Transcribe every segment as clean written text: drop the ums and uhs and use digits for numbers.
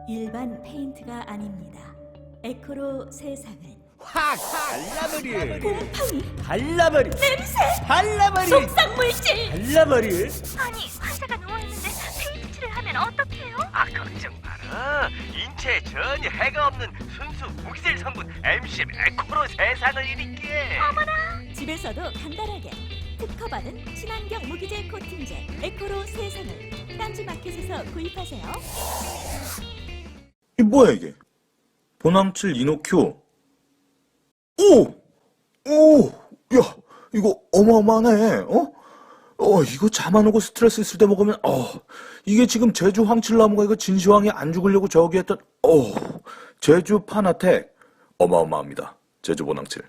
일반 페인트가 아닙니다. 에코로 세상을. 확 발라버릴 곰팡이, 발라버릴 냄새, 발라버릴 속상 물질. 발라버릴. 아니, 환자가 누워있는데 페인트칠을 하면 어떡해요? 걱정 마라. 인체에 전혀 해가 없는 순수 무기질 성분 MCM 에코로 세상을 일으키게. 집에서도 간단하게 특허받은 친환경 무기질 코팅제 에코로 세상을 딴지마켓에서 구입하세요. 이 뭐야 이게? 보남칠 이노큐. 오! 오! 야, 이거 어마어마하네. 이거 잠 안 오고 스트레스 있을 때 먹으면 이게 지금 제주 황칠나무가 이거 진시황이 안 죽으려고 저기 했던 제주 파나텍 어마어마합니다. 제주 보남칠.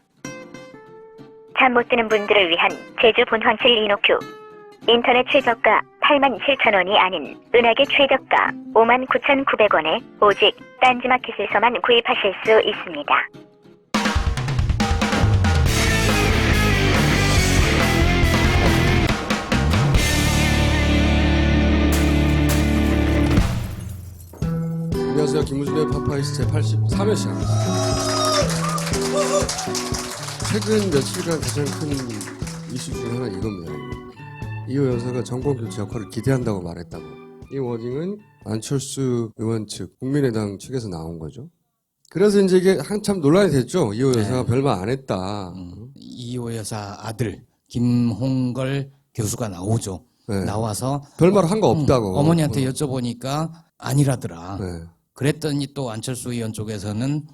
잠 못 드는 분들을 위한 제주 본황칠 이노큐. 인터넷 최저가 87,000원이 아닌 은하계 최저가 59,900원에 오직 딴지마켓에서만 구입하실 수 있습니다. 안녕하세요. 김우준의 파파이스 제83회 시간입니다. 최근 며칠간 가장 큰 이슈 중에 하나 이겁니다. 이호 여사가 정권 교체 역할을 기대한다고 말했다고. 이 워딩은 안철수 의원 측, 국민의당 측에서 나온 거죠. 그래서 이제 이게 한참 논란이 됐죠. 이호 여사가 별말 안 했다. 이호 여사 아들 김홍걸 교수가 나오죠. 네. 나와서 별말 한 거 없다고. 어머니한테 여쭤보니까 아니라더라. 네. 그랬더니 또 안철수 의원 쪽에서는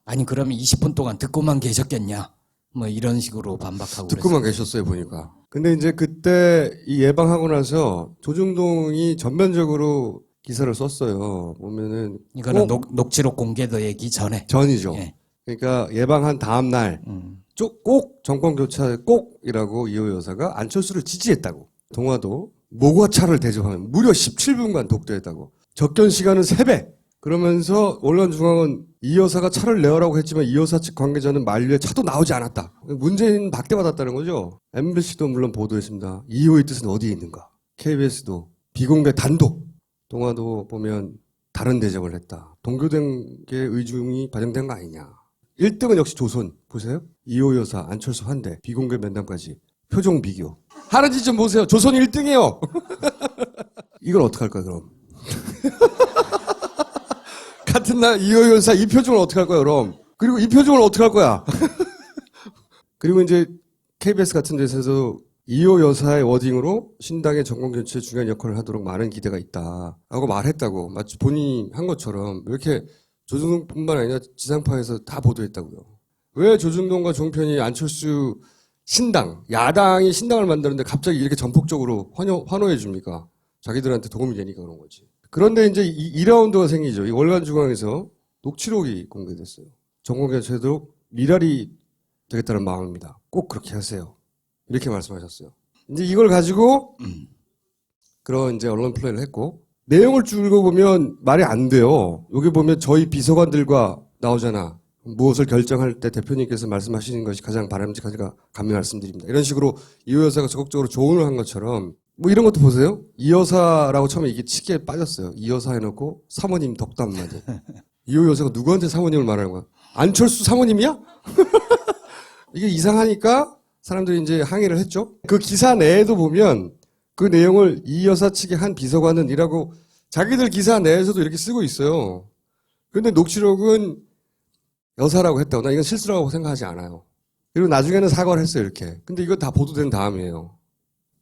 아니 그러면 20분 동안 듣고만 계셨겠냐. 뭐 이런 식으로 반박하고 듣고만 그랬어요. 계셨어요, 보니까. 근데 이제 그때 이 예방하고 나서 조중동이 전면적으로 기사를 썼어요. 보면은 이거는 꼭 녹취록 공개되기 전에. 전이죠. 예. 그러니까 예방한 다음 날 꼭 정권 교체 꼭이라고 이호 여사가 안철수를 지지했다고. 동화도 모과차를 대접하면 무려 17분간 독대했다고. 접견 시간은 3배. 그러면서 언론중앙은 이 여사가 차를 내어라고 했지만 이 여사 측 관계자는 만류에 차도 나오지 않았다. 문재인 박대받았다는 거죠. MBC도 물론 보도했습니다. 이호의 뜻은 어디에 있는가. KBS도 비공개 단독. 동화도 보면 다른 대접을 했다. 동교된 게 의중이 반영된 거 아니냐. 1등은 역시 조선. 보세요. 이호 여사, 안철수 환대, 비공개 면담까지. 표정 비교. 하는 짓 좀 보세요. 조선 1등이에요. 이걸 어떡할까 그럼. 같은 날 이호 여사 이 표정을 어떡할 거야 그럼. 그리고 이 표정을 어떡할 거야. 그리고 이제 KBS 같은 데서도 이호 여사의 워딩으로 신당의 정권교체에 중요한 역할을 하도록 많은 기대가 있다 라고 말했다고. 마치 본인이 한 것처럼. 이렇게 조중동뿐만 아니라 지상파에서 다 보도했다고요. 왜 조중동과 종편이 안철수 신당, 야당이 신당을 만드는데 갑자기 이렇게 전폭적으로 환호해 줍니까? 자기들한테 도움이 되니까 그런 거지. 그런데 이제 2라운드가 생기죠. 이 월간중앙에서 녹취록이 공개됐어요. 정권교체도 미랄이 되겠다는 마음입니다. 꼭 그렇게 하세요. 이렇게 말씀하셨어요. 이제 이걸 가지고 그런 이제 언론 플레이를 했고 내용을 쭉 읽어보면 말이 안 돼요. 여기 보면 저희 비서관들과 나오잖아. 무엇을 결정할 때 대표님께서 말씀하시는 것이 가장 바람직하니까 감히 말씀드립니다. 이런 식으로 이호 여사가 적극적으로 조언을 한 것처럼 뭐 이런 것도 보세요. 이 여사라고 처음에 이게 치기에 빠졌어요. 이 여사 해놓고 사모님 덕담 한마디. 이호 여사가 누구한테 사모님을 말하는 거야? 안철수 사모님이야? 이게 이상하니까 사람들이 이제 항의를 했죠. 그 기사 내에도 보면 그 내용을 이 여사 측의 한 비서관은 이라고 자기들 기사 내에서도 이렇게 쓰고 있어요. 그런데 녹취록은 여사라고 했다고. 나 이건 실수라고 생각하지 않아요. 그리고 나중에는 사과를 했어요, 이렇게. 근데 이거 다 보도된 다음이에요.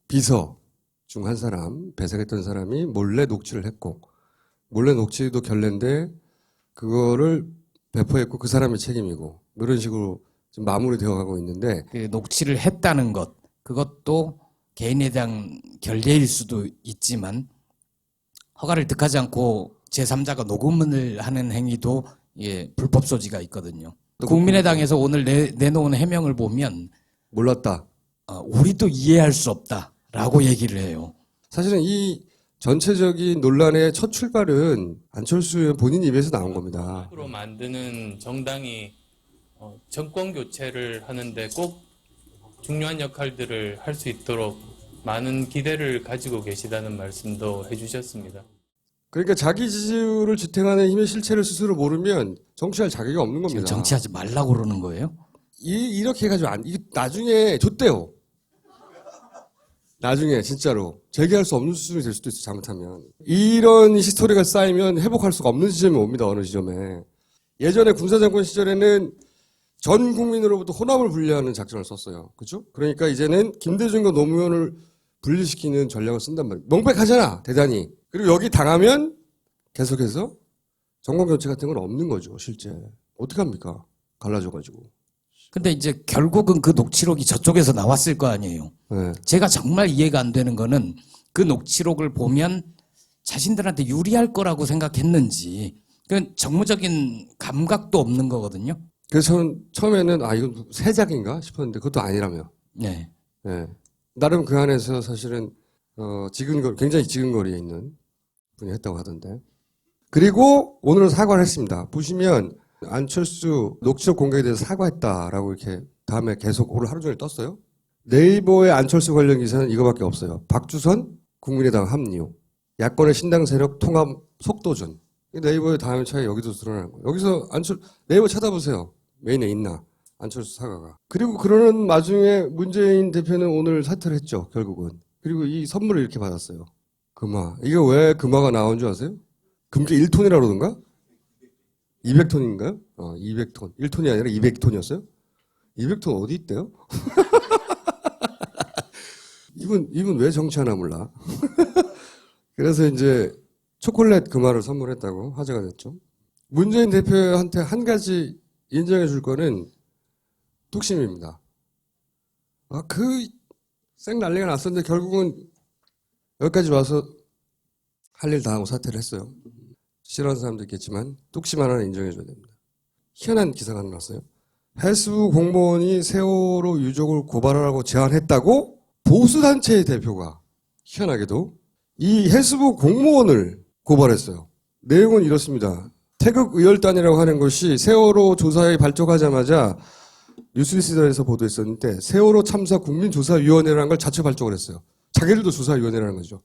비서 중 한 사람, 배석했던 사람이 몰래 녹취를 했고, 몰래 녹취도 결례인데, 그거를 배포했고, 그 사람의 책임이고, 이런 식으로 지금 마무리되어 가고 있는데, 그 녹취를 했다는 것, 그것도 개인에 대한 결례일 수도 있지만 허가를 득하지 않고 제3자가 녹음을 하는 행위도 불법 소지가 있거든요. 국민의당에서 오늘 내놓은 해명을 보면 몰랐다. 우리도 이해할 수 없다라고 얘기를 해요. 사실은 이 전체적인 논란의 첫 출발은 안철수 의원 본인 입에서 나온 겁니다. 으로 만드는 정당이 정권 교체를 하는데 꼭 중요한 역할들을 할 수 있도록 많은 기대를 가지고 계시다는 말씀도 해주셨습니다. 그러니까 자기 지지율을 지탱하는 힘의 실체를 스스로 모르면 정치할 자격이 없는 겁니다. 지금 정치하지 말라고 그러는 거예요? 이렇게 해가지고 이게 나중에 줬대요. 나중에 진짜로 재개할 수 없는 수준이 될 수도 있어 잘못하면. 이런 히스토리가 쌓이면 회복할 수가 없는 지점이 옵니다. 어느 지점에. 예전에 군사정권 시절에는 전 국민으로부터 호남을 분리하는 작전을 썼어요. 그죠? 그러니까 이제는 김대중과 노무현을 분리시키는 전략을 쓴단 말이에요. 명백하잖아 대단히. 그리고 여기 당하면 계속해서 정권교체 같은 건 없는 거죠 실제. 어떻게 합니까? 갈라져가지고. 근데 이제 결국은 그 녹취록이 저쪽에서 나왔을 거 아니에요. 네. 제가 정말 이해가 안 되는 거는 그 녹취록을 보면 자신들한테 유리할 거라고 생각했는지 그 정무적인 감각도 없는 거거든요. 그래서 저는 처음에는 이건 새작인가 싶었는데 그것도 아니라며. 네. 네. 나름 그 안에서 사실은 굉장히 지근거리에 있는 분이 했다고 하던데. 그리고 오늘은 사과를 했습니다. 보시면 안철수 녹취록 공개에 대해서 사과했다라고 이렇게 다음에 계속 오늘 하루 종일 떴어요. 네이버의 안철수 관련 기사는 이거밖에 없어요. 박주선 국민의당 합류, 야권의 신당 세력 통합 속도전. 네이버의 다음에 차에 여기도 드러나는 거예요. 여기서 네이버 찾아보세요. 메인에 있나 안철수 사과가. 그리고 그러는 와중에 문재인 대표는 오늘 사퇴를 했죠. 결국은. 그리고 이 선물을 이렇게 받았어요. 금화. 이게 왜 금화가 나온 줄 아세요? 금괴 1톤이라고 그러던가? 200톤인가요? 200톤. 1톤이 아니라 200톤이었어요? 200톤 어디 있대요? 이분 왜 정치하나 몰라. 그래서 이제 초콜릿 금화를 선물했다고 화제가 됐죠. 문재인 대표한테 한 가지 인정해 줄 거는 뚝심입니다. 쌩 난리가 났었는데 결국은 여기까지 와서 할 일 다 하고 사퇴를 했어요. 싫어하는 사람도 있겠지만 뚝심 하나는 인정해 줘야 됩니다. 희한한 기사가 하나 났어요. 해수부 공무원이 세월호 유족을 고발하라고 제안했다고 보수단체의 대표가 희한하게도 이 해수부 공무원을 고발했어요. 내용은 이렇습니다. 태극 의열단이라고 하는 것이 세월호 조사에 발족하자마자 뉴스리스에서 보도했었는데 세월호 참사 국민조사위원회라는 걸 자체 발족을 했어요. 자기들도 조사위원회라는 거죠.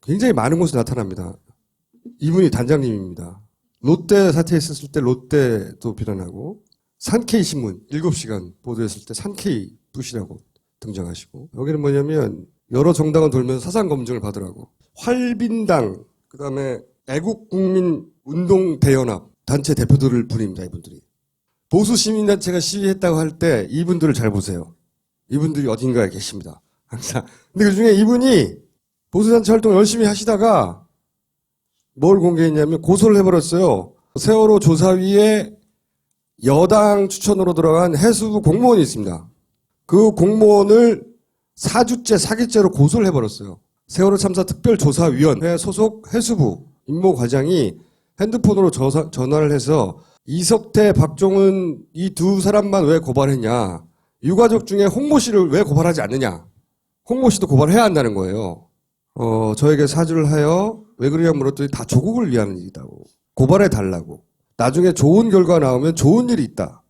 굉장히 많은 곳에 나타납니다. 이분이 단장님입니다. 롯데 사태했었을 때 롯데도 비난하고 산케이 신문 7시간 보도했을 때 산케이 부시라고 등장하시고 여기는 뭐냐면 여러 정당을 돌면서 사상 검증을 받으라고 활빈당 그다음에 애국국민운동대연합 단체 대표들을 부립니다. 이분들이. 보수 시민단체가 시위했다고 할 때 이분들을 잘 보세요. 이분들이 어딘가에 계십니다. 항상. 근데 그중에 이분이 보수단체 활동 열심히 하시다가 뭘 공개했냐면 고소를 해버렸어요. 세월호 조사위에 여당 추천으로 들어간 해수부 공무원이 있습니다. 그 공무원을 사주죄, 사기죄로 고소를 해버렸어요. 세월호 참사 특별조사위원회 소속 해수부 임모 과장이 핸드폰으로 전화를 해서 이석태, 박종은 이 두 사람만 왜 고발했냐. 유가족 중에 홍모 씨를 왜 고발하지 않느냐. 홍모 씨도 고발해야 한다는 거예요. 저에게 사주를 하여 왜 그러냐 물었더니 다 조국을 위한 일이다고. 고발해달라고. 나중에 좋은 결과 나오면 좋은 일이 있다.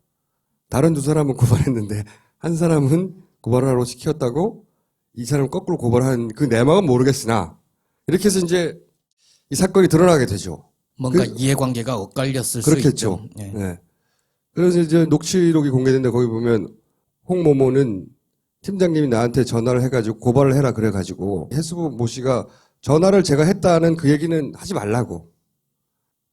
다른 두 사람은 고발했는데 한 사람은 고발하라고 시켰다고 이 사람은 거꾸로 고발한 그 내막은 모르겠으나 이렇게 해서 이제 이 사건이 드러나게 되죠. 뭔가 이해관계가 엇갈렸을 수 그렇겠죠. 있죠. 예. 네. 그래서 이제 녹취록이 공개됐는데 거기 보면 홍모모는 팀장님이 나한테 전화를 해가지고 고발을 해라 그래가지고 해수부 모 씨가 전화를 제가 했다는 그 얘기는 하지 말라고.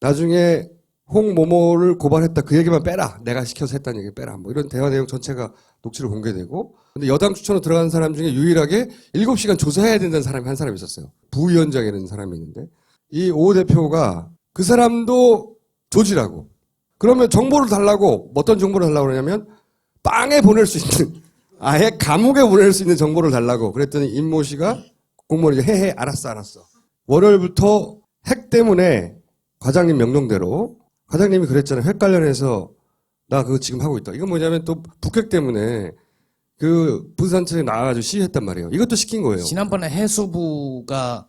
나중에 홍모모를 고발했다 그 얘기만 빼라. 내가 시켜서 했다는 얘기 빼라. 뭐 이런 대화 내용 전체가 녹취로 공개되고. 근데 여당 추천으로 들어간 사람 중에 유일하게 7시간 조사해야 된다는 사람이 한 사람이 있었어요. 부위원장이라는 사람이 있는데 이 오 대표가 그 사람도 조지라고. 그러면 정보를 달라고 어떤 정보를 달라고 그러냐면 빵에 보낼 수 있는 아예 감옥에 보낼 수 있는 정보를 달라고. 그랬더니 임모 씨가 공무원이 헤헤 알았어. 월요일부터 핵 때문에 과장님 명령대로 과장님이 그랬잖아요. 핵 관련해서 나 그거 지금 하고 있다. 이건 뭐냐면 또 북핵 때문에 그 부산청에 나와가지고 시위했단 말이에요. 이것도 시킨 거예요. 지난번에 해수부가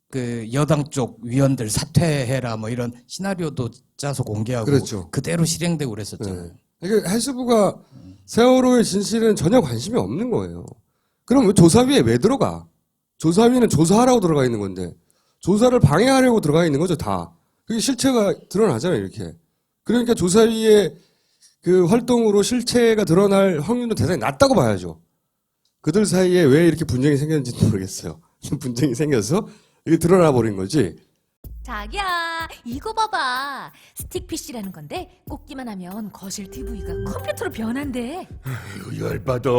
그 여당 쪽 위원들 사퇴해라 뭐 이런 시나리오도 짜서 공개하고 그렇죠. 그대로 실행되고 그랬었잖아요. 네. 이게 해수부가 세월호의 진실에는 전혀 관심이 없는 거예요. 그럼 왜 조사위에 왜 들어가? 조사위는 조사하라고 들어가 있는 건데 조사를 방해하려고 들어가 있는 거죠, 다. 그게 실체가 드러나잖아요, 이렇게. 그러니까 조사위의 그 활동으로 실체가 드러날 확률은 대단히 낮다고 봐야죠. 그들 사이에 왜 이렇게 분쟁이 생겼는지 모르겠어요. 분쟁이 생겨서 이게 드러나 버린 거지. 자기야, 이거 봐봐. 스틱 PC라는 건데 꽂기만 하면 거실 TV가 컴퓨터로 변한대. 열받아.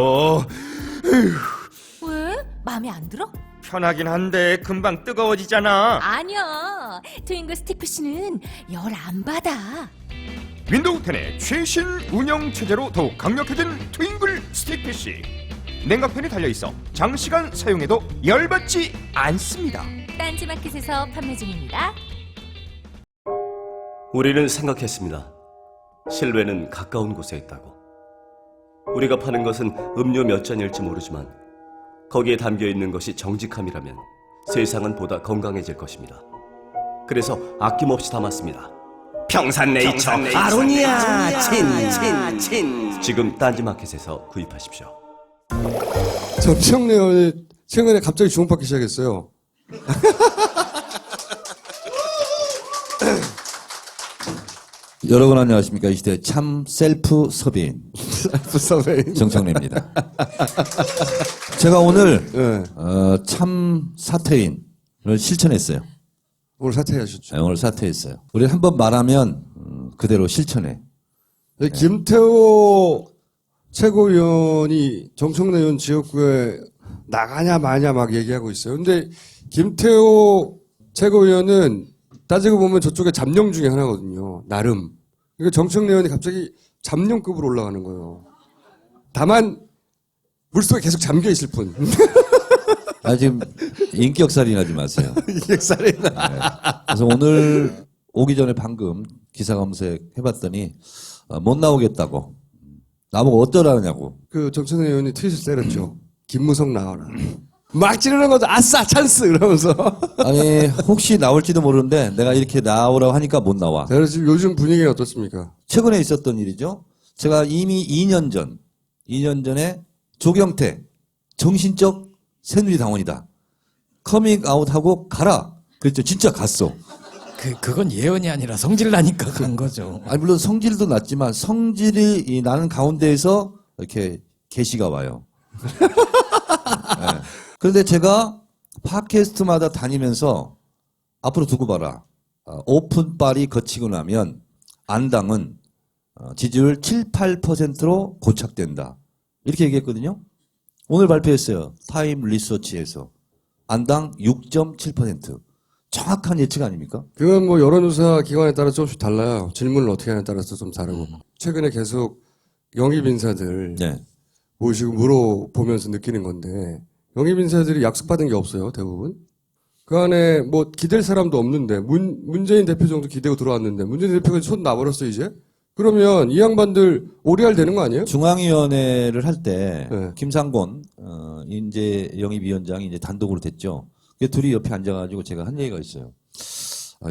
왜? 마음에 안 들어? 편하긴 한데 금방 뜨거워지잖아. 아니야. 트윙글 스틱 PC는 열 안 받아. 윈도우 10의 최신 운영 체제로 더욱 강력해진 트윙글 스틱 PC. 냉각팬이 달려있어 장시간 사용해도 열받지 않습니다. 딴지마켓에서 판매 중입니다. 우리는 생각했습니다. 실외는 가까운 곳에 있다고. 우리가 파는 것은 음료 몇 잔일지 모르지만 거기에 담겨있는 것이 정직함이라면 세상은 보다 건강해질 것입니다. 그래서 아낌없이 담았습니다. 평산네이처 아로니아 친. 지금 딴지마켓에서 구입하십시오. 정청래 의원이 최근에 갑자기 주목받기 시작했어요. 여러분 안녕하십니까. 이 시대 참 셀프 서비인 정청래입니다. 제가 오늘 네. 참 사퇴인을 실천했어요. 오늘 사퇴하셨죠. 네, 오늘 사퇴했어요. 우리 한번 말하면 그대로 실천해. 네. 김태호 최고위원이 정청래 의원 지역구에 나가냐 마냐 막 얘기하고 있어요. 근데 김태호 최고위원은 따지고 보면 저쪽에 잠룡 중에 하나거든요. 나름. 그러니까 정청래 의원이 갑자기 잠룡급으로 올라가는 거예요. 다만 물속에 계속 잠겨 있을 뿐. 지금 인격살인 하지 마세요. 인격살인. 네. 그래서 오늘 오기 전에 방금 기사 검색 해봤더니 못 나오겠다고. 나보고 어쩌라냐고. 그 정청래 의원이 트윗을 때렸죠. 김무성 나와라. 막 지르는 거죠. 아싸 찬스 이러면서. 아니 혹시 나올지도 모르는데 내가 이렇게 나오라고 하니까 못 나와. 그래서 지금 요즘 분위기가 어떻습니까? 최근에 있었던 일이죠. 제가 이미 2년 전에 조경태 정신적 새누리당원이다. 커밍아웃하고 가라. 그랬죠. 진짜 갔어. 그건 예언이 아니라 성질 나니까 간 거죠. 아니 물론 성질도 났지만 성질이 나는 가운데에서 이렇게 계시가 와요. 네. 그런데 제가 팟캐스트마다 다니면서 앞으로 두고 봐라. 오픈빨이 거치고 나면 안당은 지지율 7, 8%로 고착된다. 이렇게 얘기했거든요. 오늘 발표했어요. 타임 리서치에서. 안당 6.7%. 정확한 예측 아닙니까? 그건 뭐 여론조사 기관에 따라 조금씩 달라요. 질문을 어떻게 하냐에 따라서 좀 다르고. 최근에 계속 영입 인사들 네. 모시고 물어보면서 느끼는 건데 영입 인사들이 약속받은 게 없어요. 대부분. 그 안에 뭐 기댈 사람도 없는데 문재인 대표 정도 기대고 들어왔는데 문재인 대표가 손 놔버렸어 이제? 그러면 이 양반들 오리알 되는 거 아니에요? 중앙위원회를 할 때 네. 김상곤 인재 영입위원장이 이제 단독으로 됐죠. 그 둘이 옆에 앉아가지고 제가 한 얘기가 있어요.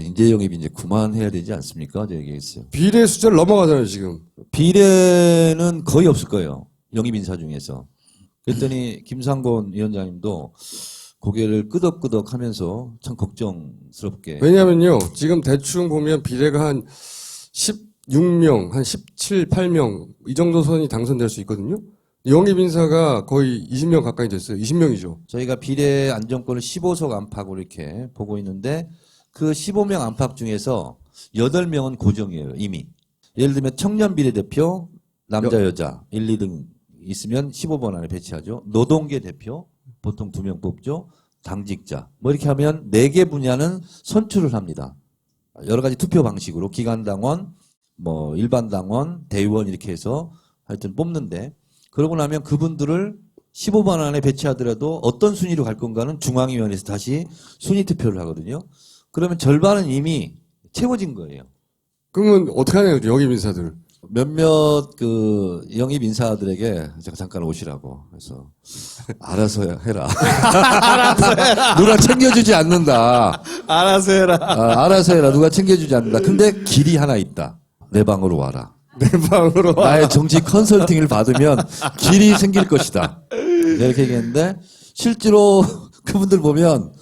인재 영입 이제 그만해야 되지 않습니까? 제가 얘기했어요. 비례 숫자를 넘어가잖아요 지금. 비례는 거의 없을 거예요. 영입 인사 중에서. 그랬더니 김상곤 위원장님도 고개를 끄덕끄덕 하면서 참 걱정스럽게. 왜냐면요. 지금 대충 보면 비례가 한 16명, 한 17, 8명 이 정도 선이 당선될 수 있거든요. 영입 인사가 거의 20명 가까이 됐어요. 20명이죠. 저희가 비례 안정권을 15석 안팎으로 이렇게 보고 있는데 그 15명 안팎 중에서 8명은 고정이에요. 이미. 예를 들면 청년 비례대표 남자 여자 1, 2등 있으면 15번 안에 배치하죠. 노동계 대표 보통 2명 뽑죠. 당직자 뭐 이렇게 하면 4개 분야는 선출을 합니다. 여러 가지 투표 방식으로 기간당원 뭐 일반 당원 대의원 이렇게 해서 하여튼 뽑는데 그러고 나면 그분들을 15번 안에 배치하더라도 어떤 순위로 갈 건가는 중앙위원회에서 다시 순위 투표를 하거든요. 그러면 절반은 이미 채워진 거예요. 그러면 어떻게 하냐고 영입 인사들. 몇몇 그 영입 인사들에게 제가 잠깐 오시라고 해서 알아서 해라. 누가 챙겨주지 않는다. 알아서 해라. 알아서 해라. 누가 챙겨주지 않는다. 근데 길이 하나 있다. 내 방으로 와라. 내 방으로 와. 나의 정치 컨설팅을 받으면 길이 생길 것이다. 이렇게 얘기했는데 실제로 그분들 보면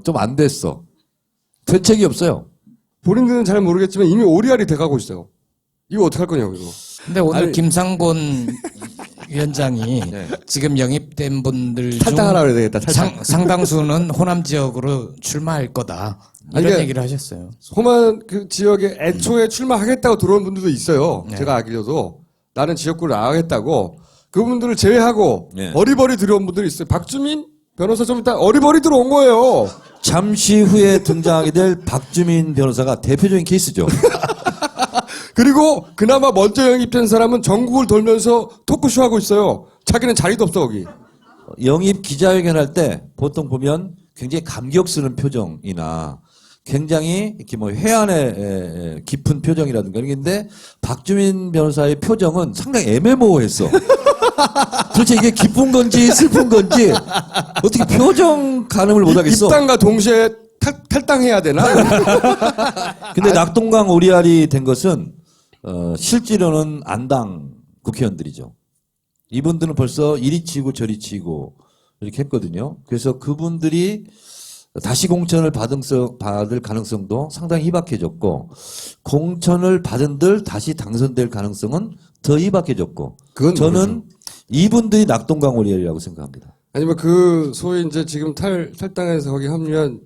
좀 안 됐어. 대책이 없어요. 본인들은 잘 모르겠지만 이미 오리알이 돼가고 있어요. 이거 어떡할 거냐고 이거. 근데 오늘 아니- 김상곤 위원장이 지금 영입된 분들 중 탈당하라 그래야 되겠다. 탈당. 상당수는 호남 지역으로 출마할 거다. 이런 아니, 그러니까 얘기를 하셨어요. 호만 그 지역에 애초에 출마하겠다고 들어온 분들도 있어요. 네. 제가 알기로도 나는 지역구를 나가겠다고 그분들을 제외하고 네. 어리버리 들어온 분들이 있어요. 박주민 변호사 좀 이따 어리버리 들어온 거예요. 잠시 후에 등장하게 될 박주민 변호사가 대표적인 케이스죠. 그리고 그나마 먼저 영입된 사람은 전국을 돌면서 토크쇼 하고 있어요. 자기는 자리도 없어 거기. 영입 기자회견 할 때 보통 보면 굉장히 감격스러운 표정이나 굉장히 이렇게 뭐 회한의 깊은 표정이라든가 이런 게 있는데 박주민 변호사의 표정은 상당히 애매모호했어. 도대체 이게 기쁜 건지 슬픈 건지 어떻게 표정 가늠을 못 하겠어. 입당과 동시에 탈당해야 되나? 근데 낙동강 오리알이 된 것은 실제로는 안당 국회의원들이죠. 이분들은 벌써 이리 치고 저리 치고 이렇게 했거든요. 그래서 그분들이 다시 공천을 받을 가능성도 상당히 희박해졌고 공천을 받은들 다시 당선될 가능성은 더 희박해졌고 저는 이분들이 낙동강 오리알이라고 생각합니다. 아니면 그 소위 이제 지금 탈당해서 거기 합류한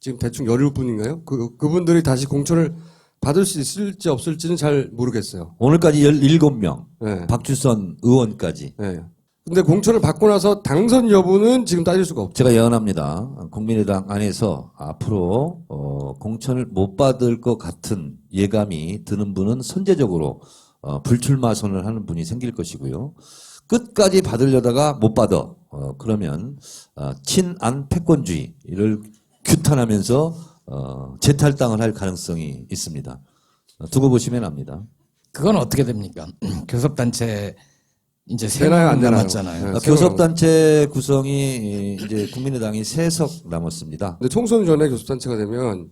지금 대충 17분인가요? 그분들이 다시 공천을 받을 수 있을지 없을지는 잘 모르겠어요. 오늘까지 17명. 네. 박주선 의원까지. 네. 근데 공천을 받고 나서 당선 여부는 지금 따질 수가 없죠. 제가 예언합니다. 국민의당 안에서 앞으로 공천을 못 받을 것 같은 예감이 드는 분은 선제적으로 불출마 선언을 하는 분이 생길 것이고요. 끝까지 받으려다가 못 받아. 그러면 친안 패권주의를 규탄하면서 재탈당을 할 가능성이 있습니다. 두고 보시면 압니다. 그건 어떻게 됩니까? 교섭단체 이제 되나요, 안 3명 되나요? 남았잖아요. 네. 교섭단체 구성이 이제 국민의당이 3석 남았습니다. 근데 총선 전에 교섭단체가 되면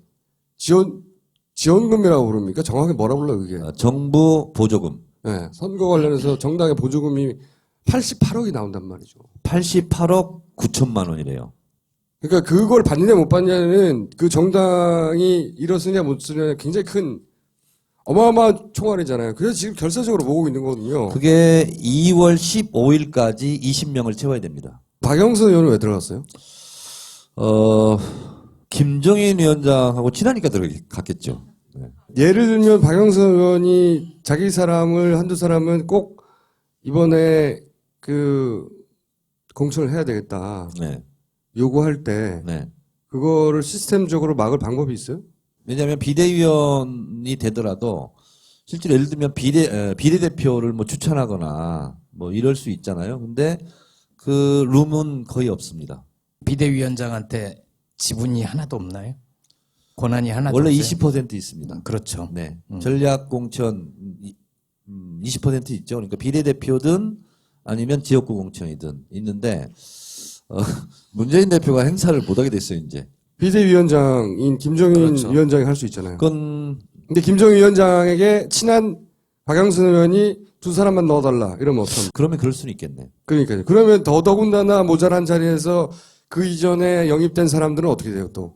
지원금이라고 부릅니까? 정확히 뭐라 불러요, 그게? 정부 보조금. 네. 선거 관련해서 정당의 보조금이 88억이 나온단 말이죠. 88억 9천만 원이래요. 그러니까 그걸 받느냐 못 받느냐는 그 정당이 이렇으냐 못 쓰냐 굉장히 큰 어마어마한 총알이잖아요. 그래서 지금 결사적으로 모으고 있는 거거든요. 그게 2월 15일까지 20명을 채워야 됩니다. 박영선 의원은 왜 들어갔어요? 김정인 위원장하고 친하니까 들어갔겠죠. 네. 예를 들면 박영선 의원이 자기 사람을 한두 사람은 꼭 이번에 그 공천을 해야 되겠다. 네. 요구할 때 네. 그거를 시스템적으로 막을 방법이 있어요? 왜냐하면 비대위원이 되더라도 실제로 예를 들면 비례대표를 뭐 추천하거나 뭐 이럴 수 있잖아요. 근데 그 룸은 거의 없습니다. 비대위원장한테 지분이 하나도 없나요? 권한이 하나도 원래 없어요? 20% 있습니다. 그렇죠. 네. 전략 공천 20% 있죠. 그러니까 비례대표든 아니면 지역구 공천이든 있는데 문재인 대표가 행사를 못하게 됐어요. 이제. 비대위원장인 김정인 그렇죠. 위원장이 할 수 있잖아요. 그건 근데 김정인 위원장에게 친한 박영선 의원이 두 사람만 넣어달라 이러면 어떡합니까? 그러면 그럴 수는 있겠네. 그러니까요. 그러면 더더군다나 모자란 자리에서 그 이전에 영입된 사람들은 어떻게 돼요 또?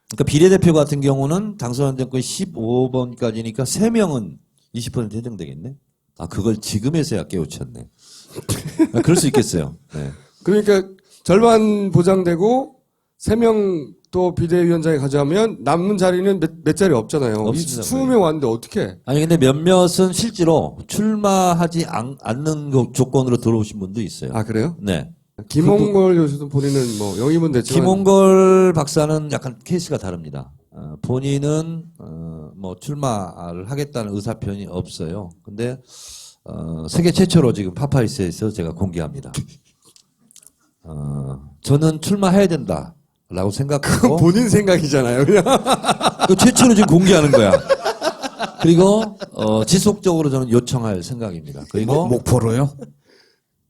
그러니까 비례대표 같은 경우는 당선 정권 15번까지니까 3명은 20% 해당되겠네. 아, 그걸 지금에서야 깨우쳤네. 아, 그럴 수 있겠어요. 네. 그러니까 절반 보장되고 3명 또 비대위원장이 가져가면 남는 자리는 몇 자리 없잖아요. 없습니다. 20명 왔는데 어떻게? 아니 근데 몇몇은 실제로 출마하지 않는 조건으로 들어오신 분도 있어요. 아 그래요? 네. 김홍걸 교수도 본인은 뭐 영입은 됐지만 김홍걸 박사는 약간 케이스가 다릅니다. 본인은 뭐 출마를 하겠다는 의사표현이 없어요. 근데 세계 최초로 지금 파파이스에서 제가 공개합니다. 저는 출마해야 된다라고 생각하고 본인 생각이잖아요. 그냥 그 최초로 지금 공개하는 거야. 그리고 지속적으로 저는 요청할 생각입니다. 그리고 목포로요?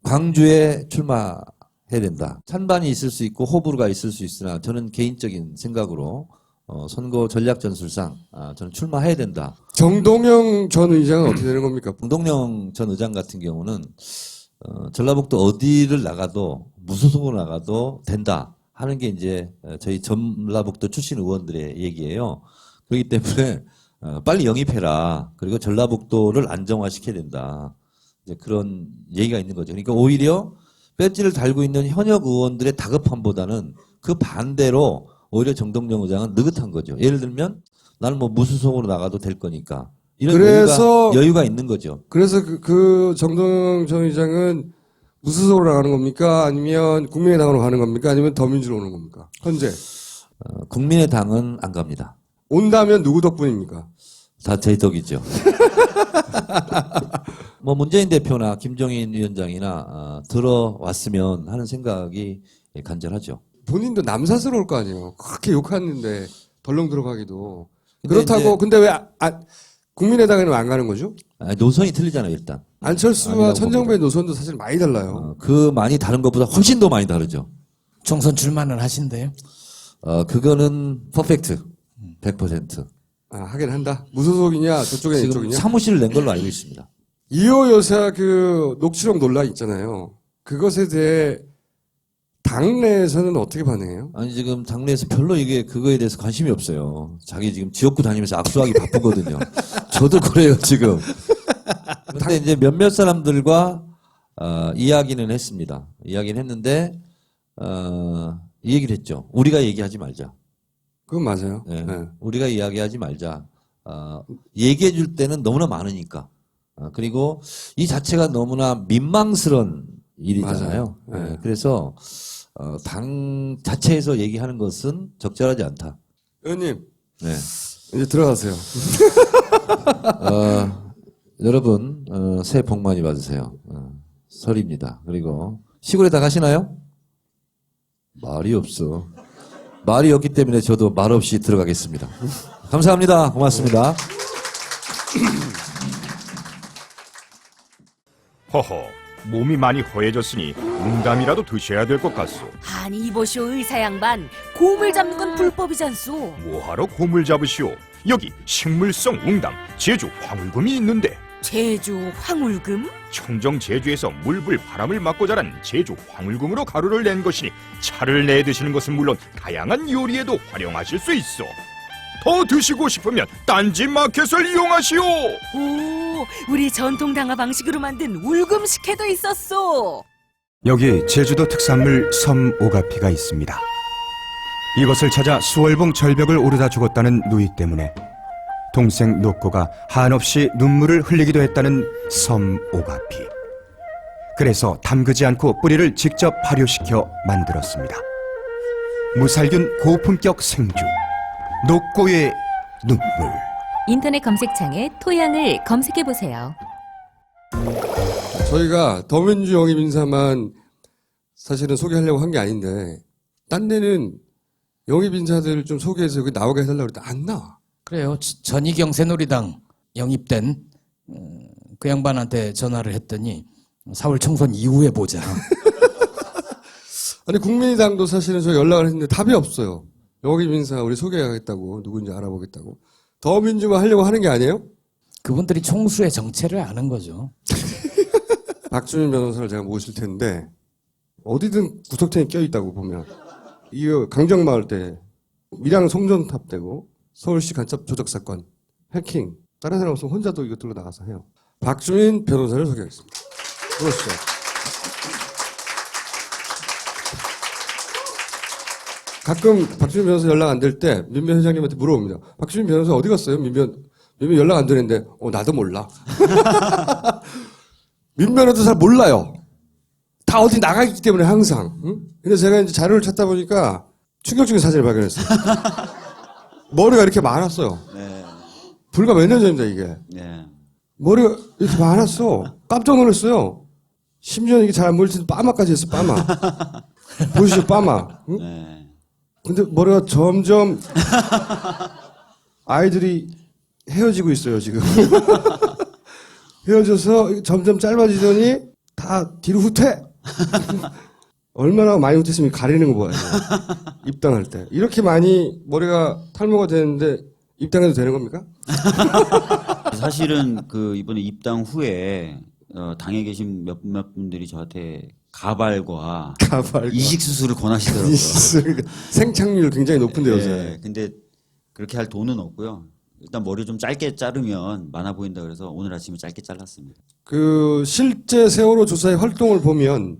광주에 출마해야 된다. 찬반이 있을 수 있고 호불호가 있을 수 있으나 저는 개인적인 생각으로 선거 전략 전술상 저는 출마해야 된다. 정동영 전 의장은 어떻게 되는 겁니까? 정동영 전 의장 같은 경우는 전라북도 어디를 나가도 무소속으로 나가도 된다 하는 게 이제 저희 전라북도 출신 의원들의 얘기예요. 그렇기 때문에 빨리 영입해라. 그리고 전라북도를 안정화시켜야 된다. 이제 그런 얘기가 있는 거죠. 그러니까 오히려 배지를 달고 있는 현역 의원들의 다급함보다는 그 반대로 오히려 정동영 의장은 느긋한 거죠. 예를 들면 나는 뭐 무소속으로 나가도 될 거니까. 이런 여유가 있는 거죠. 그래서 그 정동영 전 의장은 무소속으로 나가는 겁니까? 아니면 국민의당으로 가는 겁니까? 아니면 더민주로 오는 겁니까? 현재. 국민의당은 안 갑니다. 온다면 누구 덕분입니까? 다 제 덕이죠. 뭐 문재인 대표나 김종인 위원장이나 들어왔으면 하는 생각이 간절하죠. 본인도 남사스러울 거 아니에요. 그렇게 욕하는데 덜렁 들어가기도. 그렇다고 근데 왜 국민의당에는 안 가는 거죠? 노선이 틀리잖아요, 일단. 안철수와 천정배 노선도 사실 많이 달라요. 그 많이 다른 것보다 훨씬 더 많이 다르죠. 총선 출마는 하신대요? 그거는 퍼펙트. 100%. 하긴 한다. 무소속이냐 저쪽에 지금 이쪽이냐. 사무실을 낸 걸로 알고 있습니다. 이호 여사 그 녹취록 논란 있잖아요. 그것에 대해 당내에서는 어떻게 반응해요? 아니 지금 당내에서 별로 이게 그거에 대해서 관심이 없어요. 자기 지금 지역구 다니면서 악수하기 바쁘거든요. 저도 그래요 지금. 근데 이제 몇몇 사람들과 이야기는 했습니다. 이야기는 했는데 이 얘기를 했죠. 우리가 얘기하지 말자. 그건 맞아요. 네. 네. 우리가 이야기하지 말자. 얘기해 줄 때는 너무나 많으니까. 그리고 이 자체가 너무나 민망스러운 일이잖아요. 네. 그래서 당 자체에서 얘기하는 것은 적절하지 않다. 의원님, 네. 이제 들어가세요. 여러분 새해 복 많이 받으세요. 설입니다. 그리고 시골에 다 가시나요? 말이 없어. 말이 없기 때문에 저도 말 없이 들어가겠습니다. 감사합니다. 고맙습니다. 허허, 몸이 많이 허해졌으니 웅담이라도 드셔야 될 것 같소. 아니 이보시오 의사 양반. 곰을 잡는 건 불법이잖소. 뭐하러 곰을 잡으시오? 여기 식물성 웅담, 제주 황울금이 있는데. 제주 황울금? 청정 제주에서 물불 바람을 맞고 자란 제주 황울금으로 가루를 낸 것이니 차를 내 드시는 것은 물론 다양한 요리에도 활용하실 수 있어. 더 드시고 싶으면 딴지 마켓을 이용하시오. 오, 우리 전통 당화 방식으로 만든 울금 식혜도 있었소. 여기 제주도 특산물 섬오가피가 있습니다. 이것을 찾아 수월봉 절벽을 오르다 죽었다는 누이 때문에 동생 노꼬가 한없이 눈물을 흘리기도 했다는 섬오가피. 그래서 담그지 않고 뿌리를 직접 발효시켜 만들었습니다. 무살균 고품격 생주, 노꼬의 눈물. 인터넷 검색창에 토양을 검색해보세요. 저희가 더민주 영입 인사만 사실은 소개하려고 한 게 아닌데 딴 데는 영입 인사들을 좀 소개해서 여기 나오게 해달라고 그랬더니 안 나와. 그래요. 전희경 새누리당 영입된 그 양반한테 전화를 했더니 4월 총선 이후에 보자. 아니 국민의당도 사실은 저 연락을 했는데 답이 없어요. 영입 인사 우리 소개하겠다고 누군지 알아보겠다고. 더민주만 하려고 하는 게 아니에요? 그분들이 총수의 정체를 아는 거죠. 박주민 변호사를 제가 모실 텐데 어디든 구석탱이 껴있다고 보면 이거 강정마을 때 밀양 송전탑 되고 서울시 간첩 조작 사건 해킹 다른 사람 없으면 혼자도 이거 들고 나가서 해요. 박주민 변호사를 소개하겠습니다. 들어오시죠. 가끔 박주민 변호사 연락 안 될 때 민변 회장님한테 물어봅니다. 박주민 변호사 어디 갔어요? 민변 연락 안 되는데 나도 몰라. 민변호도 잘 몰라요. 다 어디 나가 있기 때문에 항상. 응? 근데 제가 이제 자료를 찾다 보니까 충격적인 사진을 발견했어요. 머리가 이렇게 많았어요. 네. 불과 몇 년 전입니다, 이게. 네. 머리가 이렇게 많았어. 깜짝 놀랐어요. 심지어 이게 잘 안 보일 텐데 빠마까지 했어, 빠마. 보이시죠, 빠마. 응? 네. 근데 머리가 점점 아이들이 헤어지고 있어요, 지금. 헤어져서 점점 짧아지더니 다 뒤로 후퇴. 얼마나 많이 후퇴했으면 가리는 거 봐요. 입당할 때. 이렇게 많이 머리가 탈모가 되는데 입당해도 되는 겁니까? 사실은 그 이번에 입당 후에 당에 계신 몇 분들이 저한테 가발과 가발과. 이식 수술을 권하시더라고요. 생착률 굉장히 높은데 요새. 네, 근데 그렇게 할 돈은 없고요. 일단 머리 좀 짧게 자르면 많아 보인다 그래서 오늘 아침에 짧게 잘랐습니다. 그 실제 세월호 조사의 활동을 보면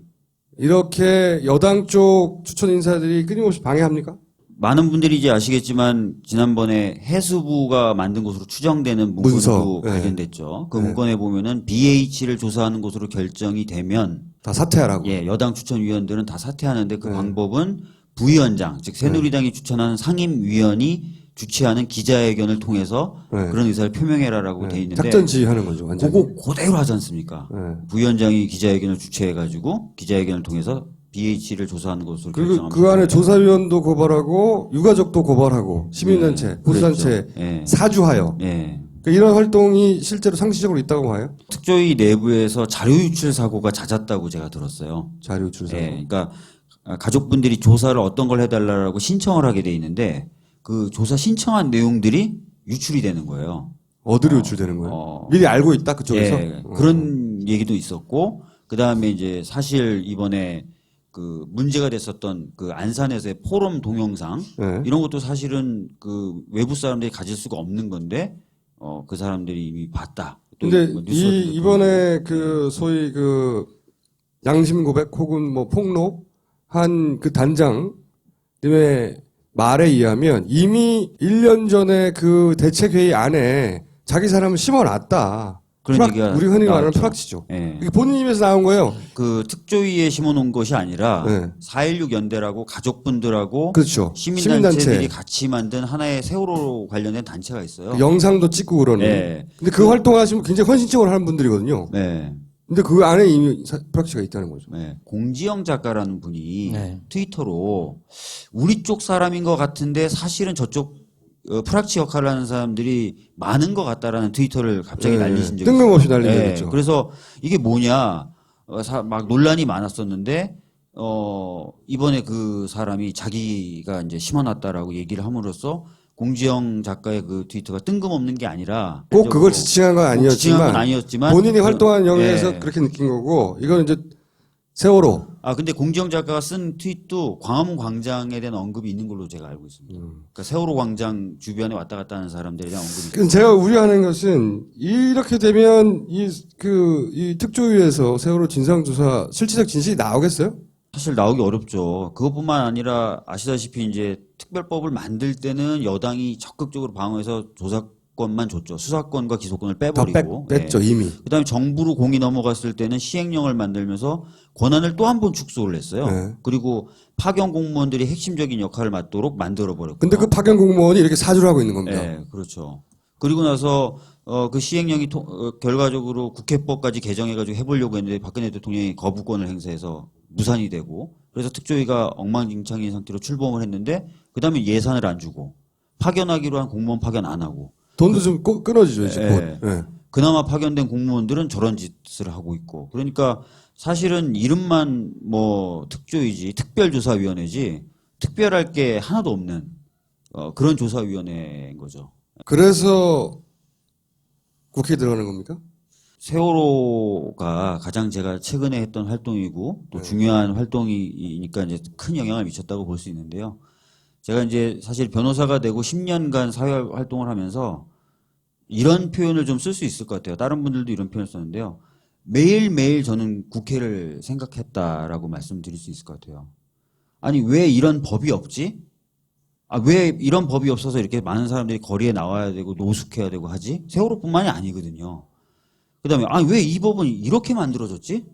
이렇게 여당 쪽 추천 인사들이 끊임없이 방해합니까? 많은 분들이 이제 아시겠지만 지난번에 해수부가 만든 것으로 추정되는 문서, 문건도 네. 발견됐죠. 그 네. 문건에 보면은 BH를 조사하는 것으로 결정이 되면 다 사퇴하라고. 예, 여당 추천위원들은 다 사퇴하는데 그 방법은 부위원장, 즉 새누리당이 추천하는 상임위원이 주최하는 기자회견을 통해서 그런 의사를 표명해라라고 돼 있는데 작전 지휘하는 거죠. 완전히. 그거 그대로 하지 않습니까? 부위원장이 기자회견을 주최해가지고 기자회견을 통해서 BH를 조사하는 것으로 그리고 결정합니다. 그 안에 조사위원도 고발하고 유가족도 고발하고 시민단체, 보수단체 사주하여 그러니까 이런 활동이 실제로 상시적으로 있다고 봐요? 특조위 내부에서 자료 유출 사고가 잦았다고 제가 들었어요. 자료 유출 사고. 그러니까 가족분들이 조사를 어떤 걸 해달라고 신청을 하게 돼 있는데 그 조사 신청한 내용들이 유출이 되는 거예요. 어디로 유출되는 거예요? 미리 알고 있다 그쪽에서? 그런 얘기도 있었고 그 다음에 이제 사실 이번에 그 문제가 됐었던 그 안산에서의 포럼 동영상 이런 것도 사실은 그 외부 사람들이 가질 수가 없는 건데 그 사람들이 이미 봤다. 또 근데 뭐 뉴스에도 이번에 그 소위 그 양심 고백 혹은 뭐 폭로한 그 단장님의 말에 의하면 이미 1년 전에 그 대책회의 안에 자기 사람을 심어놨다. 그런 얘기가 우리 흔히 말하는 나왔죠. 프락치죠. 예. 이게 본인 입에서 나온 거예요. 그 특조위에 심어놓은 것이 아니라 4.16 연대라고 가족분들하고 그렇죠. 시민단체들이 시민단체. 같이 만든 하나의 세월호 관련된 단체가 있어요. 그 영상도 찍고 그러는. 네. 근데 그 활동하시면 굉장히 헌신적으로 하는 분들이거든요. 네. 근데 그 안에 이미 프락치가 있다는 거죠. 네. 공지영 작가라는 분이 트위터로 우리 쪽 사람인 것 같은데 사실은 저쪽 프락치 역할을 하는 사람들이 많은 것 같다라는 트위터를 갑자기 날리신 적이 있어요. 뜬금없이 날린 적이 있죠. 그래서 이게 뭐냐 막 논란이 많았었는데 이번에 그 사람이 자기가 이제 심어놨다라고 얘기를 함으로써 공지영 작가의 그 트위터가 뜬금없는 게 아니라 꼭 그걸 지칭한 건 지칭한 건 아니었지만 본인이 활동한 영역에서 그렇게 느낀 거고 이건 이제 세월호. 근데 공지영 작가가 쓴 트윗도 광화문 광장에 대한 언급이 있는 걸로 제가 알고 있습니다. 그러니까 세월호 광장 주변에 왔다 갔다 하는 사람들에 대한 언급이 있습니다. 제가 우려하는 것은 이렇게 되면 이 특조위에서 세월호 진상조사 실질적 진실이 나오겠어요? 사실 나오기 어렵죠. 그것뿐만 아니라 아시다시피 이제 특별법을 만들 때는 여당이 적극적으로 방어해서 조사권만 줬죠. 수사권과 기소권을 빼버리고. 뺐죠 이미. 그다음에 정부로 공이 넘어갔을 때는 시행령을 만들면서 권한을 또 한 번 축소를 했어요. 그리고 파견 공무원들이 핵심적인 역할을 맡도록 만들어버렸고. 근데 그 파견 공무원이 이렇게 사주를 하고 있는 겁니다. 네, 그렇죠. 그리고 나서 그 시행령이 결과적으로 국회법까지 개정해가지고 해보려고 했는데 박근혜 대통령이 거부권을 행사해서 무산이 되고 그래서 특조위가 엉망진창인 상태로 출범을 했는데 그 다음에 예산을 안 주고 파견하기로 한 공무원 파견 안 하고 돈도 좀 끊어지죠 이제 곧. 그나마 파견된 공무원들은 저런 짓을 하고 있고 그러니까 사실은 이름만 뭐 특조위지 특별조사위원회지 특별할 게 하나도 없는 그런 조사위원회인 거죠. 그래서 국회에 들어가는 겁니까? 세월호가 가장 제가 최근에 했던 활동이고 또 중요한 활동이니까 이제 큰 영향을 미쳤다고 볼 수 있는데요. 제가 이제 사실 변호사가 되고 10년간 사회 활동을 하면서 이런 표현을 좀 쓸 수 있을 것 같아요. 다른 분들도 이런 표현을 썼는데요. 매일매일 저는 국회를 생각했다라고 말씀드릴 수 있을 것 같아요. 아니 왜 이런 법이 없지? 왜 이런 법이 없어서 이렇게 많은 사람들이 거리에 나와야 되고 노숙해야 되고 하지? 세월호뿐만이 아니거든요. 그다음에 왜 이 법은 이렇게 만들어졌지?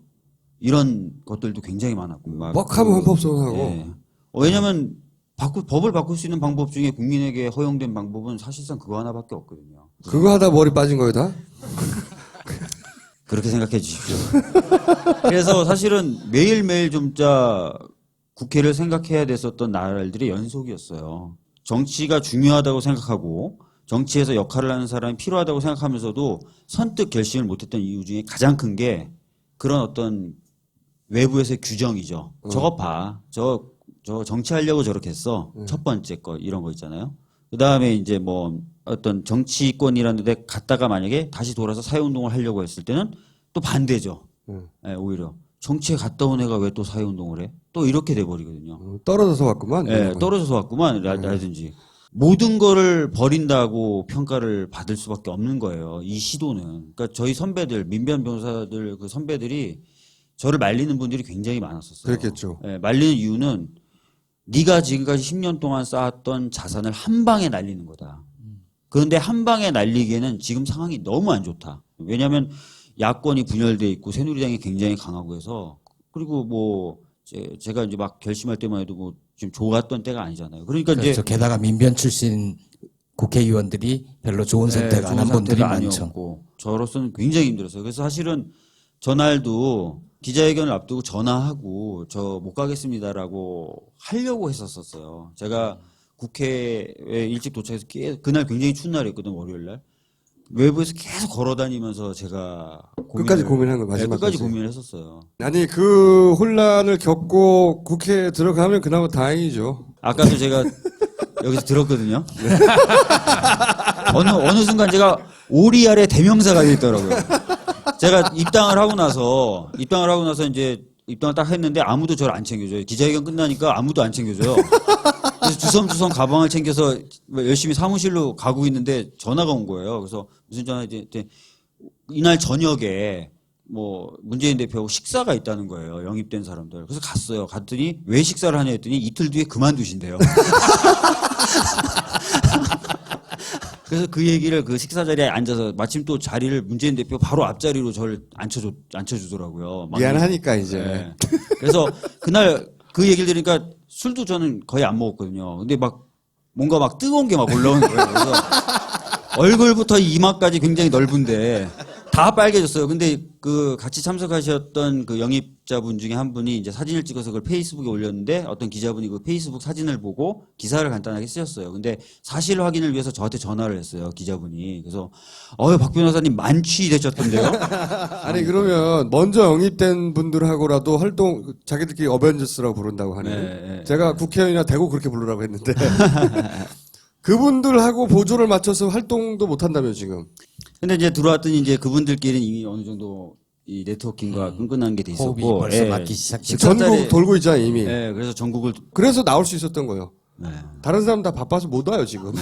이런 것들도 굉장히 많았고 뻑하면 헌법소원하고. 왜냐하면 법을 바꿀 수 있는 방법 중에 국민에게 허용된 방법은 사실상 그거 하나밖에 없거든요. 그거 하다 머리 빠진 거예요 다? 그렇게 생각해 주십시오. 그래서 사실은 매일매일 진짜 국회를 생각해야 됐었던 날들의 연속이었어요. 정치가 중요하다고 생각하고 정치에서 역할을 하는 사람이 필요하다고 생각하면서도 선뜻 결심을 못했던 이유 중에 가장 큰 게 그런 어떤 외부에서의 규정이죠. 저거 봐. 저 정치하려고 저렇게 했어. 첫 번째 거 이런 거 있잖아요. 그다음에 이제 뭐 어떤 정치권이라는 데 갔다가 만약에 다시 돌아서 사회운동을 하려고 했을 때는 또 반대죠. 오히려 정치에 갔다 온 애가 왜 또 사회운동을 해? 또 이렇게 돼버리거든요. 떨어져서 왔구만. 네, 떨어져서 왔구만 라든지 모든 거를 버린다고 평가를 받을 수밖에 없는 거예요. 이 시도는. 그러니까 저희 선배들 민변 변호사들 그 선배들이 저를 말리는 분들이 굉장히 많았었어요. 그랬겠죠. 네, 말리는 이유는 네가 지금까지 10년 동안 쌓았던 자산을 한 방에 날리는 거다. 그런데 한 방에 날리기에는 지금 상황이 너무 안 좋다. 왜냐하면 야권이 분열돼 있고 새누리당이 굉장히 강하고 해서 그리고 뭐 제가 이제 막 결심할 때만 해도 뭐 지금 좋았던 때가 아니잖아요. 그러니까 그렇죠. 이제 게다가 민변 출신 국회의원들이 별로 좋은 선택 안 한 분들이 많죠. 아니었고 저로서는 굉장히 힘들었어요. 그래서 사실은 전날도 기자회견을 앞두고 전화하고 저 못 가겠습니다라고 하려고 했었어요. 제가 국회에 일찍 도착해서 그날 굉장히 추운 날이었거든, 월요일 날. 외부에서 계속 걸어다니면서 제가 끝까지 고민한 거 네, 마지막까지. 끝까지 고민을 했었어요. 아니 그 혼란을 겪고 국회에 들어가면 그나마 다행이죠. 아까도 제가 여기서 들었거든요. 어느 순간 제가 오리 아래 대명사가 돼 있더라고요. 제가 입당을 하고 나서 이제 입당을 딱 했는데 아무도 저를 안 챙겨줘요. 기자회견 끝나니까 아무도 안 챙겨줘요. 그래서 주섬주섬 가방을 챙겨서 열심히 사무실로 가고 있는데 전화가 온 거예요. 그래서 무슨 전화 이제 이날 저녁에 뭐 문재인 대표하고 식사가 있다는 거예요. 영입된 사람들. 그래서 갔어요. 갔더니 왜 식사를 하냐 했더니 이틀 뒤에 그만두신대요. 그래서 그 얘기를 그 식사 자리에 앉아서 마침 또 자리를 문재인 대표 바로 앞자리로 저를 앉혀주더라고요. 미안하니까 이제. 네. 그래서 그날 그 얘기를 들으니까 술도 저는 거의 안 먹었거든요. 근데 막 뭔가 막 뜨거운 게 막 올라오는 거예요. 그래서 얼굴부터 이마까지 굉장히 넓은데 다 빨개졌어요. 근데 그 같이 참석하셨던 그 영입자분 중에 한 분이 이제 사진을 찍어서 그걸 페이스북에 올렸는데 어떤 기자분이 그 페이스북 사진을 보고 기사를 간단하게 쓰셨어요. 근데 사실 확인을 위해서 저한테 전화를 했어요. 기자분이. 그래서 박 변호사님 만취되셨던데요? 아니 그러면 먼저 영입된 분들하고라도 활동 자기들끼리 어벤져스라고 부른다고 하네요. 네. 제가 국회의원이나 대고 그렇게 부르라고 했는데 그분들하고 보조를 맞춰서 활동도 못 한다며 지금. 근데 이제 들어왔더니 이제 그분들끼리는 이미 어느 정도 이 네트워킹과 끈끈한 게 돼 호흡이 있었고 벌써 맞기 시작했죠. 전국 돌고 있잖아요 이미. 네, 그래서 전국을 그래서 나올 수 있었던 거예요. 네. 다른 사람 다 바빠서 못 와요 지금.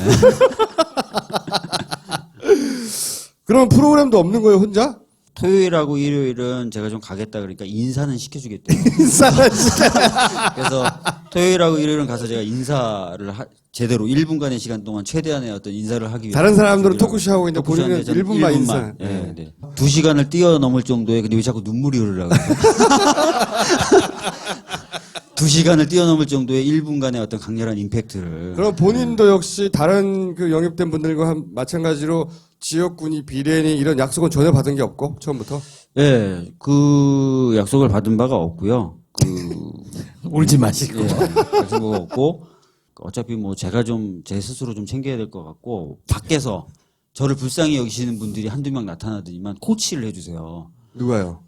그럼 프로그램도 없는 거예요 혼자? 토요일하고 일요일은 제가 좀 가겠다 그러니까 인사는 시켜주겠대요. 인사는 그래서 토요일하고 일요일은 가서 제가 인사를 제대로 1분간의 시간 동안 최대한의 어떤 인사를 하기 위해서. 다른 사람들은 토크쇼 하고 있는데 본인은 1분만 인사. 네, 네. 2시간을 뛰어넘을 정도의 근데 왜 자꾸 눈물이 흐르려고 2시간을 뛰어넘을 정도의 1분간의 어떤 강렬한 임팩트를. 그럼 본인도 역시 다른 그 영입된 분들과 마찬가지로 지역군이 비례니 이런 약속은 전혀 받은 게 없고 처음부터? 네, 그 약속을 받은 바가 없고요. 울지 마시고. 예, 받은 바가 없고 어차피 뭐 제가 좀 제 스스로 좀 챙겨야 될 것 같고 밖에서 저를 불쌍히 여기시는 분들이 한두 명 나타나더니만 코치를 해주세요. 누가요?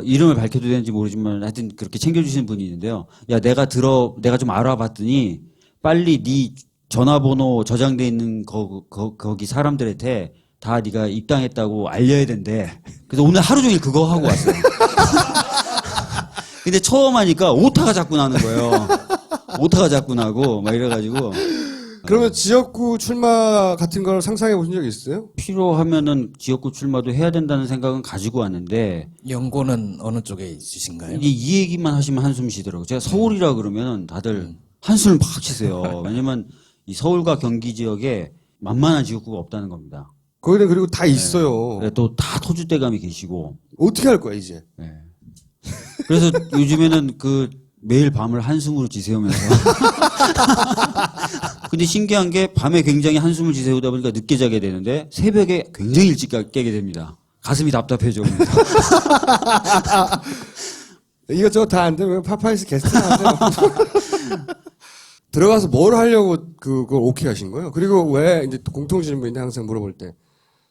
이름을 밝혀도 되는지 모르지만 하여튼 그렇게 챙겨주시는 분이 있는데요. 야, 내가 좀 알아봤더니 빨리 네 전화번호 저장돼 있는 거기 사람들한테 다 네가 입당했다고 알려야 된대. 그래서 오늘 하루 종일 그거 하고 왔어요. 근데 처음 하니까 오타가 자꾸 나는 거예요. 오타가 자꾸 나고 막 이래가지고. 그러면 지역구 출마 같은 걸 상상해 보신 적 있어요? 필요하면은 지역구 출마도 해야 된다는 생각은 가지고 왔는데. 연고는 어느 쪽에 있으신가요? 이 얘기만 하시면 한숨 쉬더라고요. 제가 서울이라 그러면 다들 한숨을 막 쉬세요. 왜냐면 이 서울과 경기 지역에 만만한 지역구가 없다는 겁니다. 거기는 그리고 다 있어요. 네, 또 다 토주대감이 계시고. 어떻게 할 거야 이제? 네. 그래서 요즘에는 매일 밤을 한숨으로 지새우면서. 근데 신기한 게 밤에 굉장히 한숨을 지새우다 보니까 늦게 자게 되는데 새벽에 굉장히 일찍 깨게 됩니다. 가슴이 답답해져. 이것저것 다 안 되면 파파이스 게스트 나와요. 들어가서 뭘 하려고 그걸 오케이 하신 거예요? 그리고 왜 이제 공통질문인데 항상 물어볼 때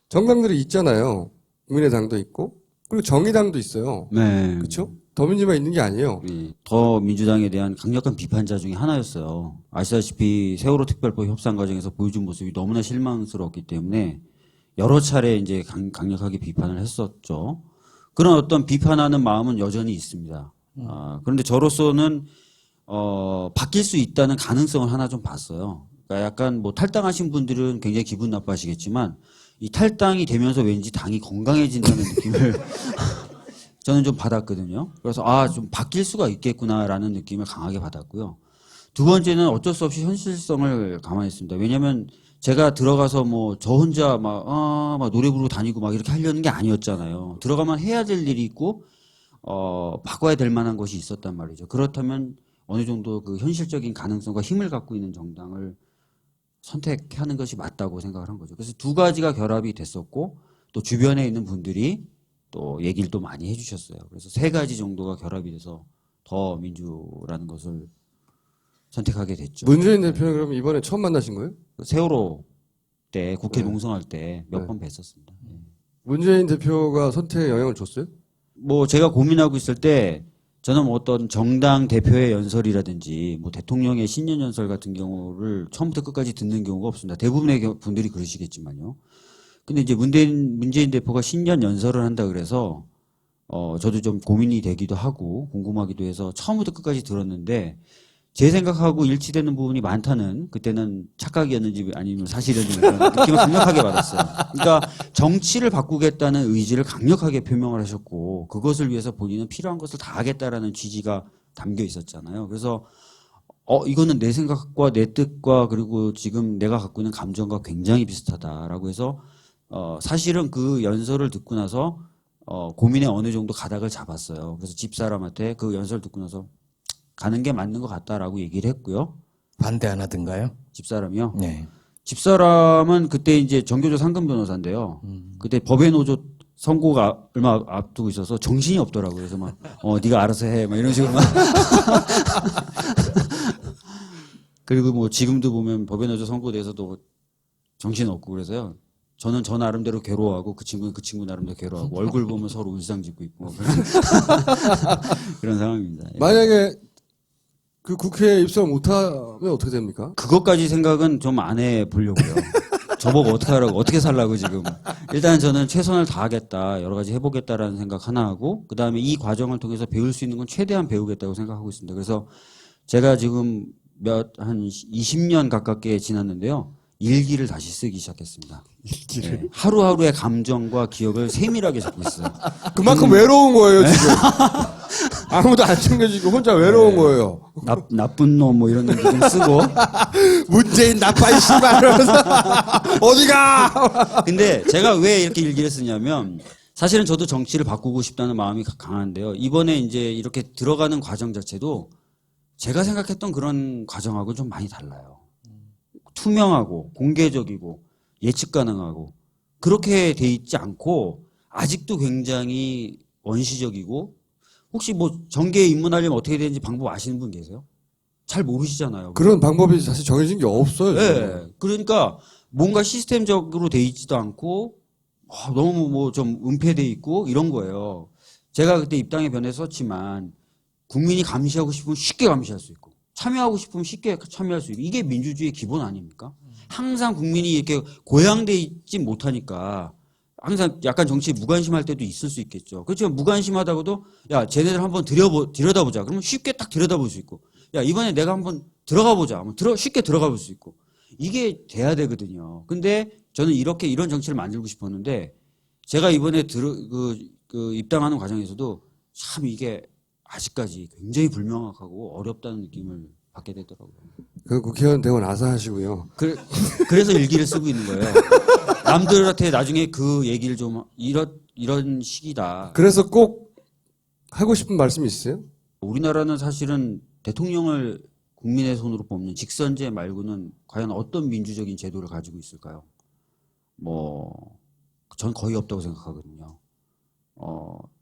정당들이 있잖아요. 국민의당도 있고 그리고 정의당도 있어요. 네. 그렇죠? 더민주만 있는 게 아니에요. 더민주당에 대한 강력한 비판자 중에 하나였어요. 아시다시피 세월호 특별법 협상 과정에서 보여준 모습이 너무나 실망스러웠기 때문에 여러 차례 이제 강력하게 비판을 했었죠. 그런 어떤 비판하는 마음은 여전히 있습니다. 그런데 저로서는 바뀔 수 있다는 가능성을 하나 좀 봤어요. 그러니까 약간 뭐 탈당하신 분들은 굉장히 기분 나빠하시겠지만 이 탈당이 되면서 왠지 당이 건강해진다는 느낌을 저는 좀 받았거든요. 그래서 좀 바뀔 수가 있겠구나라는 느낌을 강하게 받았고요. 두 번째는 어쩔 수 없이 현실성을 감안했습니다. 왜냐하면 제가 들어가서 뭐 저 혼자 막 노래 부르고 다니고 막 이렇게 하려는 게 아니었잖아요. 들어가면 해야 될 일이 있고 바꿔야 될 만한 것이 있었단 말이죠. 그렇다면 어느 정도 그 현실적인 가능성과 힘을 갖고 있는 정당을 선택하는 것이 맞다고 생각을 한 거죠. 그래서 두 가지가 결합이 됐었고 또 주변에 있는 분들이 또 얘기를 또 많이 해주셨어요. 그래서 세 가지 정도가 결합이 돼서 더 민주라는 것을 선택하게 됐죠. 문재인 대표는 그럼 이번에 처음 만나신 거예요? 세월호 때 국회 네. 농성할 때 몇 네. 번 뵀었습니다. 문재인 대표가 선택에 영향을 줬어요? 뭐 제가 고민하고 있을 때 저는 뭐 어떤 정당 대표의 연설이라든지 뭐 대통령의 신년 연설 같은 경우를 처음부터 끝까지 듣는 경우가 없습니다. 대부분의 분들이 그러시겠지만요. 근데 이제 문재인 대표가 신년 연설을 한다 그래서 저도 좀 고민이 되기도 하고 궁금하기도 해서 처음부터 끝까지 들었는데 제 생각하고 일치되는 부분이 많다는 그때는 착각이었는지 아니면 사실이었는지 그런 느낌을 강력하게 받았어요. 그러니까 정치를 바꾸겠다는 의지를 강력하게 표명을 하셨고 그것을 위해서 본인은 필요한 것을 다 하겠다라는 취지가 담겨 있었잖아요. 그래서 이거는 내 생각과 내 뜻과 그리고 지금 내가 갖고 있는 감정과 굉장히 비슷하다라고 해서 사실은 그 연설을 듣고 나서 고민에 어느 정도 가닥을 잡았어요. 그래서 집사람한테 그 연설 듣고 나서 가는 게 맞는 것 같다라고 얘기를 했고요. 반대 안 하던가요? 집사람이요? 네. 집사람은 그때 이제 정교조 상근 변호사인데요. 그때 법의 노조 선고가 얼마 앞두고 있어서 정신이 없더라고요. 그래서 막 네가 알아서 해, 막 이런 식으로 막. 그리고 뭐 지금도 보면 법의 노조 선고에 대해서도 정신 없고 그래서요. 저는 저 나름대로 괴로워하고 그 친구는 그 친구 나름대로 괴로워하고 얼굴 보면 서로 울상 짓고 있고 그런 상황입니다. 예. 만약에 그 국회에 입성 못하면 어떻게 됩니까? 그것까지 생각은 좀 안 해보려고요. 저보고 어떻게 하라고, 어떻게 살라고 지금. 일단 저는 최선을 다하겠다, 여러 가지 해보겠다라는 생각 하나 하고, 그 다음에 이 과정을 통해서 배울 수 있는 건 최대한 배우겠다고 생각하고 있습니다. 그래서 제가 지금 한 20년 가깝게 지났는데요. 일기를 다시 쓰기 시작했습니다. 일기를? 네, 하루하루의 감정과 기억을 세밀하게 적고 있어요. 그만큼 외로운 거예요, 지금. 아무도 안 챙겨주고 혼자 외로운 거예요. 나쁜 놈 뭐 이런 얘기 좀 쓰고. 문재인 나빠 이 씨발 이러면서 어디가? 근데 제가 왜 이렇게 일기를 쓰냐면 사실은 저도 정치를 바꾸고 싶다는 마음이 강한데요. 이번에 이제 이렇게 들어가는 과정 자체도 제가 생각했던 그런 과정하고 좀 많이 달라요. 투명하고 공개적이고 예측 가능하고 그렇게 돼 있지 않고 아직도 굉장히 원시적이고 혹시 뭐 정계에 입문하려면 어떻게 되는지 방법 아시는 분 계세요? 잘 모르시잖아요. 그런 방법이 사실 정해진 게 없어요. 네. 그러니까 뭔가 시스템적으로 돼 있지도 않고 너무 뭐 좀 은폐돼 있고 이런 거예요. 제가 그때 입당의 변에 썼지만 국민이 감시하고 싶으면 쉽게 감시할 수 있고 참여하고 싶으면 쉽게 참여할 수 있고 이게 민주주의의 기본 아닙니까? 항상 국민이 이렇게 고양돼 있지 못하니까 항상 약간 정치에 무관심할 때도 있을 수 있겠죠. 그렇지만 무관심하다고도 야 쟤네들 한번 들여다보자. 그러면 쉽게 딱 들여다볼 수 있고 야 이번에 내가 한번 들어가 보자. 쉽게 들어가 볼 수 있고 이게 돼야 되거든요. 근데 저는 이런 정치를 만들고 싶었는데 제가 이번에 입당하는 과정에서도 참 이게 아직까지 굉장히 불명확하고 어렵다는 느낌을 받게 되더라고요. 그 국회의원 되고 나서 하시고요. 그래서 일기를 쓰고 있는 거예요. 남들한테 나중에 그 얘기를 좀 이런 식이다. 그래서 꼭 하고 싶은 말씀이 있어요? 우리나라는 사실은 대통령을 국민의 손으로 뽑는 직선제 말고는 과연 어떤 민주적인 제도를 가지고 있을까요? 전 거의 없다고 생각하거든요.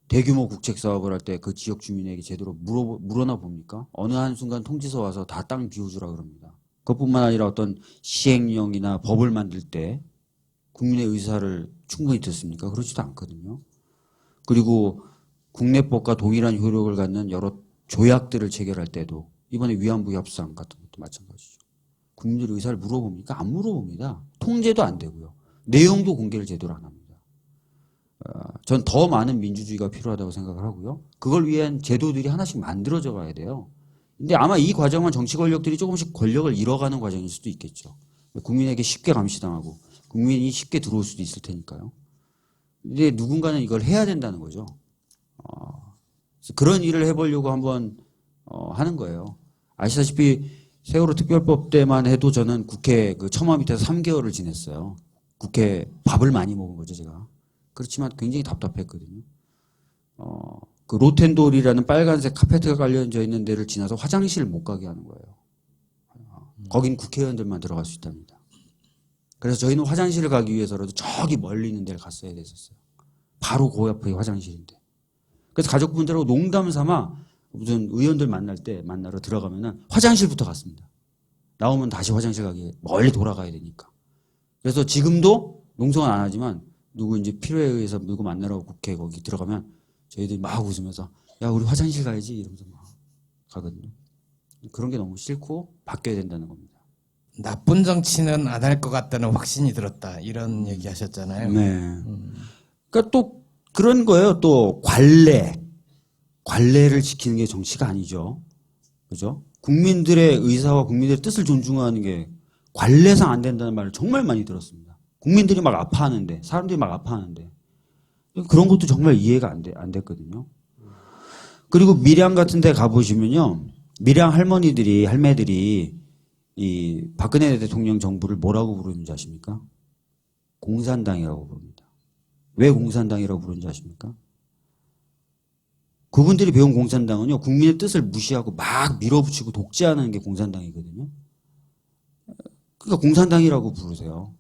대규모 국책 사업을 할 때 그 지역 주민에게 제대로 물어나 봅니까? 어느 한순간 통지서 와서 다 땅 비워주라 그럽니다. 그것뿐만 아니라 어떤 시행령이나 법을 만들 때 국민의 의사를 충분히 듣습니까? 그렇지도 않거든요. 그리고 국내법과 동일한 효력을 갖는 여러 조약들을 체결할 때도 이번에 위안부 협상 같은 것도 마찬가지죠. 국민들의 의사를 물어봅니까? 안 물어봅니다. 통제도 안 되고요. 내용도 공개를 제대로 안 합니다. 전 더 많은 민주주의가 필요하다고 생각을 하고요. 그걸 위한 제도들이 하나씩 만들어져 가야 돼요. 근데 아마 이 과정은 정치 권력들이 조금씩 권력을 잃어가는 과정일 수도 있겠죠. 국민에게 쉽게 감시당하고 국민이 쉽게 들어올 수도 있을 테니까요. 근데 누군가는 이걸 해야 된다는 거죠. 그런 일을 해보려고 한번 하는 거예요. 아시다시피 세월호 특별법 때만 해도 저는 국회 그 처마 밑에서 3개월을 지냈어요. 국회 밥을 많이 먹은 거죠, 제가. 그렇지만 굉장히 답답했거든요. 그 로텐돌이라는 빨간색 카페트가 깔려져 있는 데를 지나서 화장실을 못 가게 하는 거예요. 거긴 국회의원들만 들어갈 수 있답니다. 그래서 저희는 화장실을 가기 위해서라도 저기 멀리 있는 데를 갔어야 됐었어요. 바로 그 옆에 화장실인데. 그래서 가족분들하고 농담 삼아 무슨 의원들 만나러 들어가면은 화장실부터 갔습니다. 나오면 다시 화장실 가기 멀리 돌아가야 되니까. 그래서 지금도 농성은 안 하지만 누구 이제 필요에 의해서 누구 만나러 국회 거기 들어가면 저희들이 막 웃으면서 야 우리 화장실 가야지 이러면서 막 가거든요. 그런 게 너무 싫고 바뀌어야 된다는 겁니다. 나쁜 정치는 안 할 것 같다는 확신이 들었다. 이런 얘기 하셨잖아요. 네. 그러니까 또 그런 거예요. 또 관례를 지키는 게 정치가 아니죠. 그죠? 국민들의 의사와 국민들의 뜻을 존중하는 게 관례상 안 된다는 말을 정말 많이 들었습니다. 국민들이 막 아파하는데, 사람들이 막 아파하는데 그런 것도 정말 이해가 안 됐거든요. 그리고 밀양 같은 데 가보시면요. 밀양 할매들이 이 박근혜 대통령 정부를 뭐라고 부르는지 아십니까? 공산당이라고 부릅니다. 왜 공산당이라고 부르는지 아십니까? 그분들이 배운 공산당은요, 국민의 뜻을 무시하고 막 밀어붙이고 독재하는 게 공산당이거든요. 그러니까 공산당이라고 부르세요.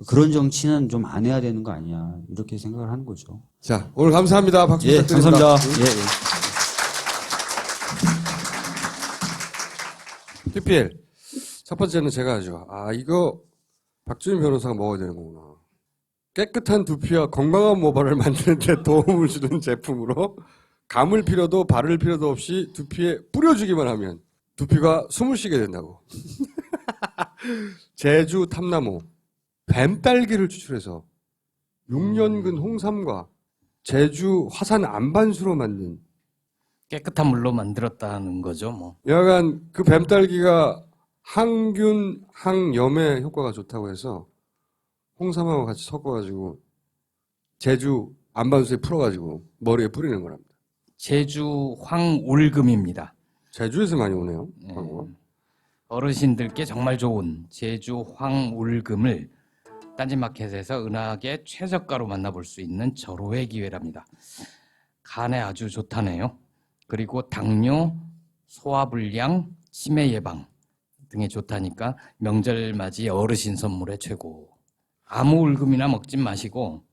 그런 정치는 좀 안 해야 되는 거 아니야. 이렇게 생각을 하는 거죠. 자, 오늘 감사합니다. 박수 예, 부탁드립니다. 감사합니다. PPL. 첫 번째는 제가 하죠. 이거 박주민 변호사가 먹어야 되는 거구나. 깨끗한 두피와 건강한 모발을 만드는 데 도움을 주는 제품으로 감을 필요도 바를 필요도 없이 두피에 뿌려주기만 하면 두피가 숨을 쉬게 된다고. 제주 탐나무 뱀딸기를 추출해서 6년근 홍삼과 제주 화산 안반수로 만든 깨끗한 물로 만들었다는 거죠, 뭐. 여하간 그 뱀딸기가 항균, 항염에 효과가 좋다고 해서 홍삼하고 같이 섞어가지고 제주 안반수에 풀어가지고 머리에 뿌리는 거랍니다. 제주 황올금입니다. 제주에서 많이 오네요. 네. 어르신들께 정말 좋은 제주 황올금을 딴지마켓에서 은하계 최저가로 만나볼 수 있는 절호의 기회랍니다. 간에 아주 좋다네요. 그리고 당뇨, 소화불량, 치매 예방 등에 좋다니까 명절 맞이 어르신 선물에 최고. 아무 울금이나 먹지 마시고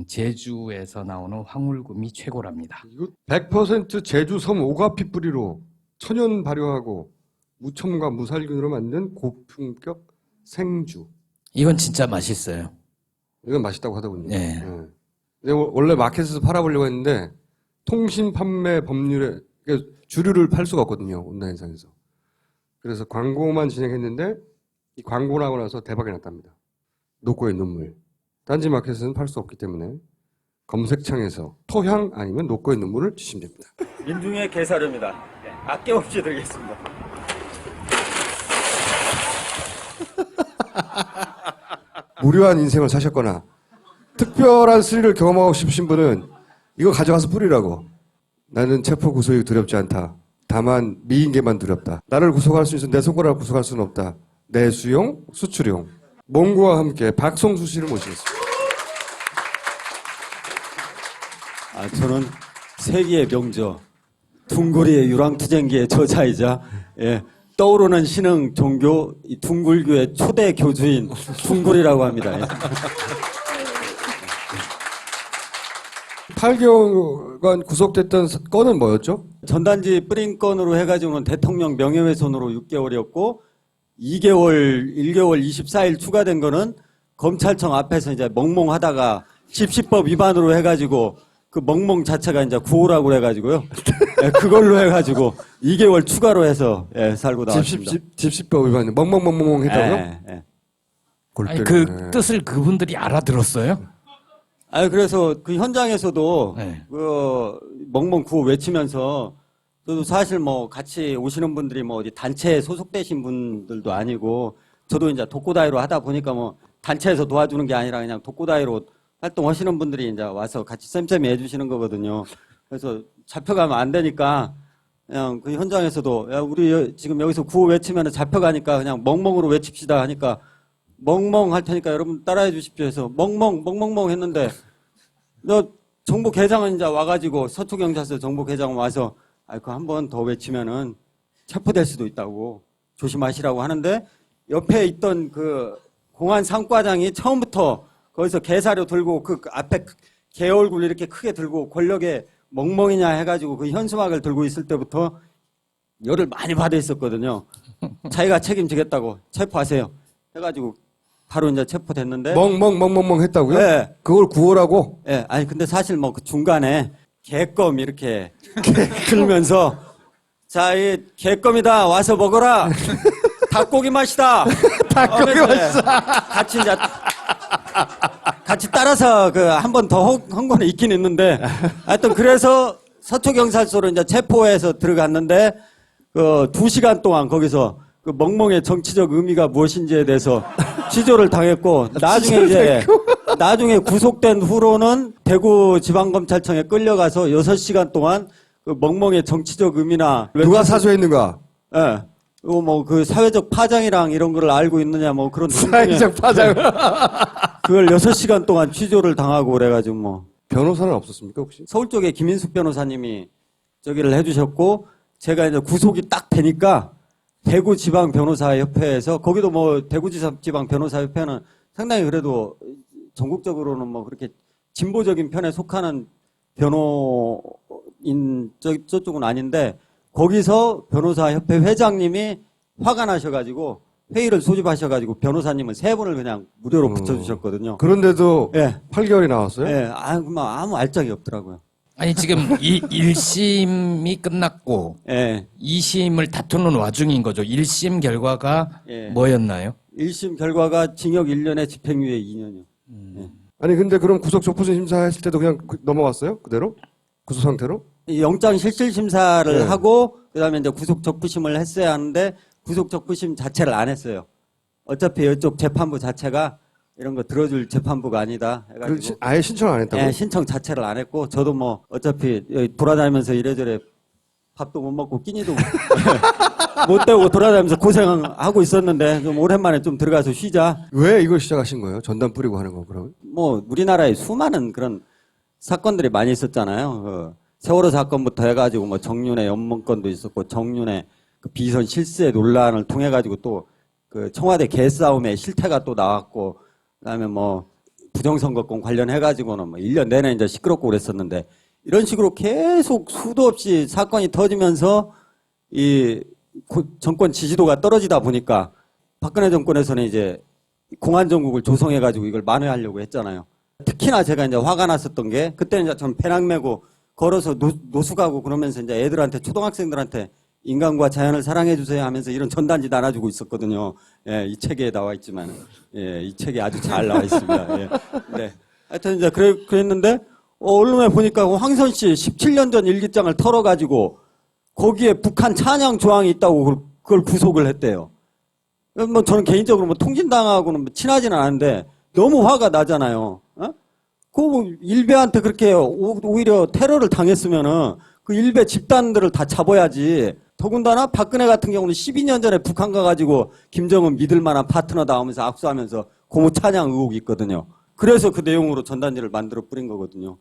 제주에서 나오는 황울금이 최고랍니다. 이거 100% 제주 섬 오가피 뿌리로 천연 발효하고 무첨가 무살균으로 만든 고품격 생주. 이건 진짜 맛있어요. 이건 맛있다고 하더군요. 네. 근데 원래 마켓에서 팔아보려고 했는데 통신 판매 법률에 주류를 팔 수가 없거든요. 온라인상에서. 그래서 광고만 진행했는데 이 광고 나고 나서 대박이 났답니다. 노꼬의 눈물. 딴지마켓에서는 팔 수 없기 때문에 검색창에서 토향 아니면 노꼬의 눈물을 치시면 됩니다. 민중의 개사료입니다. 아낌없이 드리겠습니다. 무료한 인생을 사셨거나 특별한 스릴을 경험하고 싶으신 분은 이거 가져가서 뿌리라고. 나는 체포 구속이 두렵지 않다. 다만 미인계만 두렵다. 나를 구속할 수 있어 내 손가락을 구속할 수는 없다. 내수용, 수출용. 몽고와 함께 박성수 씨를 모시겠습니다. 저는 세기의 명저, 둥구리의 유랑투쟁기의 저자이자 떠오르는 신흥 종교 이 둥굴교의 초대 교주인 둥굴이라고 합니다. 8개월간 구속됐던 건은 뭐였죠? 전단지 뿌린 건으로 해가지고는 대통령 명예훼손으로 6개월이었고 1개월 24일 추가된 거는 검찰청 앞에서 이제 멍멍하다가 집시법 위반으로 해가지고 그 멍멍 자체가 이제 구호라고 해가지고요. 그걸로 해가지고 2개월 추가로 해서 살고 나왔습니다. 집시법 위반 멍멍멍멍 했다고요? 아니, 그 뜻을 그분들이 알아들었어요? 그래서 그 현장에서도 네. 그 멍멍 구호 외치면서 저도 사실 뭐 같이 오시는 분들이 뭐 어디 단체에 소속되신 분들도 아니고 저도 이제 독고다이로 하다 보니까 뭐 단체에서 도와주는 게 아니라 그냥 독고다이로 활동하시는 분들이 이제 와서 같이 쌤쌤이 해주시는 거거든요. 그래서 잡혀가면 안 되니까 그냥 그 현장에서도 야 우리 지금 여기서 구호 외치면 잡혀가니까 그냥 멍멍으로 외칩시다 하니까 멍멍 할 테니까 여러분 따라해 주십시오 해서 멍멍 했는데 너 정보계장은 이제 와가지고 서초경찰서 정보계장 와서 그 한 번 더 외치면은 체포될 수도 있다고 조심하시라고 하는데 옆에 있던 그 공안 상과장이 처음부터 거기서 개사료 들고 그 앞에 개 얼굴 이렇게 크게 들고 권력의 멍멍이냐 해가지고 그 현수막을 들고 있을 때부터 열을 많이 받아 있었거든요. 자기가 책임지겠다고 체포하세요 해가지고 바로 이제 체포됐는데 멍멍 했다고요? 네. 그걸 구호라고? 예, 아니 근데 사실 뭐 그 중간에 개껌 이렇게 들면서 자, 이 개껌이다 와서 먹어라. 닭고기 맛이다. 닭고기 맛이다. 같이 이제 같이 따라서 그 한 번 더 한 거는 있긴 있는데 하여튼 그래서 서초경찰서로 이제 체포해서 들어갔는데 그 2시간 동안 거기서 그 멍멍의 정치적 의미가 무엇인지에 대해서 취조를 당했고 나중에 구속된 후로는 대구지방검찰청에 끌려가서 6시간 동안 그 멍멍의 정치적 의미나 누가 사소했는가? 예. 그리고 뭐 그 사회적 파장이랑 이런 거를 알고 있느냐 뭐 그런 사회적 파장. 그걸 6시간 동안 취조를 당하고 그래가지고 뭐 변호사는 없었습니까 혹시? 서울 쪽에 김인숙 변호사님이 저기를 해주셨고 제가 이제 구속이 딱 되니까 대구지방변호사협회에서 거기도 뭐 대구지방변호사협회는 상당히 그래도 전국적으로는 뭐 그렇게 진보적인 편에 속하는 변호인 저쪽은 아닌데 거기서 변호사협회 회장님이 화가 나셔가지고 회의를 소집하셔가지고 변호사님은 3분을 그냥 무료로 붙여주셨거든요. 그런데도 예. 8개월이 나왔어요? 예, 아무 알짝이 없더라고요. 아니 지금 1심이 끝났고 예. 2심을 다투는 와중인 거죠. 1심 결과가 예. 뭐였나요? 1심 결과가 징역 1년에 집행유예 2년이요. 예. 아니 근데 그럼 구속적부심 심사했을 때도 그냥 넘어갔어요? 그대로? 구속 상태로? 영장 실질 심사를 네. 하고 그다음에 이제 구속 적부심을 했어야 하는데 구속 적부심 자체를 안 했어요. 어차피 이쪽 재판부 자체가 이런 거 들어줄 재판부가 아니다 해가지고 아예 신청 안 했다고요? 예, 신청 자체를 안 했고 저도 뭐 어차피 돌아다니면서 이래저래 밥도 못 먹고 끼니도 못 때우고 돌아다니면서 고생하고 있었는데 좀 오랜만에 좀 들어가서 쉬자. 왜 이걸 시작하신 거예요? 전담 뿌리고 하는 거 그러면? 뭐 우리나라에 수많은 그런 사건들이 많이 있었잖아요. 그 세월호 사건부터 해가지고 뭐 정윤회 연문건도 있었고 정윤회 그 비선 실세 논란을 통해 가지고 또 그 청와대 개싸움의 실태가 또 나왔고 그다음에 뭐 부정선거권 관련해 가지고는 뭐 1년 내내 이제 시끄럽고 그랬었는데 이런 식으로 계속 수도 없이 사건이 터지면서 이 정권 지지도가 떨어지다 보니까 박근혜 정권에서는 이제 공안정국을 조성해 가지고 이걸 만회하려고 했잖아요. 특히나 제가 이제 화가 났었던 게 그때 이제 전 배낭 메고 걸어서 노수 가고 그러면서 이제 애들한테 초등학생들한테 인간과 자연을 사랑해 주세요 하면서 이런 전단지 나눠주고 있었거든요. 예, 이 책에 나와 있지만 예, 이 책에 아주 잘 나와 있습니다. 예. 네. 하여튼 이제 그랬는데 언론에 보니까 황선 씨 17년 전 일기장을 털어가지고 거기에 북한 찬양 조항이 있다고 그걸 구속을 했대요. 뭐 저는 개인적으로 뭐 통진당하고는 뭐 친하지는 않은데 너무 화가 나잖아요. 어? 그 일베한테 그렇게 오히려 테러를 당했으면은 그 일베 집단들을 다 잡아야지. 더군다나 박근혜 같은 경우는 12년 전에 북한 가가지고 김정은 믿을 만한 파트너다 하면서 악수하면서 고모 찬양 의혹이 있거든요. 그래서 그 내용으로 전단지를 만들어 뿌린 거거든요.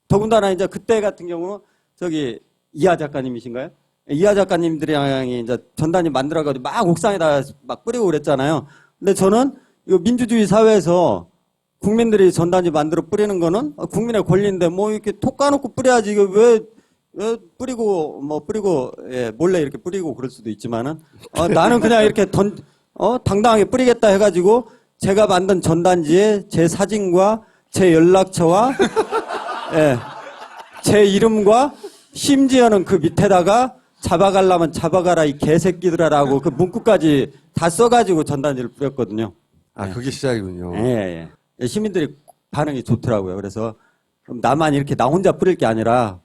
더군다나 이제 그때 같은 경우는 저기 이하 작가님이신가요? 이하 작가님들이랑 이제 전단지 만들어가지고 막 옥상에다 막 뿌리고 그랬잖아요. 근데 저는 이거 민주주의 사회에서 국민들이 전단지 만들어 뿌리는 거는 국민의 권리인데 뭐 이렇게 톡 까놓고 뿌려야지 이거 왜 뿌리고 예, 몰래 이렇게 뿌리고 그럴 수도 있지만은 나는 그냥 이렇게 당당하게 뿌리겠다 해가지고 제가 만든 전단지에 제 사진과 제 연락처와 예, 제 이름과 심지어는 그 밑에다가 잡아가려면 잡아가라 이 개새끼들아라고 그 문구까지 다 써가지고 전단지를 뿌렸거든요. 아 그게 시작이군요. 예. 시민들이 반응이 좋더라고요. 그래서 그럼 나만 이렇게 나 혼자 뿌릴 게 아니라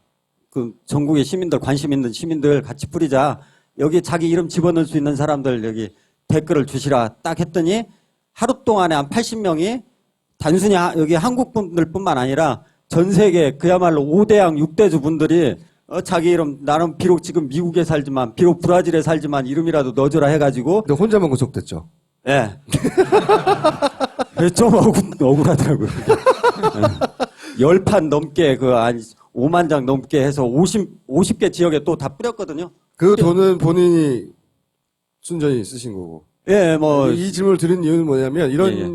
그 전국의 시민들, 관심 있는 시민들 같이 뿌리자. 여기 자기 이름 집어넣을 수 있는 사람들 여기 댓글을 주시라 딱 했더니 하루 동안에 한 80명이 단순히 여기 한국 분들뿐만 아니라 전 세계 그야말로 5대양 6대주 분들이 자기 이름 나는 비록 지금 미국에 살지만 비록 브라질에 살지만 이름이라도 넣어줘라 해가지고. 근데 혼자만 구속됐죠? 예. 네. 좀 억울하더라고요. 네. 10판 넘게 한 5만 장 넘게 해서 50개 지역에 또 다 뿌렸거든요. 그 돈은 본인이 순전히 쓰신 거고. 예, 뭐. 이 질문을 드린 이유는 뭐냐면, 이런 예, 예.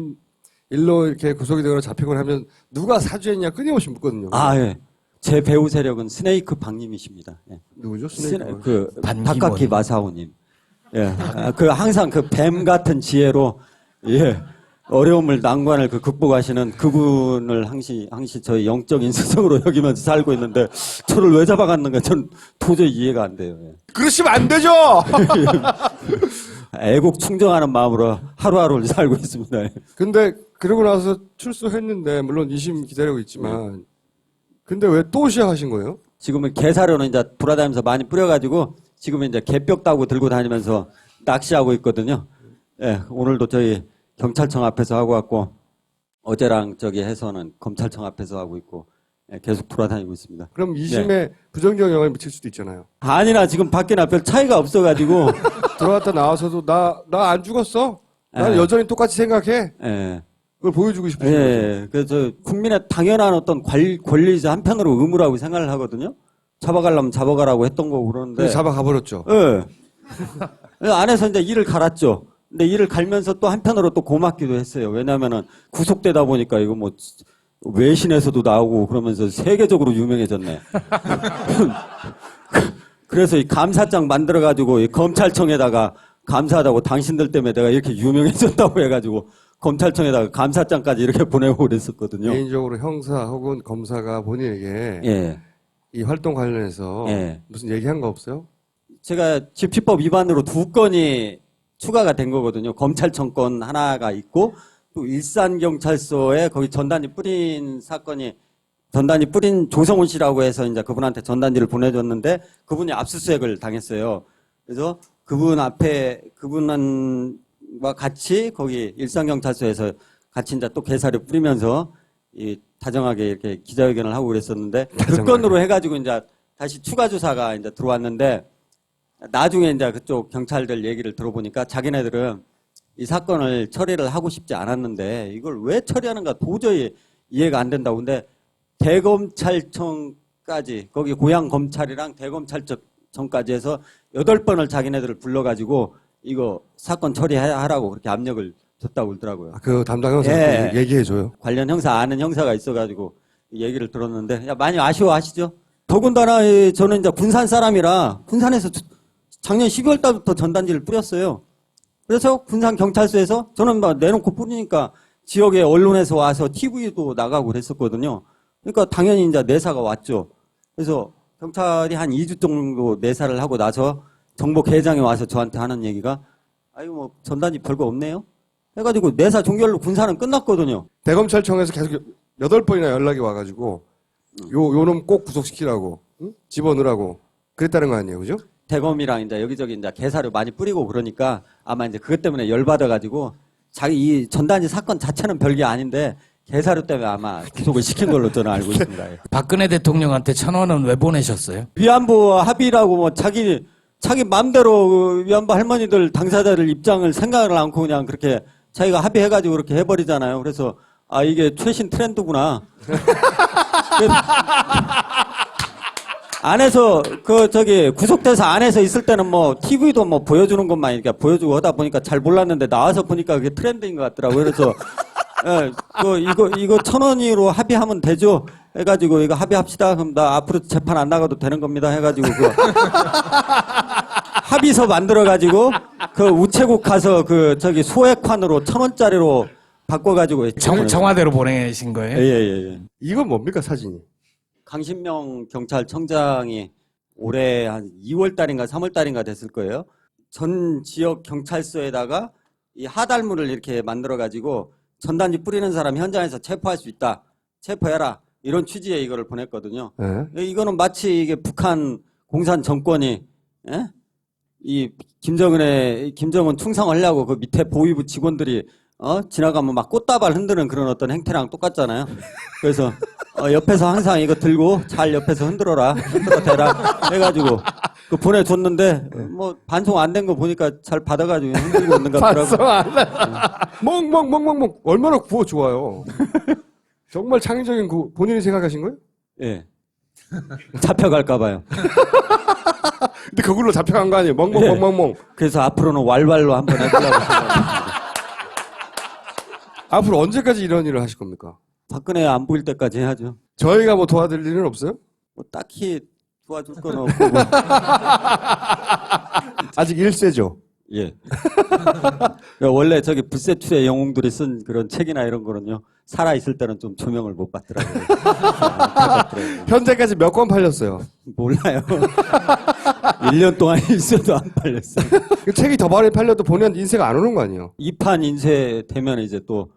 일로 이렇게 구속이 되거나 잡히거나 하면, 누가 사주했냐 끊임없이 묻거든요. 아, 예. 제 배우 세력은 스네이크 박님이십니다. 예. 누구죠? 스네이크? 그, 다카키 마사오님. 예. 항상 그 뱀 같은 지혜로, 예. 어려움을, 난관을 극복하시는 그분을 항시 저희 영적인 스승으로 여기면서 살고 있는데, 저를 왜 잡아갔는가 전 도저히 이해가 안 돼요. 예. 그러시면 안 되죠! 애국 충정하는 마음으로 하루하루를 살고 있습니다. 근데, 그러고 나서 출소했는데, 물론 2심 기다리고 있지만, 근데 왜 또 시작하신 거예요? 지금은 개사료는 이제 돌아다니면서 많이 뿌려가지고, 지금은 이제 개뼈 따고 들고 다니면서 낚시하고 있거든요. 예, 오늘도 저희 경찰청 앞에서 하고 왔고, 어제랑 저기 해서는 검찰청 앞에서 하고 있고, 예, 계속 돌아다니고 있습니다. 그럼 2심에 예. 부정적 영향을 미칠 수도 있잖아요. 아니나 지금 밖에나 별 차이가 없어가지고. 들어갔다 나와서도 나 안 죽었어. 난 예. 여전히 똑같이 생각해. 예. 그걸 보여주고 싶으신 예. 그래서 국민의 당연한 어떤 권리이자 한편으로 의무라고 생각을 하거든요. 잡아가려면 잡아가라고 했던 거고 그러는데. 잡아가버렸죠. 예. 안에서 이제 이를 갈았죠. 근데 이를 갈면서 또 한편으로 또 고맙기도 했어요. 왜냐면은 구속되다 보니까 이거 뭐 외신에서도 나오고 그러면서 세계적으로 유명해졌네. 그래서 이 감사장 만들어가지고 이 검찰청에다가 감사하다고 당신들 때문에 내가 이렇게 유명해졌다고 해가지고 검찰청에다가 감사장까지 이렇게 보내고 그랬었거든요. 개인적으로 형사 혹은 검사가 본인에게 예. 이 활동 관련해서 예. 무슨 얘기한 거 없어요? 제가 집시법 위반으로 2건이 추가가 된 거거든요. 검찰청 건 하나가 있고 또 일산경찰서에 거기 전단지 뿌린 사건이 전단지 뿌린 조성훈 씨라고 해서 이제 그분한테 전단지를 보내줬는데 그분이 압수수색을 당했어요. 그래서 그분 앞에 그분과 같이 거기 일산경찰서에서 같이 이제 또 개사를 뿌리면서 이 다정하게 이렇게 기자회견을 하고 그랬었는데 그 건으로 해가지고 이제 다시 추가 조사가 이제 들어왔는데 나중에 이제 그쪽 경찰들 얘기를 들어보니까 자기네들은 이 사건을 처리를 하고 싶지 않았는데 이걸 왜 처리하는가 도저히 이해가 안 된다고. 근데 대검찰청까지 거기 고향 검찰이랑 대검찰청까지 해서 8번을 자기네들을 불러가지고 이거 사건 처리하라고 그렇게 압력을 줬다고 그러더라고요. 그 담당 형사 예. 얘기해줘요. 관련 형사 아는 형사가 있어가지고 얘기를 들었는데 야, 많이 아쉬워하시죠? 더군다나 저는 이제 군산 사람이라 군산에서 작년 12월 달부터 전단지를 뿌렸어요. 그래서 군산 경찰서에서 저는 막 내놓고 뿌리니까 지역의 언론에서 와서 TV도 나가고 그랬었거든요. 그러니까 당연히 이제 내사가 왔죠. 그래서 경찰이 한 2주 정도 내사를 하고 나서 정보계장이 와서 저한테 하는 얘기가 아이고 뭐 전단지 별거 없네요. 해가지고 내사 종결로 군사는 끝났거든요. 대검찰청에서 계속 8번이나 연락이 와가지고 요놈 꼭 구속시키라고 응? 집어넣으라고 그랬다는 거 아니에요, 그죠? 대검이랑 이제 여기저기 이제 개사료 많이 뿌리고 그러니까 아마 이제 그것 때문에 열받아가지고 자기 이 전단지 사건 자체는 별게 아닌데 개사료 때문에 아마 구속을 시킨 걸로 저는 알고 있습니다. 박근혜 대통령한테 1,000원은 왜 보내셨어요? 위안부 합의라고 뭐 자기 마음대로 그 위안부 할머니들 당사자들 입장을 생각을 않고 그냥 그렇게 자기가 합의해가지고 그렇게 해버리잖아요. 그래서 아 이게 최신 트렌드구나. 안에서 구속돼서 안에서 있을 때는 뭐 TV도 뭐 보여주는 것만 이렇게 보여주고 하다 보니까 잘 몰랐는데 나와서 보니까 그게 트렌드인 것 같더라고요. 그래서 예, 이거 1,000원으로 합의하면 되죠. 해가지고 이거 합의합시다. 그럼 나 앞으로 재판 안 나가도 되는 겁니다. 해가지고 합의서 만들어가지고 그 우체국 가서 소액환으로 1,000원짜리로 바꿔가지고 청와대로 보내신 거예요? 예. 이건 뭡니까 사진이? 강신명 경찰청장이 올해 한 2월 달인가 3월 달인가 됐을 거예요. 전 지역 경찰서에다가 이 하달물을 이렇게 만들어가지고 전단지 뿌리는 사람 현장에서 체포할 수 있다. 체포해라. 이런 취지의 이거를 보냈거든요. 네. 이거는 마치 이게 북한 공산 정권이 예? 이 김정은 충성하려고 그 밑에 보위부 직원들이 지나가면 막 꽃다발 흔드는 그런 어떤 행태랑 똑같잖아요. 그래서 옆에서 항상 이거 들고 잘 옆에서 흔들어라, 흔들어 대라 해가지고 그 보내줬는데 뭐 반송 안 된 거 보니까 잘 받아가지고 흔들고 있는 것 같더라고요. 반성 안 해. 멍멍멍멍멍 얼마나 구워 좋아요. 정말 창의적인 본인이 생각하신 거예요? 예. 잡혀갈까봐요. 근데 그걸로 잡혀간 거 아니에요? 멍멍멍멍멍. 예. 그래서 앞으로는 왈왈로 한번 해보려고 생각합니다. 앞으로 언제까지 이런 일을 하실 겁니까? 박근혜 안 보일 때까지 해야죠. 저희가 뭐 도와드릴 일은 없어요? 뭐 딱히 도와줄 건 없고. 뭐. 아직 1세죠? 예. 원래 저기 불세출의 영웅들이 쓴 그런 책이나 이런 거는요, 살아있을 때는 좀 조명을 못 받더라고요. 현재까지 몇 권 팔렸어요? 몰라요. 1년 동안 있어도 안 팔렸어요. 그 책이 더 많이 팔려도 본인한테 인세가 안 오는 거 아니에요? 2판 인쇄 되면 이제 또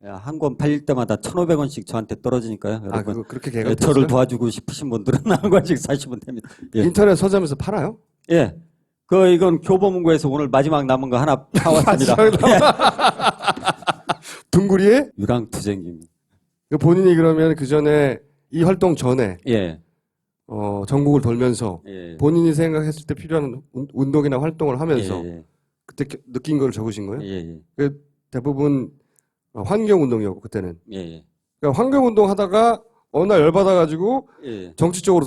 한 권 팔릴 때마다 1,500원씩 저한테 떨어지니까요. 여러분, 그렇게 개가 저를 도와주고 싶으신 분들은 한 권씩 사시면 됩니다. 예. 인터넷 서점에서 팔아요? 예. 이건 교보문고에서 오늘 마지막 남은 거 하나 파왔습니다. 둥구리에? 유랑투쟁기입니다. 본인이 그러면 그 전에 이 활동 전에 예. 전국을 돌면서 예. 본인이 생각했을 때 필요한 운동이나 활동을 하면서 예. 그때 느낀 걸 적으신 거예요? 예. 그 대부분 환경 운동이었고 그때는. 예. 그러니까 환경 운동 하다가 어느 날 열받아 가지고 예. 정치 쪽으로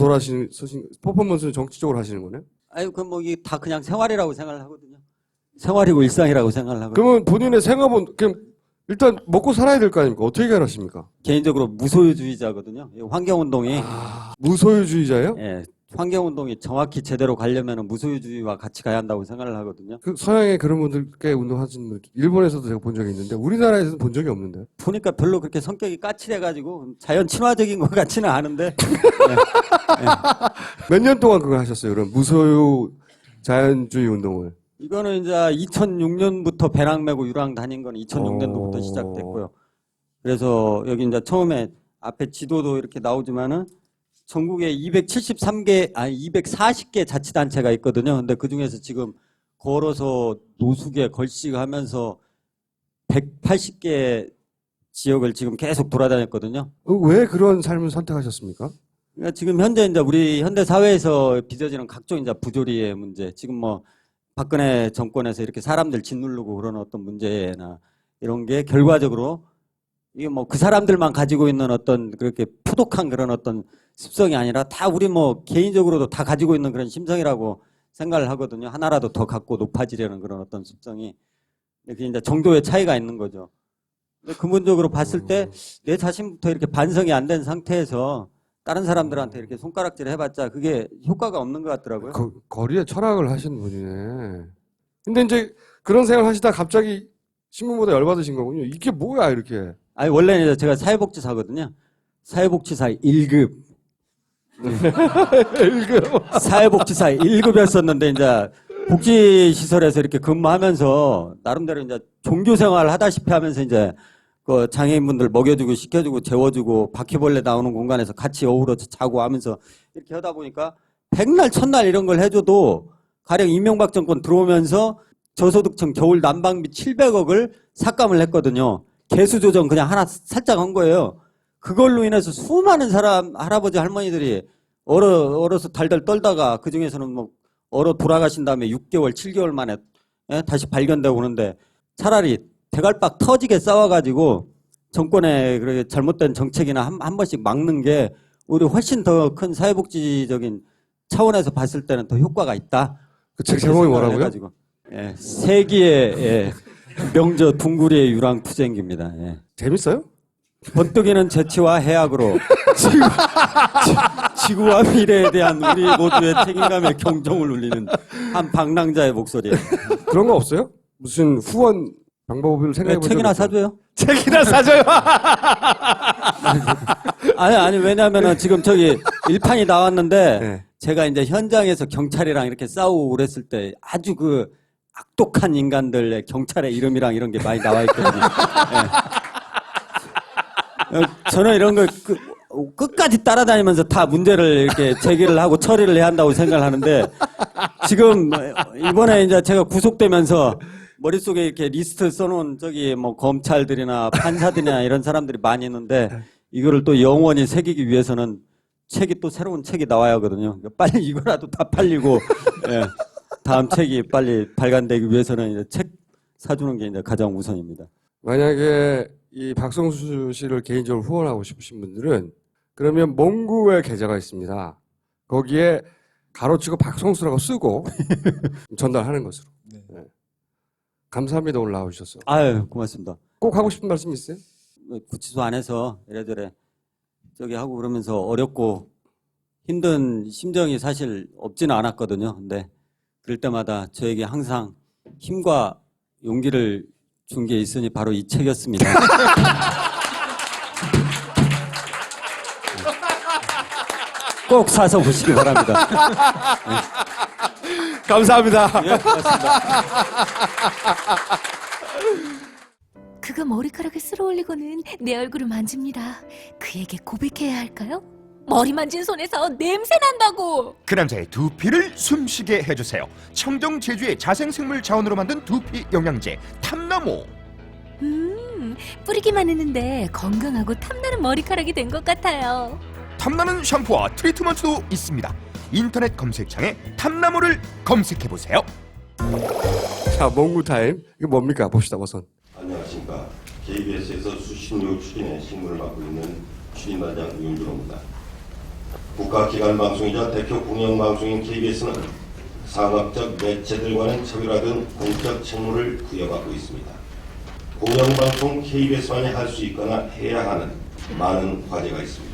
퍼포먼스는 정치 쪽으로 하시는 거네? 아유, 뭐 이게 다 그냥 생활이라고 생각을 하거든요. 생활이고 일상이라고 생각을 하거든요. 그러면 본인의 생업은 그냥 일단 먹고 살아야 될 거 아닙니까? 어떻게 하십니까? 개인적으로 무소유주의자거든요. 환경운동이. 무소유주의자예요? 예. 환경운동이 정확히 제대로 가려면 무소유주의와 같이 가야 한다고 생각을 하거든요. 그 서양에 그런 분들 꽤 운동하시는 분, 일본에서도 제가 본 적이 있는데 우리나라에서는 본 적이 없는데. 보니까 별로 그렇게 성격이 까칠해가지고 자연 친화적인 것 같지는 않은데. 몇 년 동안 그걸 하셨어요? 그럼 무소유 자연주의 운동을. 이거는 이제 2006년부터 배낭 메고 유랑 다닌 건 2006년도부터 시작됐고요. 그래서 여기 이제 처음에 앞에 지도도 이렇게 나오지만은 전국에 240개 자치단체가 있거든요. 근데 그 중에서 지금 걸어서 노숙에 걸식하면서 180개 지역을 지금 계속 돌아다녔거든요. 왜 그런 삶을 선택하셨습니까? 그러니까 지금 현재 이제 우리 현대 사회에서 빚어지는 각종 이제 부조리의 문제, 지금 뭐 박근혜 정권에서 이렇게 사람들 짓누르고 그런 어떤 문제나 이런 게 결과적으로 이게 뭐 그 사람들만 가지고 있는 어떤 그렇게 표독한 그런 어떤 습성이 아니라 다 우리 뭐 개인적으로도 다 가지고 있는 그런 심성이라고 생각을 하거든요. 하나라도 더 갖고 높아지려는 그런 어떤 습성이. 그게 이제 정도의 차이가 있는 거죠. 근데 근본적으로 봤을 때 내 자신부터 이렇게 반성이 안 된 상태에서 다른 사람들한테 이렇게 손가락질 해봤자 그게 효과가 없는 것 같더라고요. 거리에 철학을 하시는 분이네. 근데 이제 그런 생각을 하시다 갑자기 신문보다 열받으신 거군요. 이게 뭐야 이렇게. 아니 원래는 제가 사회복지사거든요. 사회복지사 1급. 1급. 사회복지사 1급이었었는데 이제 복지시설에서 이렇게 근무하면서 나름대로 이제 종교생활 하다시피 하면서 이제 그 장애인분들 먹여주고 시켜주고 재워주고 바퀴벌레 나오는 공간에서 같이 어우러져 자고 하면서 이렇게 하다 보니까 백날 첫날 이런 걸 해줘도 가령 이명박 정권 들어오면서 저소득층 겨울 난방비 700억을 삭감을 했거든요. 개수 조정 그냥 하나 살짝 한 거예요. 그걸로 인해서 수많은 사람 할아버지 할머니들이 얼어서 달달 떨다가 그중에서는 뭐 얼어 돌아가신 다음에 6개월 7개월 만에 다시 발견되고 오는데 차라리 대갈박 터지게 싸워가지고 정권의 그렇게 잘못된 정책이나 한 번씩 막는 게 오히려 훨씬 더 큰 사회복지적인 차원에서 봤을 때는 더 효과가 있다. 그 책 제목이 뭐라고요? 예, 세기의 명저 둥구리의 유랑투쟁기입니다. 예. 재밌어요? 번뜩이는 재치와 해악으로 지구와 미래에 대한 우리 모두의 책임감의 경종을 울리는 한 방랑자의 목소리예요. 그런 거 없어요? 무슨 후원 방법을 생각해 보세요. 책이나 사줘요? 책이나 사줘요. 아니 왜냐면은 지금 저기 일판이 나왔는데 제가 이제 현장에서 경찰이랑 이렇게 싸우고 그랬을 때 아주 그 악독한 인간들의 경찰의 이름이랑 이런 게 많이 나와 있거든요. 네. 저는 이런 걸 끝까지 따라다니면서 다 문제를 이렇게 제기를 하고 처리를 해야 한다고 생각을 하는데 지금 이번에 이제 제가 구속되면서 머릿속에 이렇게 리스트 써놓은 저기 뭐 검찰들이나 판사들이나 이런 사람들이 많이 있는데 이거를 또 영원히 새기기 위해서는 책이 또 새로운 책이 나와야 하거든요. 빨리 이거라도 다 팔리고 예, 다음 책이 빨리 발간되기 위해서는 이제 책 사주는 게 이제 가장 우선입니다. 만약에 이 박성수 씨를 개인적으로 후원하고 싶으신 분들은 그러면 몽구의 계좌가 있습니다. 거기에 가로치고 박성수라고 쓰고 전달하는 것으로. 네. 감사합니다. 오늘 나오셔서. 아유, 고맙습니다. 꼭 하고 싶은 말씀 있어요? 구치소 안에서 이래저래 저기 하고 그러면서 어렵고 힘든 심정이 사실 없지는 않았거든요. 근데 그럴 때마다 저에게 항상 힘과 용기를 준 게 있으니 바로 이 책이었습니다. 꼭 사서 보시기 바랍니다. 네. 감사합니다. 예, 고맙습니다. 그가 머리카락을 쓸어 올리고는 내 얼굴을 만집니다. 그에게 고백해야 할까요? 머리 만진 손에서 냄새 난다고. 그 남자의 두피를 숨쉬게 해주세요. 청정 제주의 자생생물 자원으로 만든 두피 영양제 탐나무. 뿌리기만 했는데 건강하고 탐나는 머리카락이 된 것 같아요. 탐나는 샴푸와 트리트먼트도 있습니다. 인터넷 검색창에 탐나무를 검색해보세요. 자, 몽구 타임. 이거 뭡니까? 봅시다, 우선. 안녕하십니까. KBS에서 수신료 추진의 신문을 맡고 있는 추진단장 윤준호입니다. 국가기관 방송이자 대표 공영방송인 KBS는 상업적 매체들과는 차별화된 공적 책무를 부여받고 있습니다. 공영방송 KBS만이 할 수 있거나 해야 하는 많은 과제가 있습니다.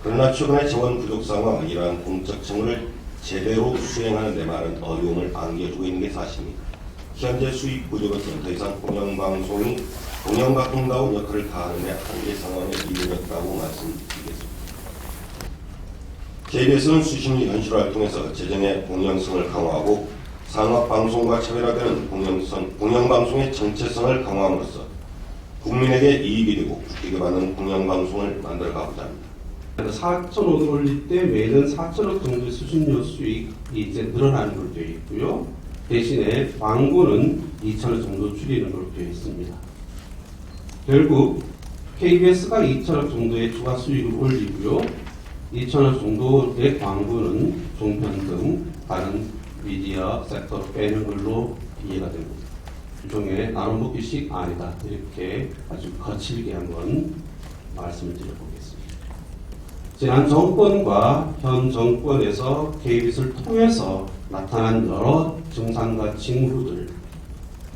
그러나 최근의 재원 부족상과 이러한 공적 책무를 제대로 수행하는 데 많은 어려움을 안겨주고 있는 게 사실입니다. 현재 수입 부족은 더 이상 공영방송이 공영방송다운 역할을 다하는 데 한계 상황에 이르렀다고 말씀드리겠습니다. KBS는 수신료 현실화를 통해서 재정의 공영성을 강화하고 상업방송과 차별화되는 공영방송의 정체성을 강화함으로써 국민에게 이익이 되고 이익을 받는 공영방송을 만들어가고자 합니다. 4천억을 올릴 때 매년 4천억 정도의 수신료 수익이 이제 늘어나는 걸로 되어 있고요. 대신에 광고는 2천억 정도 줄이는 걸로 되어 있습니다. 결국 KBS가 2천억 정도의 추가 수익을 올리고요. 2천억 정도의 광고는 종편 등 다른 미디어 섹터로 빼는 걸로 이해가 됩니다. 일종의 나눠먹기식 아니다. 이렇게 아주 거칠게 한번 말씀을 드려보겠습니다. 지난 정권과 현 정권에서 KBS를 통해서 나타난 여러 증상과 징후들,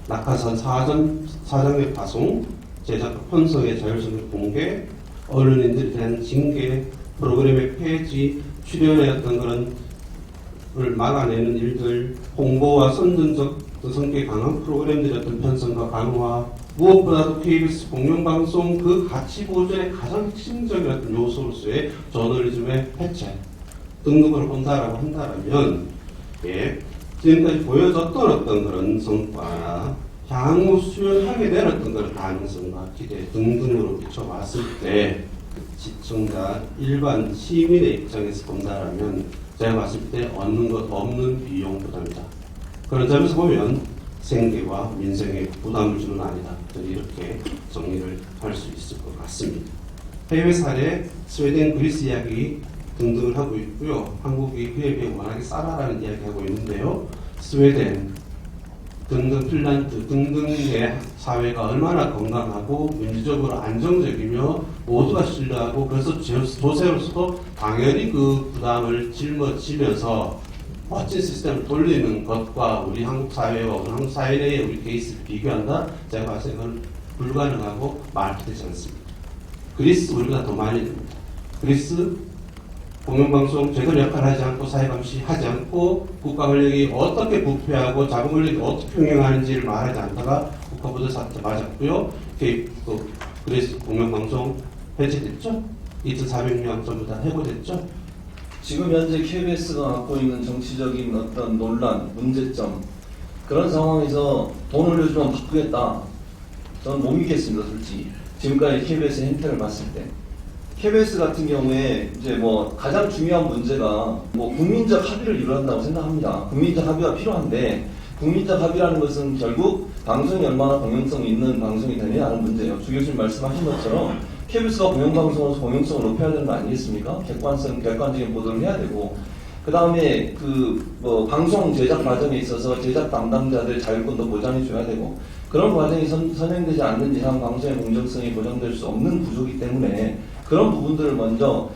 낙하산 사전의 파송, 제작과 편성의 자율성의 공개, 언론인들에 대한 징계, 프로그램의 폐지, 출연의 어떤 그런 을 막아내는 일들, 홍보와 선전적 성격이 강한 프로그램들의 어떤 편성과 강화, 무엇보다도 KBS 공영방송 그 가치 보존의 가장 핵심적인 어떤 요소로서의 저널리즘의 해체 등등을 본다라고 한다면, 예, 지금까지 보여줬던 어떤 그런 성과나 향후 수행하게 될 어떤 그런 가능성과 기대 등등으로 비춰봤을 때 시청자 일반 시민의 입장에서 본다라면 제가 봤을 때 얻는 것 없는 비용 부담이다. 그런 점에서 보면 생계와 민생에 부담을 주는 아니다. 이렇게 정리를 할 수 있을 것 같습니다. 해외 사례, 스웨덴, 그리스 이야기 등등을 하고 있고요. 한국이 그에 비해 워낙에 싸다라는 이야기하고 있는데요. 스웨덴 등등 핀란드 등등의 사회가 얼마나 건강하고 민주적으로 안정적이며 모두가 신뢰하고 그래서 조세로서도 당연히 그 부담을 짊어지면서 멋진 시스템을 돌리는 것과 우리 한국 사회와 우리 한국 사회 내의 우리 케이스를 비교한다? 제가 봤을 때 그건 불가능하고 말도 되지 않습니다. 그리스 우리보다 더 많이 됩니다. 그리스 공영방송 제대로 역할을 하지 않고 사회감시하지 않고 국가 권력이 어떻게 부패하고 자본 권력이 어떻게 평행하는지를 말하지 않다가 국가보도 사태 맞았고요. 그래서 공영방송 해체됐죠. 2,400명 전부 다 해고됐죠. 지금 현재 KBS가 갖고 있는 정치적인 어떤 논란, 문제점 그런 상황에서 돈 올려주면 바꾸겠다. 저는 못 믿겠습니다, 솔직히. 지금까지 KBS의 행태를 봤을 때. KBS 같은 경우에 이제 뭐 가장 중요한 문제가 뭐 국민적 합의를 이루어한다고 생각합니다. 국민적 합의가 필요한데 국민적 합의라는 것은 결국 방송이 얼마나 공영성 있는 방송이 되느냐 하는 문제예요. 주 교수님 말씀하신 것처럼 KBS가 공영방송으로서 공영성을 높여야 되는 거 아니겠습니까? 객관적인 보도를 해야 되고 그 다음에 뭐 방송 제작 과정에 있어서 제작 담당자들의 자율권도 보장해 줘야 되고 그런 과정이 선행되지 않는 이상 방송의 공정성이 보장될 수 없는 구조이기 때문에 그런 부분들을 먼저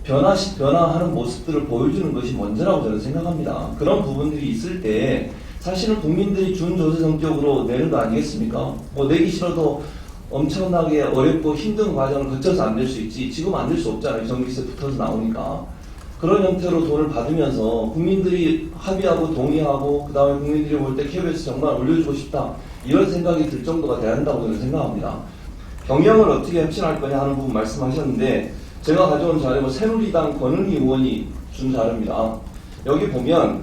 변화하는 모습들을 보여주는 것이 먼저라고 저는 생각합니다. 그런 부분들이 있을 때 사실은 국민들이 준조세 성격으로 내는 거 아니겠습니까? 뭐 내기 싫어도 엄청나게 어렵고 힘든 과정을 거쳐서 안 낼 수 있지 지금 안 낼 수 없잖아요. 전기세 붙어서 나오니까. 그런 형태로 돈을 받으면서 국민들이 합의하고 동의하고 그 다음에 국민들이 볼 때 KBS 정말 올려주고 싶다 이런 생각이 들 정도가 돼야 한다고 저는 생각합니다. 경영을 어떻게 혁신할 거냐 하는 부분 말씀하셨는데 제가 가져온 자료가 새누리당 권은희 의원이 준 자료입니다. 여기 보면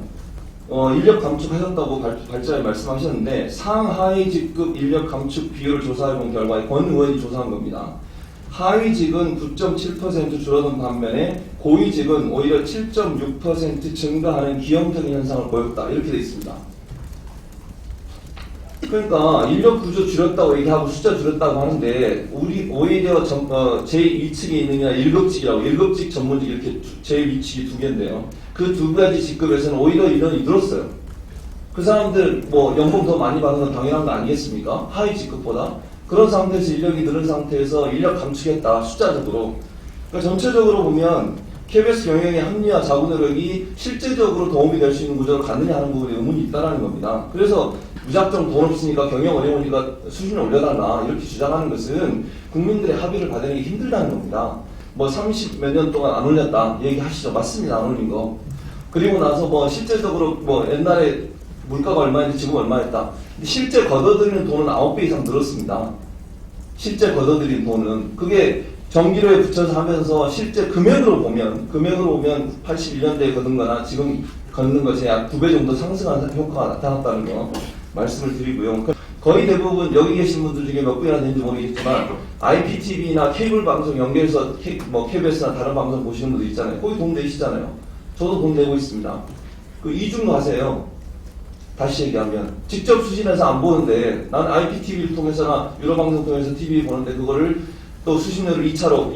인력 감축하셨다고 발자에 말씀하셨는데 상하위 직급 인력 감축 비율을 조사해본 결과에 권 의원이 조사한 겁니다. 하위직은 9.7% 줄어든 반면에 고위직은 오히려 7.6% 증가하는 기형적인 현상을 보였다. 이렇게 되어 있습니다. 그러니까 인력 구조 줄였다고 얘기하고 숫자 줄였다고 하는데 우리 오히려 제2측에 있는 게 1급직이라고 1급직 전문직 이렇게 제2측이 두 개인데요. 그 두 가지 직급에서는 오히려 인원이 늘었어요. 그 사람들 뭐 연봉 더 많이 받는 건 당연한 거 아니겠습니까? 하위 직급보다. 그런 상태에서 인력이 늘은 상태에서 인력 감축했다. 숫자적으로. 그러니까 전체적으로 보면 KBS 경영의 합리화 자구 노력이 실제적으로 도움이 될 수 있는 구조를 갖느냐 하는 부분에 의문이 있다는 겁니다. 그래서 무작정 돈 없으니까 경영 어려우니까 수준을 올려달라 이렇게 주장하는 것은 국민들의 합의를 받아내기 힘들다는 겁니다. 뭐 30 몇 년 동안 안 올렸다 얘기하시죠. 맞습니다. 안 올린 거. 그리고 나서 뭐 실제적으로 뭐 옛날에 물가가 얼마인지 지금 얼마였다. 실제 걷어들이는 돈은 9배 이상 늘었습니다. 실제 걷어들인 돈은 그게 전기료에 붙여서 하면서 실제 금액으로 보면 81년대에 걷은 거나 지금 걷는 것이 약 2배 정도 상승하는 효과가 나타났다는 거 말씀을 드리고요. 거의 대부분 여기 계신 분들 중에 몇 분이나 되는지 모르겠지만 IPTV나 케이블 방송 연결해서 뭐 KBS나 다른 방송 보시는 분들 있잖아요. 거기 돈 내시잖아요. 저도 돈 내고 있습니다. 그 이중 과세요. 다시 얘기하면 직접 수신해서 안 보는데 나는 IPTV를 통해서나 유료방송 통해서 TV 보는데 그거를 또 수신료를 2차로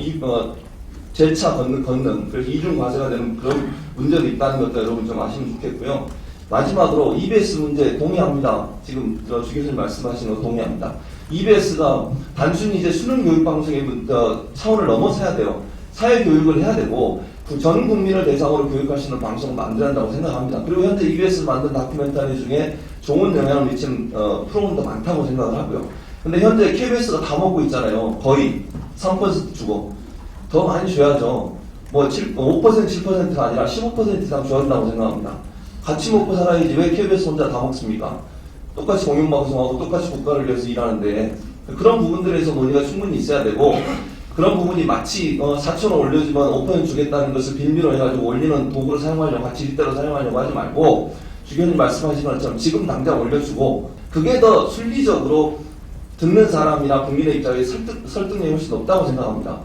재차 걷는 그래서 이중 과세가 되는 그런 문제도 있다는 것도 여러분 좀 아시면 좋겠고요. 마지막으로 EBS 문제 동의합니다. 지금 주 교수님 말씀하신 거 동의합니다. EBS가 단순히 이제 수능 교육 방송의 차원을 넘어서야 돼요. 사회 교육을 해야 되고 전 국민을 대상으로 교육할 수 있는 방송을 만들어야 한다고 생각합니다. 그리고 현재 EBS 만든 다큐멘터리 중에 좋은 영향을 미치는 프로그램도 많다고 생각을 하고요. 근데 현재 KBS가 다 먹고 있잖아요. 거의 3% 주고 더 많이 줘야죠. 뭐 5% 7%가 아니라 15% 이상 줘야 한다고 생각합니다. 같이 먹고 살아야지 왜 KBS 혼자 다 먹습니까? 똑같이 공영방송하고 똑같이 국가를 위해서 일하는데 그런 부분들에서 논의가 충분히 있어야 되고 그런 부분이 마치 4,000원 올려주면 5% 주겠다는 것을 빌미로 해가지고 올리는 도구를 사용하려고 같이 일대로 사용하려고 하지 말고 주교님 말씀하신 것처럼 지금 당장 올려주고 그게 더 순리적으로 듣는 사람이나 국민의 입장에 설득력이 훨씬 높다고 생각합니다.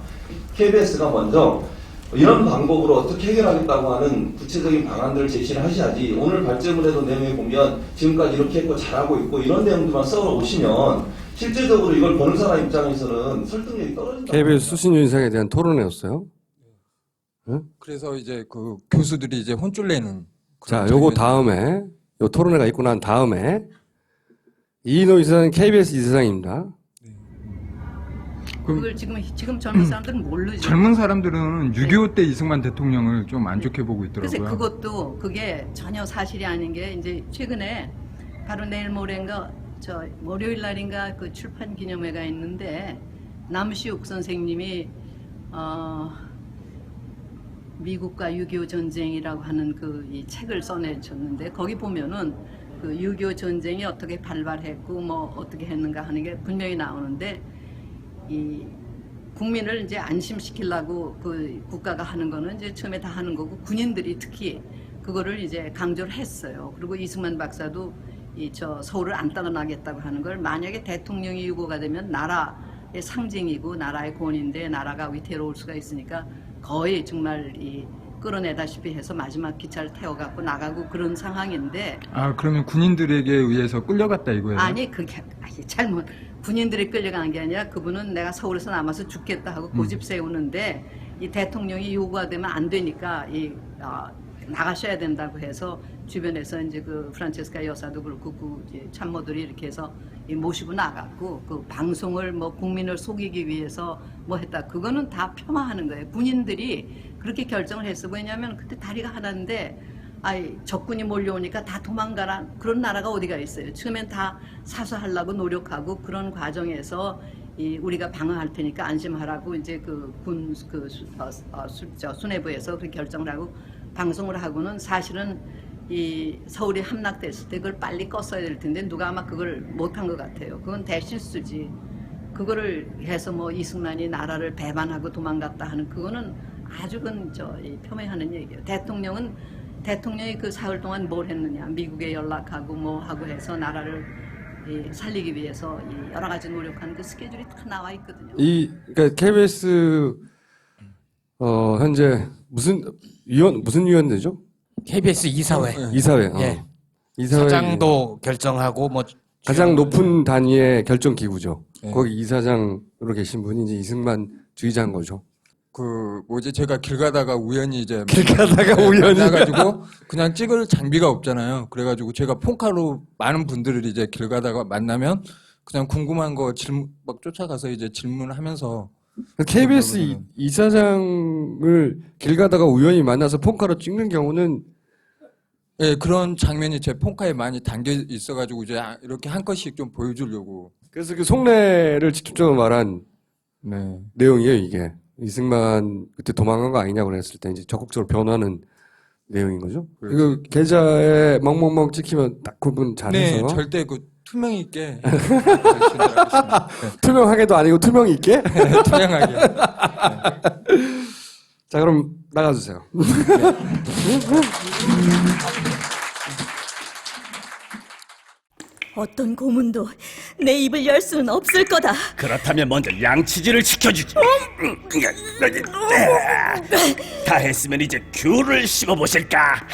KBS가 먼저 이런 방법으로 어떻게 해결하겠다고 하는 구체적인 방안들을 제시를 하셔야지 오늘 발제문에도 내용에 보면 지금까지 이렇게 했고 잘하고 있고 이런 내용들만 써 오시면 실제적으로 이걸 보는 사람 입장에서는 설득력이 떨어진다. KBS 수신료 인상에 대한 토론회였어요. 응? 그래서 이제 그 교수들이 이제 혼쭐 내는. 자, 요거 다음에 요 토론회가 있고 난 다음에 이인호 이사는 KBS 이사장입니다. 그걸 지금 젊은 사람들은 모르죠. 젊은 사람들은 6.25 때 이승만 대통령을 좀 안 좋게 보고 그래서 있더라고요. 그게 전혀 사실이 아닌 게 이제 최근에 바로 내일 모레인가 월요일 날인가 그 출판 기념회가 있는데 남시욱 선생님이 미국과 6.25 전쟁이라고 하는 이 책을 써내셨는데 거기 보면은 그 6.25 전쟁이 어떻게 발발했고 뭐 어떻게 했는가 하는 게 분명히 나오는데 이 국민을 이제 안심시키려고 그 국가가 하는 거는 이제 처음에 다 하는 거고 군인들이 특히 그거를 이제 강조를 했어요. 그리고 이승만 박사도 서울을 안 떠나겠다고 하는 걸 만약에 대통령이 유고가 되면 나라 상징이고 나라의 권위인데 나라가 위태로울 수가 있으니까 거의 정말 이 끌어내다시피 해서 마지막 기차를 태워갖고 나가고 그런 상황인데 아, 그러면 군인들에게 의해서 끌려갔다 이거예요? 아니 그게 잘못 군인들이 끌려간 게 아니라 그분은 내가 서울에서 남아서 죽겠다 하고 고집 세우는데 이 대통령이 요구가 되면 안 되니까 나가셔야 된다고 해서 주변에서 이제 그 프란체스카 여사도 그렇고 그 이제 참모들이 이렇게 해서 모시고 나갔고 그 방송을 뭐 국민을 속이기 위해서 뭐 했다. 그거는 다 폄하하는 거예요. 군인들이 그렇게 결정을 했어. 왜냐하면 그때 다리가 하나인데 적군이 몰려오니까 다 도망가라. 그런 나라가 어디가 있어요. 처음엔 다 사수하려고 노력하고 그런 과정에서 우리가 방어할 테니까 안심하라고 이제 수뇌부에서 그 결정을 하고 방송을 하고는 사실은 이 서울이 함락됐을 때 그걸 빨리 껐어야 될 텐데 누가 아마 그걸 못한 것 같아요. 그건 대실수지. 그거를 해서 뭐 이승만이 나라를 배반하고 도망갔다 하는 그거는 아주 폄훼하는 얘기예요. 대통령이 그 사흘 동안 뭘 했느냐. 미국에 연락하고 뭐 하고 해서 나라를 살리기 위해서 여러 가지 노력하는 그 스케줄이 다 나와 있거든요. 그러니까 KBS 현재 무슨 위원회죠? KBS 이사회. 이사회. 예. 이사회 사장도 결정하고 뭐 가장 높은 단위의 결정 기구죠. 예. 거기 이사장으로 계신 분이 이제 이승만 주의자인 거죠. 제가 길 가다가 우연히 이제 가지고 그냥 찍을 장비가 없잖아요. 그래가지고 제가 폰카로 많은 분들을 이제 길 가다가 만나면 그냥 궁금한 거 막 쫓아가서 이제 질문하면서 KBS 이사장을 길 가다가 우연히 만나서 폰카로 찍는 경우는 예, 그런 장면이 제 폰카에 많이 담겨 있어가지고 이제 이렇게 한 컷씩 좀 보여주려고. 그래서 그 속내를 직접적으로 말한 내용이에요, 이게. 이승만 그때 도망간 거 아니냐고 그랬을 때 이제 적극적으로 변하는 내용인 거죠. 그 계좌에 멍멍멍 찍히면 딱 구분 잘해서. 네, 절대 투명 있게. 투명하게도 아니고 투명 있게? 투명하게. 자, 그럼 나가주세요. 어떤 고문도 내 입을 열 수는 없을 거다. 그렇다면 먼저 양치질을 시켜주지. 다 했으면 이제 귤을 씹어보실까?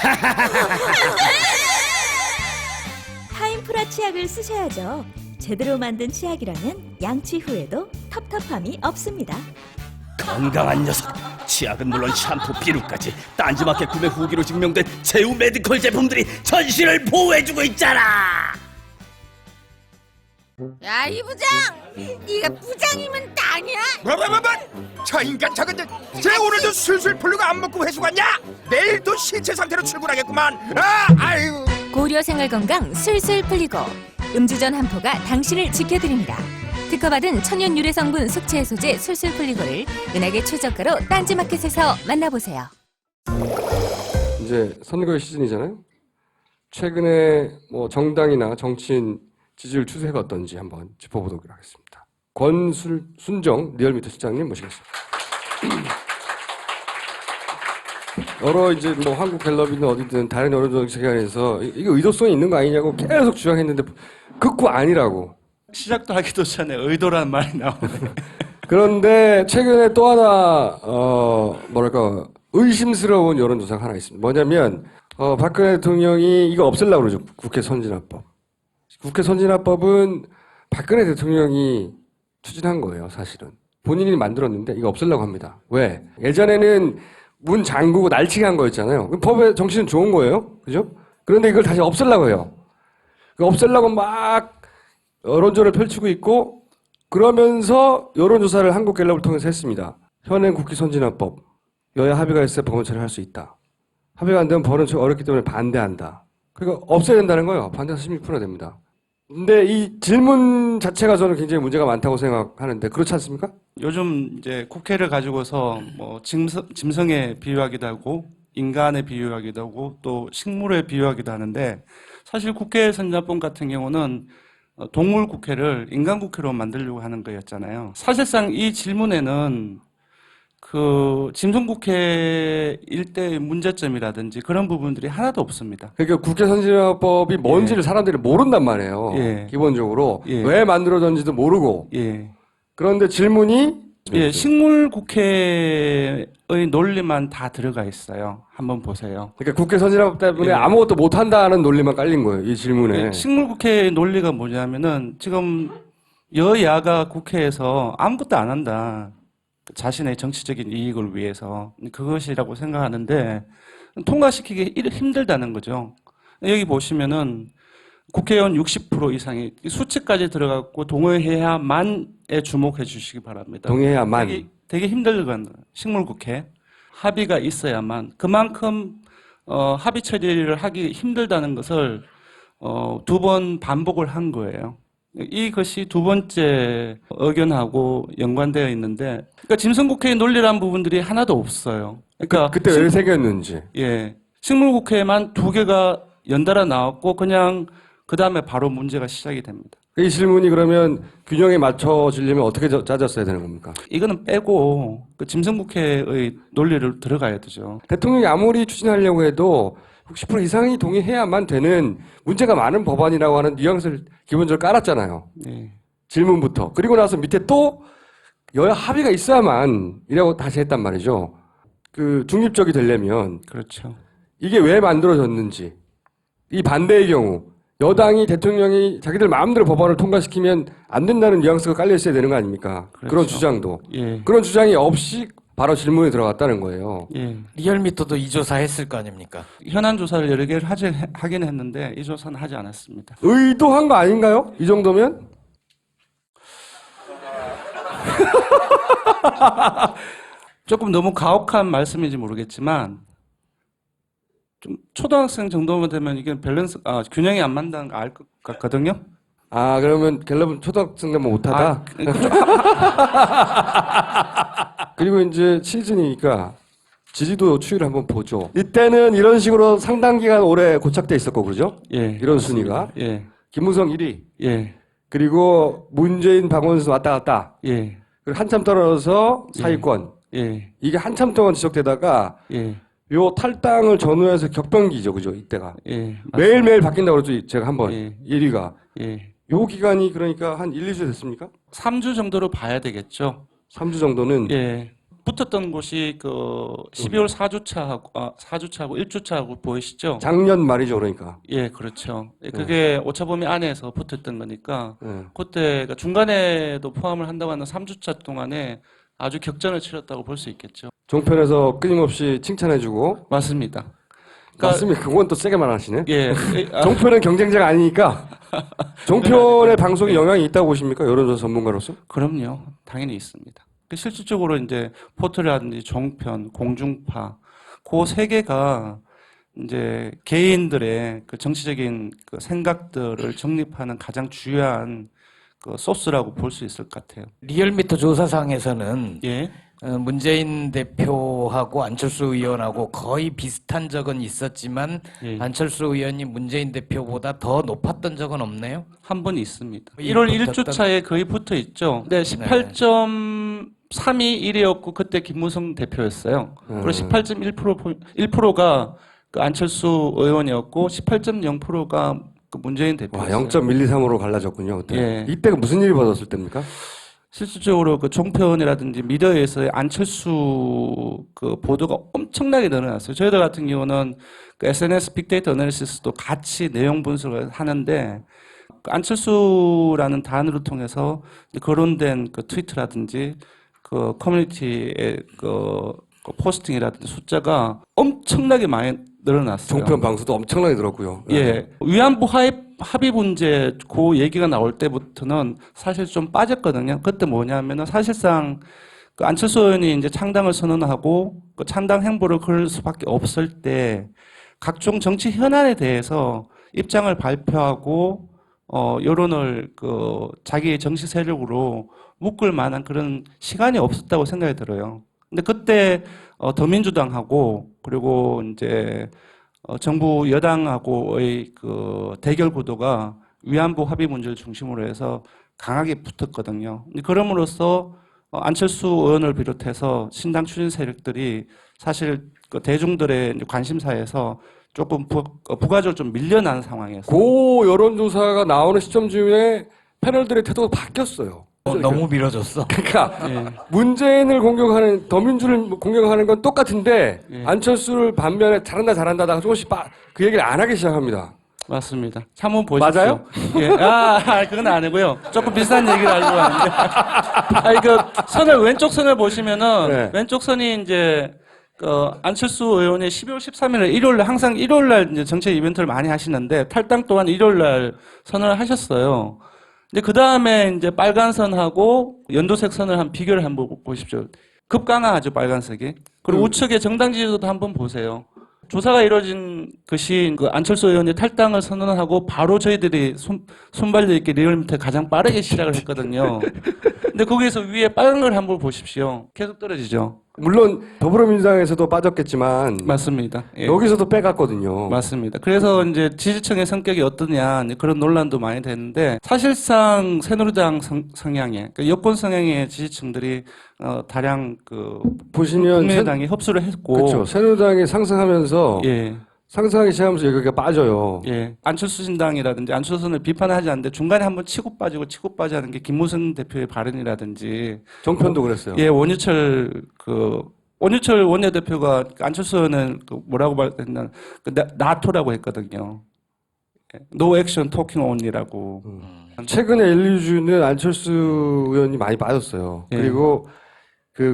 타임프라 치약을 쓰셔야죠. 제대로 만든 치약이라면 양치 후에도 텁텁함이 없습니다. 건강한 녀석. 치약은 물론 샴푸, 비누까지 딴지마켓 구매 후기로 증명된 제우 메디컬 제품들이 전신을 보호해주고 있잖아. 야, 이 부장! 네가 부장이면 땅이야? 저 인간 저건데 쟤 오늘도 술술 풀리고 안 먹고 회수 갔냐? 내일도 신체 상태로 출근하겠구만. 아이고. 고려 생활건강 술술 풀리고 음주전 한 포가 당신을 지켜드립니다. 특허받은 천연 유래 성분 숙취 해소제 술술 풀리고를 은하계 최저가로 딴지마켓에서 만나보세요. 이제 선거의 시즌이잖아요. 최근에 뭐 정당이나 정치인 지지율 추세가 어떤지 한번 짚어보도록 하겠습니다. 권순정 리얼미터 실장님 모시겠습니다. 여러 이제 뭐 한국갤럽이든 어디든 다른 여러 기관에서 이게 의도성이 있는 거 아니냐고 계속 주장했는데 극구 아니라고. 시작도 하기도 전에 의도라는 말이 나오네. 그런데 최근에 또 하나 의심스러운 여론조사가 하나 있습니다. 뭐냐면 박근혜 대통령이 이거 없애려고 그러죠. 국회 선진화법. 국회 선진화법은 박근혜 대통령이 추진한 거예요, 사실은. 본인이 만들었는데 이거 없애려고 합니다. 왜? 예전에는 문 잠그고 날치기 한 거였잖아요. 법의 정신은 좋은 거예요. 그죠? 그런데 이걸 다시 없애려고 해요. 없애려고 막 여론조사를 펼치고 있고, 그러면서 여론조사를 한국갤럽을 통해서 했습니다. 현행 국회 선진화법, 여야 합의가 있어야 법원 처리할 수 있다. 합의가 안 되면 법원 처리 어렵기 때문에 반대한다. 그러니까 없애야 된다는 거예요. 반대가 16% 됩니다. 근데 이 질문 자체가 저는 굉장히 문제가 많다고 생각하는데 그렇지 않습니까? 요즘 이제 국회를 가지고서 뭐 짐승에 비유하기도 하고 인간에 비유하기도 하고 또 식물에 비유하기도 하는데 사실 국회 선진화법 같은 경우는 동물 국회를 인간 국회로 만들려고 하는 거였잖아요. 사실상 이 질문에는 그 짐승국회 일대의 문제점이라든지 그런 부분들이 하나도 없습니다. 그러니까 국회 선진화법이 뭔지를 사람들이 모른단 말이에요. 기본적으로 왜 만들어졌는지도 모르고 그런데 질문이 예, 식물 국회의 논리만 다 들어가 있어요. 한번 보세요. 그러니까 국회 선진화법 때문에 예. 아무것도 못한다는 논리만 깔린 거예요. 이 질문에. 예, 식물 국회의 논리가 뭐냐면은 지금 여야가 국회에서 아무것도 안 한다. 자신의 정치적인 이익을 위해서 그것이라고 생각하는데 통과시키기 힘들다는 거죠. 여기 보시면은 국회의원 60% 이상이 수치까지 들어갔고 동의해야만에 주목해 주시기 바랍니다. 동의해야만. 되게 힘들건 식물국회 합의가 있어야만 그만큼 합의 처리를 하기 힘들다는 것을 2번 반복을 한 거예요. 이것이 두 번째 의견하고 연관되어 있는데, 그러니까 짐승국회의 논리라는 부분들이 하나도 없어요. 그러니까 그때 왜 새겼는지. 예, 식물국회에만 2개가 연달아 나왔고 그냥 그 다음에 바로 문제가 시작이 됩니다. 이 질문이 그러면 균형에 맞춰지려면 어떻게 짜졌어야 되는 겁니까? 이거는 빼고 그 짐승국회의 논리를 들어가야 되죠. 대통령이 아무리 추진하려고 해도 60% 이상이 동의해야만 되는 문제가 많은 법안이라고 하는 뉘앙스를 기본적으로 깔았잖아요. 네. 질문부터. 그리고 나서 밑에 또 여야 합의가 있어야만 이라고 다시 했단 말이죠. 그 중립적이 되려면. 그렇죠. 이게 왜 만들어졌는지. 이 반대의 경우 여당이 대통령이 자기들 마음대로 법안을 통과시키면 안 된다는 뉘앙스가 깔려 있어야 되는 거 아닙니까? 그렇죠. 그런 주장도. 예. 그런 주장이 없이 바로 질문에 들어갔다는 거예요. 예. 리얼미터도 이 조사 했을 거 아닙니까? 현안 조사를 여러 개를 하긴 했는데 이 조사는 하지 않았습니다. 의도한 거 아닌가요? 이 정도면? 조금 너무 가혹한 말씀인지 모르겠지만 좀 초등학생 정도면 되면 이게 균형이 안 맞는다는 거 알 것 같거든요. 아, 그러면 갤럽은 초등학생 되면 못하다? 그리고 이제 시즌이니까 지지도 추이를 한번 보죠. 이때는 이런 식으로 상당 기간 오래 고착돼 있었고, 그러죠? 예. 이런 순위가. 예. 김무성 1위. 예. 그리고 문재인, 박원순 왔다 갔다. 예. 그리고 한참 떨어져서 사위권. 예. 이게 한참 동안 지속되다가 예. 요 탈당을 전후해서 격변기죠, 그죠? 이때가. 예. 매일매일 바뀐다고 그러죠, 제가 한번. 예. 1위가. 예. 요 기간이 그러니까 한 1, 2주 됐습니까? 3주 정도로 봐야 되겠죠. 3주 정도는. 예. 붙었던 곳이 그 12월 4주차하고 1주차하고 보이시죠? 작년 말이죠, 그러니까. 예, 그렇죠. 그게 오차범위 안에서 붙었던 거니까 그때가 중간에도 포함을 한다고 하는 3주차 동안에 아주 격전을 치렀다고 볼 수 있겠죠. 종편에서 끊임없이 칭찬해주고. 맞습니다. 맞습니다. 그건 또 세게 말하시네. 예. 종편은 경쟁자가 아니니까. 종편의 방송에 영향이 있다고 보십니까? 여론조사 전문가로서? 그럼요. 당연히 있습니다. 실질적으로 이제 포털이라든지 종편, 공중파, 그 세 개가 이제 개인들의 그 정치적인 그 생각들을 정립하는 가장 중요한 그 소스라고 볼 수 있을 것 같아요. 리얼미터 조사상에서는 예. 문재인 대표하고 안철수 의원하고 거의 비슷한 적은 있었지만 예. 안철수 의원이 문재인 대표보다 더 높았던 적은 없네요. 한 번 있습니다. 1월 1주차에 거의 붙어 있죠. 네, 18.321이었고 그때 김무성 대표였어요. 그리고 18.1%가 그 안철수 의원이었고 18.0%가 그 문재인 대표였어요. 0.123으로 갈라졌군요. 그때. 예. 이때가 무슨 일이 벌어졌을 때입니까? 실질적으로 그 종편이라든지 미디어에서의 안철수 그 보도가 엄청나게 늘어났어요. 저희들 같은 경우는 그 SNS 빅데이터 어널리시스도 같이 내용 분석을 하는데 그 안철수라는 단어를 통해서 거론된 그 트위터라든지 그 커뮤니티의 그 포스팅이라든지 숫자가 엄청나게 많이 늘어났어요. 종편 방수도 엄청나게 늘었고요. 예. 위안부 합의 문제 그 얘기가 나올 때부터는 사실 좀 빠졌거든요. 그때 뭐냐면은 사실상 그 안철수 의원이 이제 창당을 선언하고 그 창당 행보를 걸 수밖에 없을 때 각종 정치 현안에 대해서 입장을 발표하고 여론을 그 자기의 정치 세력으로 묶을 만한 그런 시간이 없었다고 생각이 들어요. 근데 그때 더민주당하고 그리고 이제 정부 여당하고의 그 대결 구도가 위안부 합의 문제를 중심으로 해서 강하게 붙었거든요. 그럼으로써 안철수 의원을 비롯해서 신당 추진 세력들이 사실 그 대중들의 관심사에서 조금 부가적으로 좀 밀려난 상황이었어요. 그 여론조사가 나오는 시점쯤에 패널들의 태도가 바뀌었어요. 너무 밀어줬어. 그러니까 예. 문재인을 공격하는 더민주를 공격하는 건 똑같은데 예. 안철수를 반면에 잘한다다가 조금씩 그 얘기를 안 하기 시작합니다. 맞습니다. 한번 보십시오. 맞아요? 예. 그건 아니고요. 조금 비슷한 얘기를 하려고 하는데. 왼쪽 선을 보시면은, 네. 왼쪽 선이 이제, 안철수 의원이 12월 13일 일요일날, 항상 일요일날 이제 정책 이벤트를 많이 하시는데, 탈당 또한 일요일날 선언을 하셨어요. 근데 그 다음에 이제 빨간 선하고 연두색 선을 비교를 한번 보십시오. 급강하죠, 빨간색이. 그리고 우측에 정당 지지도도 한번 보세요. 조사가 이루어진 것이 안철수 의원이 탈당을 선언하고 바로 저희들이 손발려 있게 리얼미터 가장 빠르게 시작을 했거든요. 근데 거기에서 위에 빨간 걸 한번 보십시오. 계속 떨어지죠. 물론 더불어민주당에서도 빠졌겠지만 맞습니다. 예. 여기서도 빼갔거든요. 맞습니다. 그래서 이제 지지층의 성격이 어떠냐 그런 논란도 많이 되는데 사실상 새누리당 성향의 여권 성향의 지지층들이 다량 보시면 국민의당이 흡수를 했고 그렇죠. 새누리당이 상승하면서 예. 상승하기 시작하면서 여기가 빠져요. 예. 안철수 신당이라든지 안철수를 비판하지 않는데 중간에 한번 치고 빠지고 하는 게 김무성 대표의 발언이라든지 정편도 그랬어요. 예, 원유철 원내대표가 안철수 의원은 뭐라고 말했나 나토라고 했거든요. No action talking only라고. 최근에 1, 2주는 안철수 의원이 많이 빠졌어요. 예. 그리고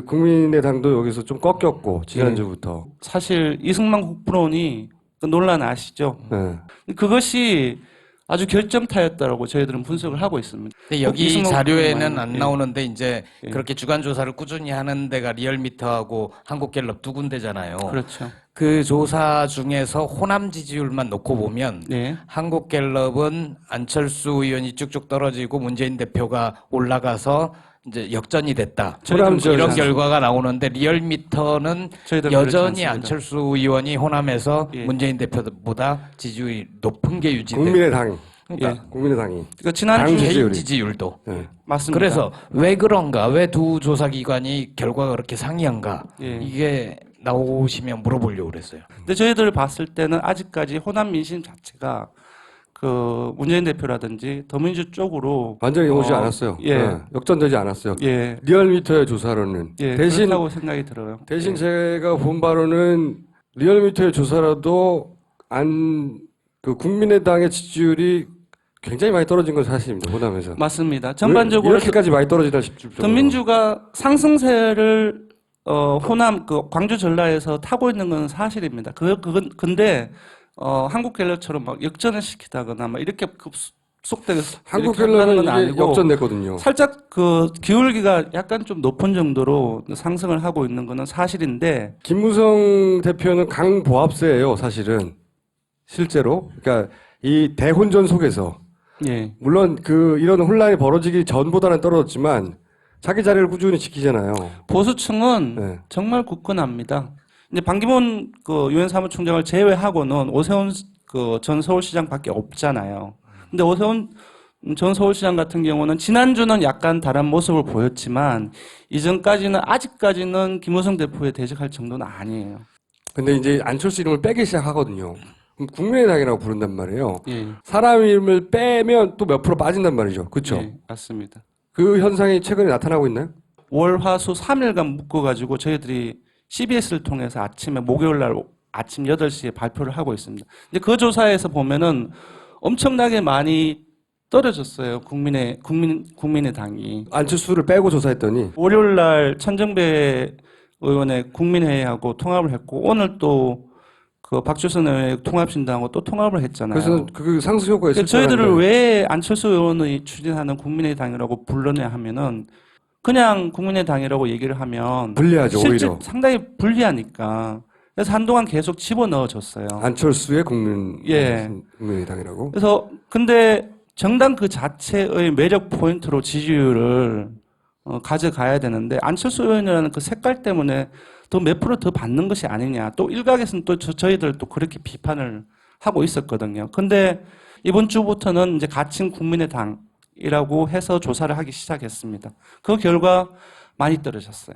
국민의당도 여기서 좀 꺾였고 지난주부터. 사실 이승만 국부론이 논란 아시죠? 네. 그것이 아주 결정타였다라고 저희들은 분석을 하고 있습니다. 근데 여기 자료에는 안 예. 나오는데 이제 그렇게 주간 조사를 꾸준히 하는 데가 리얼미터하고 한국갤럽 두 군데잖아요. 그렇죠. 그 조사 중에서 호남 지지율만 놓고 보면 한국갤럽은 안철수 의원이 쭉쭉 떨어지고 문재인 대표가 올라가서 이제 역전이 됐다. 이런 결과가 나오는데 리얼미터는 여전히 안철수 의원이 호남에서 문재인 대표보다 지지율이 높은 게 유지돼요. 국민의당. 그러니까 국민의당이. 그러니까 지난주 개인 지지율도. 맞습니다. 그래서 왜 그런가? 왜 두 조사 기관이 결과가 그렇게 상이한가? 이게 나오시면 물어보려고 그랬어요. 근데 저희들 봤을 때는 아직까지 호남 민심 자체가 문재인 대표라든지 더민주 쪽으로 완전히 오지 않았어요. 예. 네, 역전되지 않았어요. 예. 리얼미터의 조사로는. 대신 그렇다고 생각이 들어요. 대신 제가 본 바로는 리얼미터의 조사라도 국민의당의 지지율이 굉장히 많이 떨어진 건 사실입니다. 호남에서. 맞습니다. 전반적으로 이렇게까지 많이 떨어지다 싶을 정도로. 더민주가 상승세를 호남 광주 전라에서 타고 있는 건 사실입니다. 근데 한국갤럽처럼 막 역전을 시키다거나 막 이렇게 급속되게 한국갤럽은 이게 역전됐거든요. 살짝 기울기가 약간 좀 높은 정도로 상승을 하고 있는 거는 사실인데 김무성 대표는 강보합세예요, 사실은. 실제로. 그러니까 이 대혼전 속에서 물론 이런 혼란이 벌어지기 전보다는 떨어졌지만 자기 자리를 꾸준히 지키잖아요. 보수층은 정말 굳건합니다. 이제 반기문 유엔 사무총장을 제외하고는 오세훈 전 서울시장밖에 없잖아요. 근데 오세훈 전 서울시장 같은 경우는 지난주는 약간 다른 모습을 보였지만 이전까지는 아직까지는 김무성 대표에 대적할 정도는 아니에요. 근데 이제 안철수 이름을 빼기 시작하거든요. 그럼 국민의당이라고 부른단 말이에요. 예. 사람 이름을 빼면 또 몇 프로 빠진단 말이죠. 그렇죠? 예, 맞습니다. 그 현상이 최근에 나타나고 있나요? 월, 화, 수 3일간 묶어가지고 저희들이 CBS를 통해서 목요일 날 아침 8시에 발표를 하고 있습니다. 근데 그 조사에서 보면은 엄청나게 많이 떨어졌어요. 국민의당이. 안철수를 빼고 조사했더니. 월요일 날 천정배 의원의 국민회의하고 통합을 했고, 오늘 또 박주선 의원의 통합신당하고 또 통합을 했잖아요. 그래서 그 상승 효과가 있을 저희들을 왜 안철수 의원이 추진하는 국민의당이라고 불렀냐 하면은 그냥 국민의당이라고 얘기를 하면 불리하죠, 실제 오히려. 상당히 불리하니까. 그래서 한동안 계속 집어넣어줬어요. 안철수의 국민의당이라고? 그래서 근데 정당 그 자체의 매력 포인트로 지지율을 가져가야 되는데 안철수 의원이라는 그 색깔 때문에 더 몇 프로 더 받는 것이 아니냐. 또 일각에서는 또 저희들 또 그렇게 비판을 하고 있었거든요. 근데 이번 주부터는 이제 가칭 국민의당이라고 해서 조사를 하기 시작했습니다. 그 결과 많이 떨어졌어요.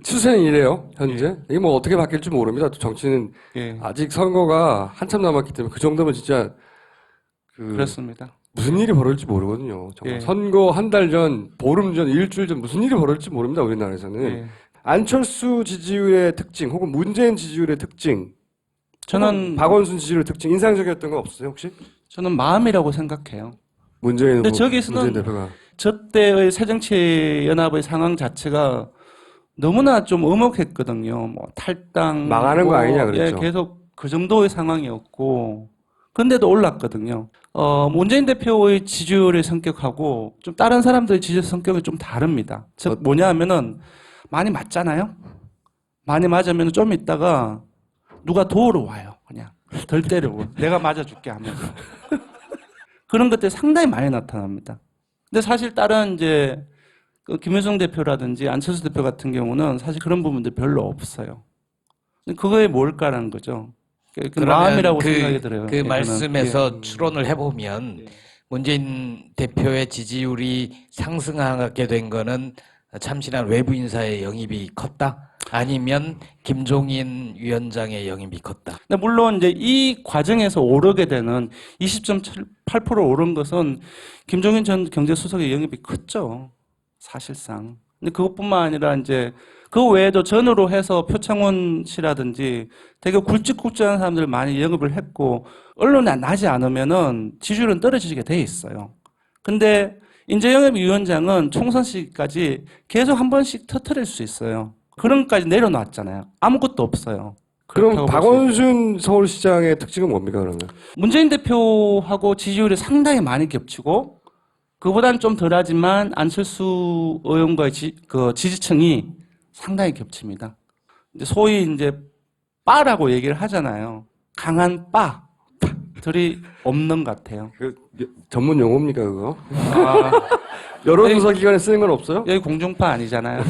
추세는 이래요, 현재. 이게 뭐 어떻게 바뀔지 모릅니다. 또 정치는 아직 선거가 한참 남았기 때문에 그 정도면 진짜 그렇습니다. 무슨 일이 벌어질지 모르거든요. 정말 예. 선거 한 달 전, 보름 전, 일주일 전 무슨 일이 벌어질지 모릅니다. 우리나라에서는. 예. 안철수 지지율의 특징 혹은 문재인 지지율의 특징, 저는 박원순 지지율의 특징 인상적이었던 거 없으세요 혹시? 저는 마음이라고 생각해요. 문재인 근데 후보, 저기서는 문재인 대표가 저 때의 새정치연합의 상황 자체가 너무나 좀 엄혹했거든요. 뭐 탈당, 망하는 거 아니냐 그랬죠. 예, 계속 그 정도의 상황이었고, 근데도 올랐거든요. 문재인 대표의 지지율의 성격하고 좀 다른 사람들의 지지율 성격이 좀 다릅니다. 즉 뭐냐 하면은 많이 맞잖아요. 많이 맞으면 좀 있다가 누가 도우러 와요. 그냥 덜 때리고 내가 맞아줄게 하면서 그런 것들이 상당히 많이 나타납니다. 근데 사실 다른 이제 그 김현성 대표라든지 안철수 대표 같은 경우는 사실 그런 부분들 별로 없어요. 그거에 뭘까라는 거죠. 그 마음이라고 생각이 들어요. 그 예, 저는. 말씀에서 예. 추론을 해보면 문재인 대표의 지지율이 상승하게 된 거는 참신한 외부 인사의 영입이 컸다? 아니면 김종인 위원장의 영입이 컸다? 근데 물론 이제 이 과정에서 오르게 되는 20.8% 오른 것은 김종인 전 경제수석의 영입이 컸죠. 사실상. 근데 그것뿐만 아니라 이제 그 외에도 전후로 해서 표창원 씨라든지 되게 굵직굵직한 사람들 많이 영입을 했고 언론에 나지 않으면은 지지율은 떨어지게 돼 있어요. 근데 인재영입 위원장은 총선 시기까지 계속 한 번씩 터뜨릴 수 있어요. 그런 것까지 내려놨잖아요. 아무것도 없어요. 그럼 박원순 서울시장의 특징은 뭡니까 그러면? 문재인 대표하고 지지율이 상당히 많이 겹치고 그보다는 좀 덜하지만 안철수 의원과의 그 지지층이 상당히 겹칩니다. 소위 이제 빠라고 얘기를 하잖아요. 강한 빠들이 없는 것 같아요. 그 전문 용어입니까 그거? 여론조사 기관에 쓰는 건 없어요? 여기 공중파 아니잖아요.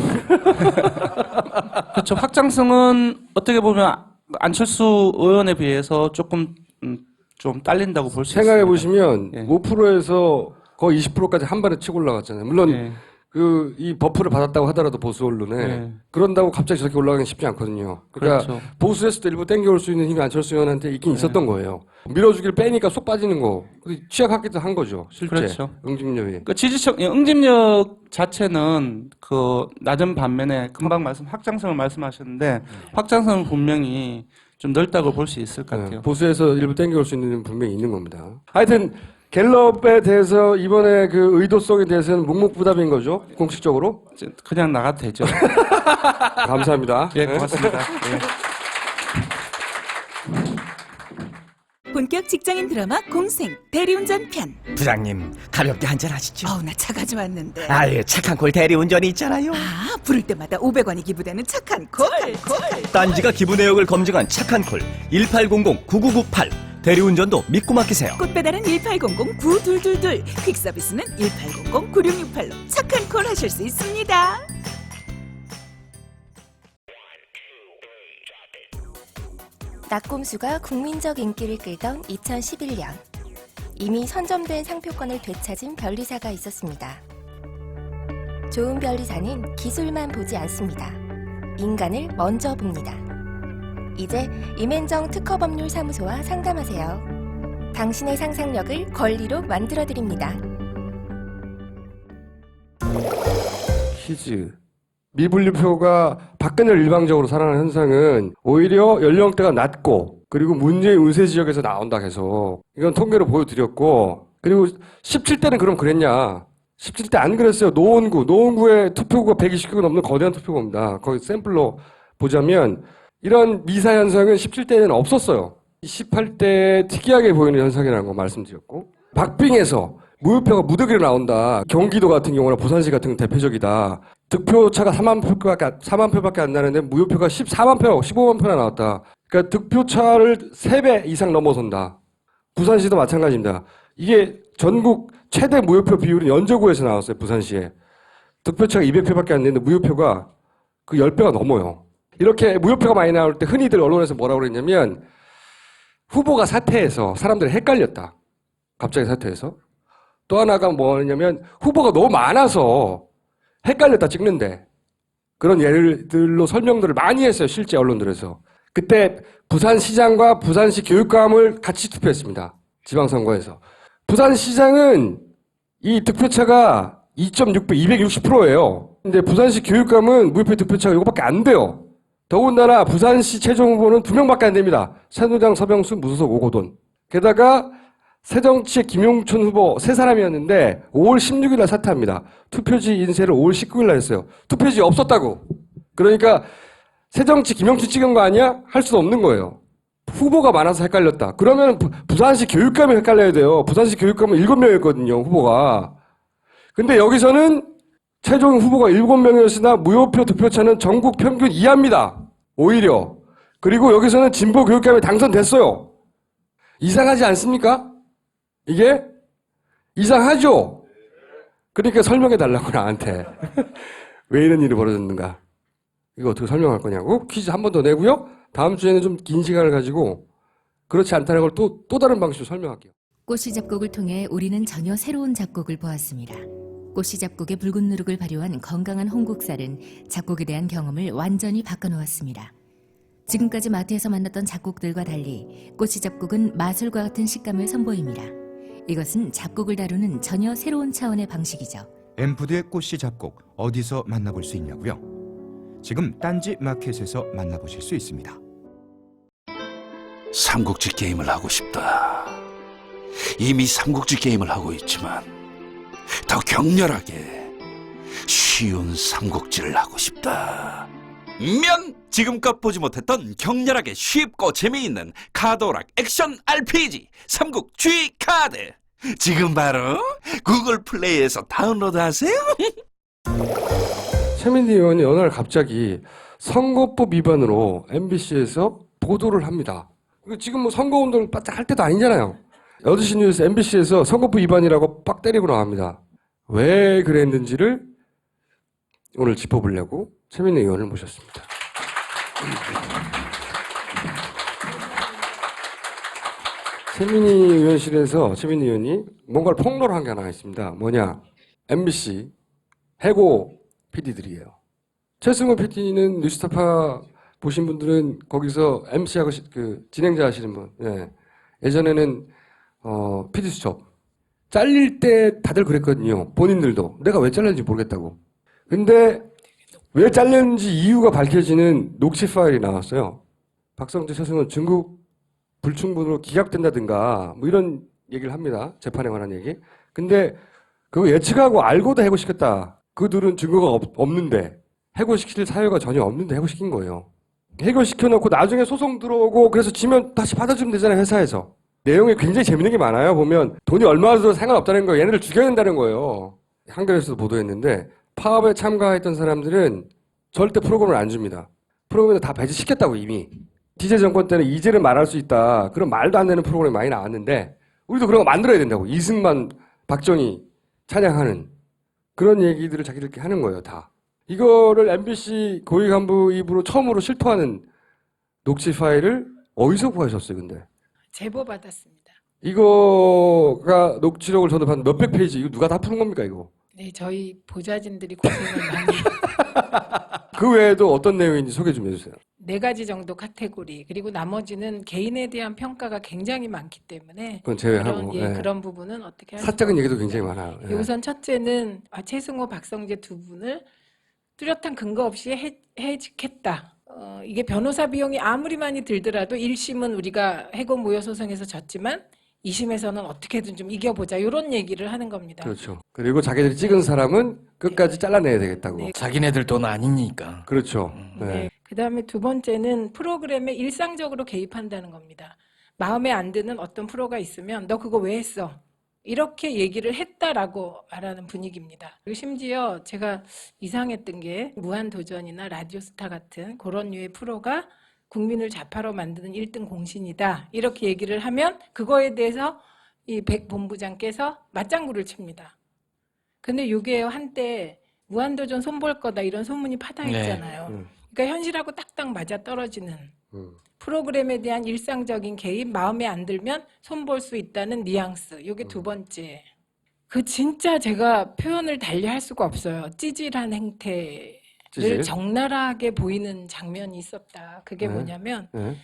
그렇죠. 확장성은 어떻게 보면 안철수 의원에 비해서 조금 좀 딸린다고 볼 수 있습니다. 생각해 보시면 5%에서 거의 20%까지 한 번에 치고 올라갔잖아요. 물론 그 이 버프를 받았다고 하더라도 보수 언론에 그런다고 갑자기 저렇게 올라가긴 쉽지 않거든요. 그러니까 그렇죠. 보수에서도 일부 땡겨올 수 있는 힘이 안철수 의원한테 있긴 있었던 거예요. 밀어주길 빼니까 쏙 빠지는 거 취약하기도 한 거죠. 실제 그렇죠. 응집력이. 그 지지층 응집력 자체는 그 낮은 반면에 금방 확장성을 말씀하셨는데 확장성은 분명히 좀 넓다고 볼 수 있을 것 같아요. 보수에서 일부 땡겨올 수 있는 힘은 분명히 있는 겁니다. 하여튼 갤럽에 대해서 이번에 그 의도성에 대해서는 묵묵부답인 거죠? 공식적으로? 그냥 나가도 되죠. 감사합니다. 예, 고맙습니다. 본격 직장인 드라마 공생 대리운전 편. 부장님 가볍게 한잔 하시죠. 나 차 가져왔는데. 아예 착한 콜 대리운전이 있잖아요. 부를 때마다 500원이 기부되는 착한 콜. 딴지가 기부 내역을 검증한 착한 콜 1800-9998 대리운전도 믿고 맡기세요. 꽃배달은 1800-9222, 퀵서비스는 1800-9668로 착한 콜 하실 수 있습니다. 낙곰수가 국민적 인기를 끌던 2011년 이미 선점된 상표권을 되찾은 변리사가 있었습니다. 좋은 변리사는 기술만 보지 않습니다. 인간을 먼저 봅니다. 이제 임앤정 특허법률사무소와 상담하세요. 당신의 상상력을 권리로 만들어드립니다. 퀴즈. 미분류표가 박근혜를 일방적으로 사랑하는 현상은 오히려 연령대가 낮고 그리고 문재인 운세 지역에서 나온다 계속. 이건 통계로 보여드렸고 그리고 17대는 그럼 그랬냐. 17대 안 그랬어요. 노원구의 투표구가 120개가 넘는 거대한 투표구입니다. 거기 샘플로 보자면 이런 미사 현상은 17대에는 없었어요. 18대 특이하게 보이는 현상이라는 거 말씀드렸고 박빙에서 무효표가 무더기로 나온다. 경기도 같은 경우나 부산시 같은 경우는 대표적이다. 득표차가 4만 표밖에 안 나는데 무효표가 14만 표, 15만 표나 나왔다. 그러니까 득표차를 3배 이상 넘어선다. 부산시도 마찬가지입니다. 이게 전국 최대 무효표 비율은 연저구에서 나왔어요. 부산시에. 득표차가 200표밖에 안 되는데 무효표가 그 10배가 넘어요. 이렇게 무효표가 많이 나올 때 흔히들 언론에서 뭐라고 그랬냐면 후보가 사퇴해서 사람들이 헷갈렸다. 갑자기 사퇴해서. 또 하나가 뭐냐면 후보가 너무 많아서 헷갈렸다 찍는데 그런 예들로 설명들을 많이 했어요. 실제 언론들에서. 그때 부산시장과 부산시 교육감을 같이 투표했습니다. 지방선거에서. 부산시장은 이 득표차가 260%예요. 근데 부산시 교육감은 무효표 득표차가 이거밖에 안 돼요. 더군다나 부산시 최종 후보는 2명밖에 안 됩니다. 새누리당 서병수, 무소속 오고돈. 게다가 새정치의 김용춘 후보 3사람이었는데 5월 16일 날 사퇴합니다. 투표지 인쇄를 5월 19일 날 했어요. 투표지 없었다고. 그러니까 새정치 김용춘 찍은 거 아니야? 할 수도 없는 거예요. 후보가 많아서 헷갈렸다. 그러면 부산시 교육감이 헷갈려야 돼요. 부산시 교육감은 7명이었거든요, 후보가. 근데 여기서는 최종 후보가 7명이었으나 무효표 득표차는 전국 평균 이하입니다. 오히려. 그리고 여기서는 진보 교육감이 당선됐어요. 이상하지 않습니까? 이게? 이상하죠? 그러니까 설명해 달라고 나한테. 왜 이런 일이 벌어졌는가? 이거 어떻게 설명할 거냐고? 퀴즈 한 번 더 내고요. 다음 주에는 좀 긴 시간을 가지고 그렇지 않다는 걸 또 다른 방식으로 설명할게요. 꽃씨 잡곡을 통해 우리는 전혀 새로운 잡곡을 보았습니다. 꽃씨 잡곡의 붉은 누룩을 발효한 건강한 홍국살은 잡곡에 대한 경험을 완전히 바꿔놓았습니다. 지금까지 마트에서 만났던 잡곡들과 달리 꽃씨 잡곡은 마술과 같은 식감을 선보입니다. 이것은 잡곡을 다루는 전혀 새로운 차원의 방식이죠. 엠푸드의 꽃씨 잡곡 어디서 만나볼 수 있냐고요? 지금 딴지 마켓에서 만나보실 수 있습니다. 삼국지 게임을 하고 싶다. 이미 삼국지 게임을 하고 있지만 더 격렬하게 쉬운 삼국지를 하고 싶다. 면 지금껏 보지 못했던 격렬하게 쉽고 재미있는 카드오락 액션 RPG 삼국 G 카드 지금 바로 구글 플레이에서 다운로드하세요. 최민희 의원이 어느 날 갑자기 선거법 위반으로 MBC에서 보도를 합니다. 지금 뭐 선거운동을 바짝 할 때도 아니잖아요. 8시 뉴스 MBC에서 선거법 위반이라고 빡 때리고 나갑니다. 왜 그랬는지를 오늘 짚어보려고 최민희 의원을 모셨습니다. 최민희 의원실에서 최민희 의원이 뭔가를 폭로를 한 게 하나 있습니다. 뭐냐? MBC 해고 PD들이에요. 최승호 PD는 뉴스타파 보신 분들은 거기서 MC하고 진행자 하시는 분. 예. 예전에는 PD 수첩 잘릴 때 다들 그랬거든요. 본인들도 내가 왜 잘렸는지 모르겠다고. 근데 왜 잘렸는지 이유가 밝혀지는 녹취 파일이 나왔어요. 박성재, 최승호 중국 불충분으로 기각된다든가 뭐 이런 얘기를 합니다. 재판에 관한 얘기. 근데 그거 예측하고 알고도 해고시켰다. 그들은 증거가 없는데 해고시킬 사유가 전혀 없는데 해고시킨 거예요. 해고시켜놓고 나중에 소송 들어오고 그래서 지면 다시 받아주면 되잖아요. 회사에서. 내용이 굉장히 재밌는 게 많아요. 보면 돈이 얼마 들어도 상관없다는 거예요. 얘네들 죽여야 된다는 거예요. 한겨레에서도 보도했는데 파업에 참가했던 사람들은 절대 프로그램을 안 줍니다. 프로그램을 다 배제시켰다고 이미. DJ 정권 때는 이제는 말할 수 있다. 그런 말도 안 되는 프로그램이 많이 나왔는데 우리도 그런 거 만들어야 된다고. 이승만, 박정희 찬양하는 그런 얘기들을 자기들끼리 하는 거예요. 다. 이거를 MBC 고위 간부 입으로 처음으로 실토하는 녹취 파일을 어디서 구하셨어요, 근데? 제보 받았습니다. 이거가 녹취록을 저도 봤는데 몇백 페이지, 이거 누가 다 푸는 겁니까, 이거? 네, 저희 보좌진들이 고생을 많이. 그 외에도 어떤 내용인지 소개 좀 해주세요. 4가지 정도 카테고리, 그리고 나머지는 개인에 대한 평가가 굉장히 많기 때문에 그건 제외하고. 그런 부분은 어떻게 할지 사적인 얘기도 굉장히 많아요. 예. 우선 첫째는 최승호, 박성재 두 분을 뚜렷한 근거 없이 해직했다. 이게 변호사 비용이 아무리 많이 들더라도 1심은 우리가 해고 무효 소송에서 졌지만 2심에서는 어떻게든 좀 이겨보자 이런 얘기를 하는 겁니다. 그렇죠. 그리고 자기들이 찍은 사람은 끝까지 잘라내야 되겠다고. 네. 자기네들 돈 아니니까. 그렇죠. 네. 그다음에 두 번째는 프로그램에 일상적으로 개입한다는 겁니다. 마음에 안 드는 어떤 프로가 있으면 너 그거 왜 했어? 이렇게 얘기를 했다라고 말하는 분위기입니다. 그리고 심지어 제가 이상했던 게 무한도전이나 라디오스타 같은 그런 류의 프로가 국민을 좌파로 만드는 1등 공신이다. 이렇게 얘기를 하면 그거에 대해서 이 백 본부장께서 맞장구를 칩니다. 근데 이게 한때 무한도전 손볼 거다 이런 소문이 파다했잖아요. 네. 그러니까 현실하고 딱딱 맞아 떨어지는 프로그램에 대한 일상적인 개입, 마음에 안 들면 손볼 수 있다는 뉘앙스. 이게 두 번째. 그 진짜 제가 표현을 달리 할 수가 없어요. 찌질한 행태를 찌질? 적나라하게 보이는 장면이 있었다. 그게 네. 뭐냐면 네.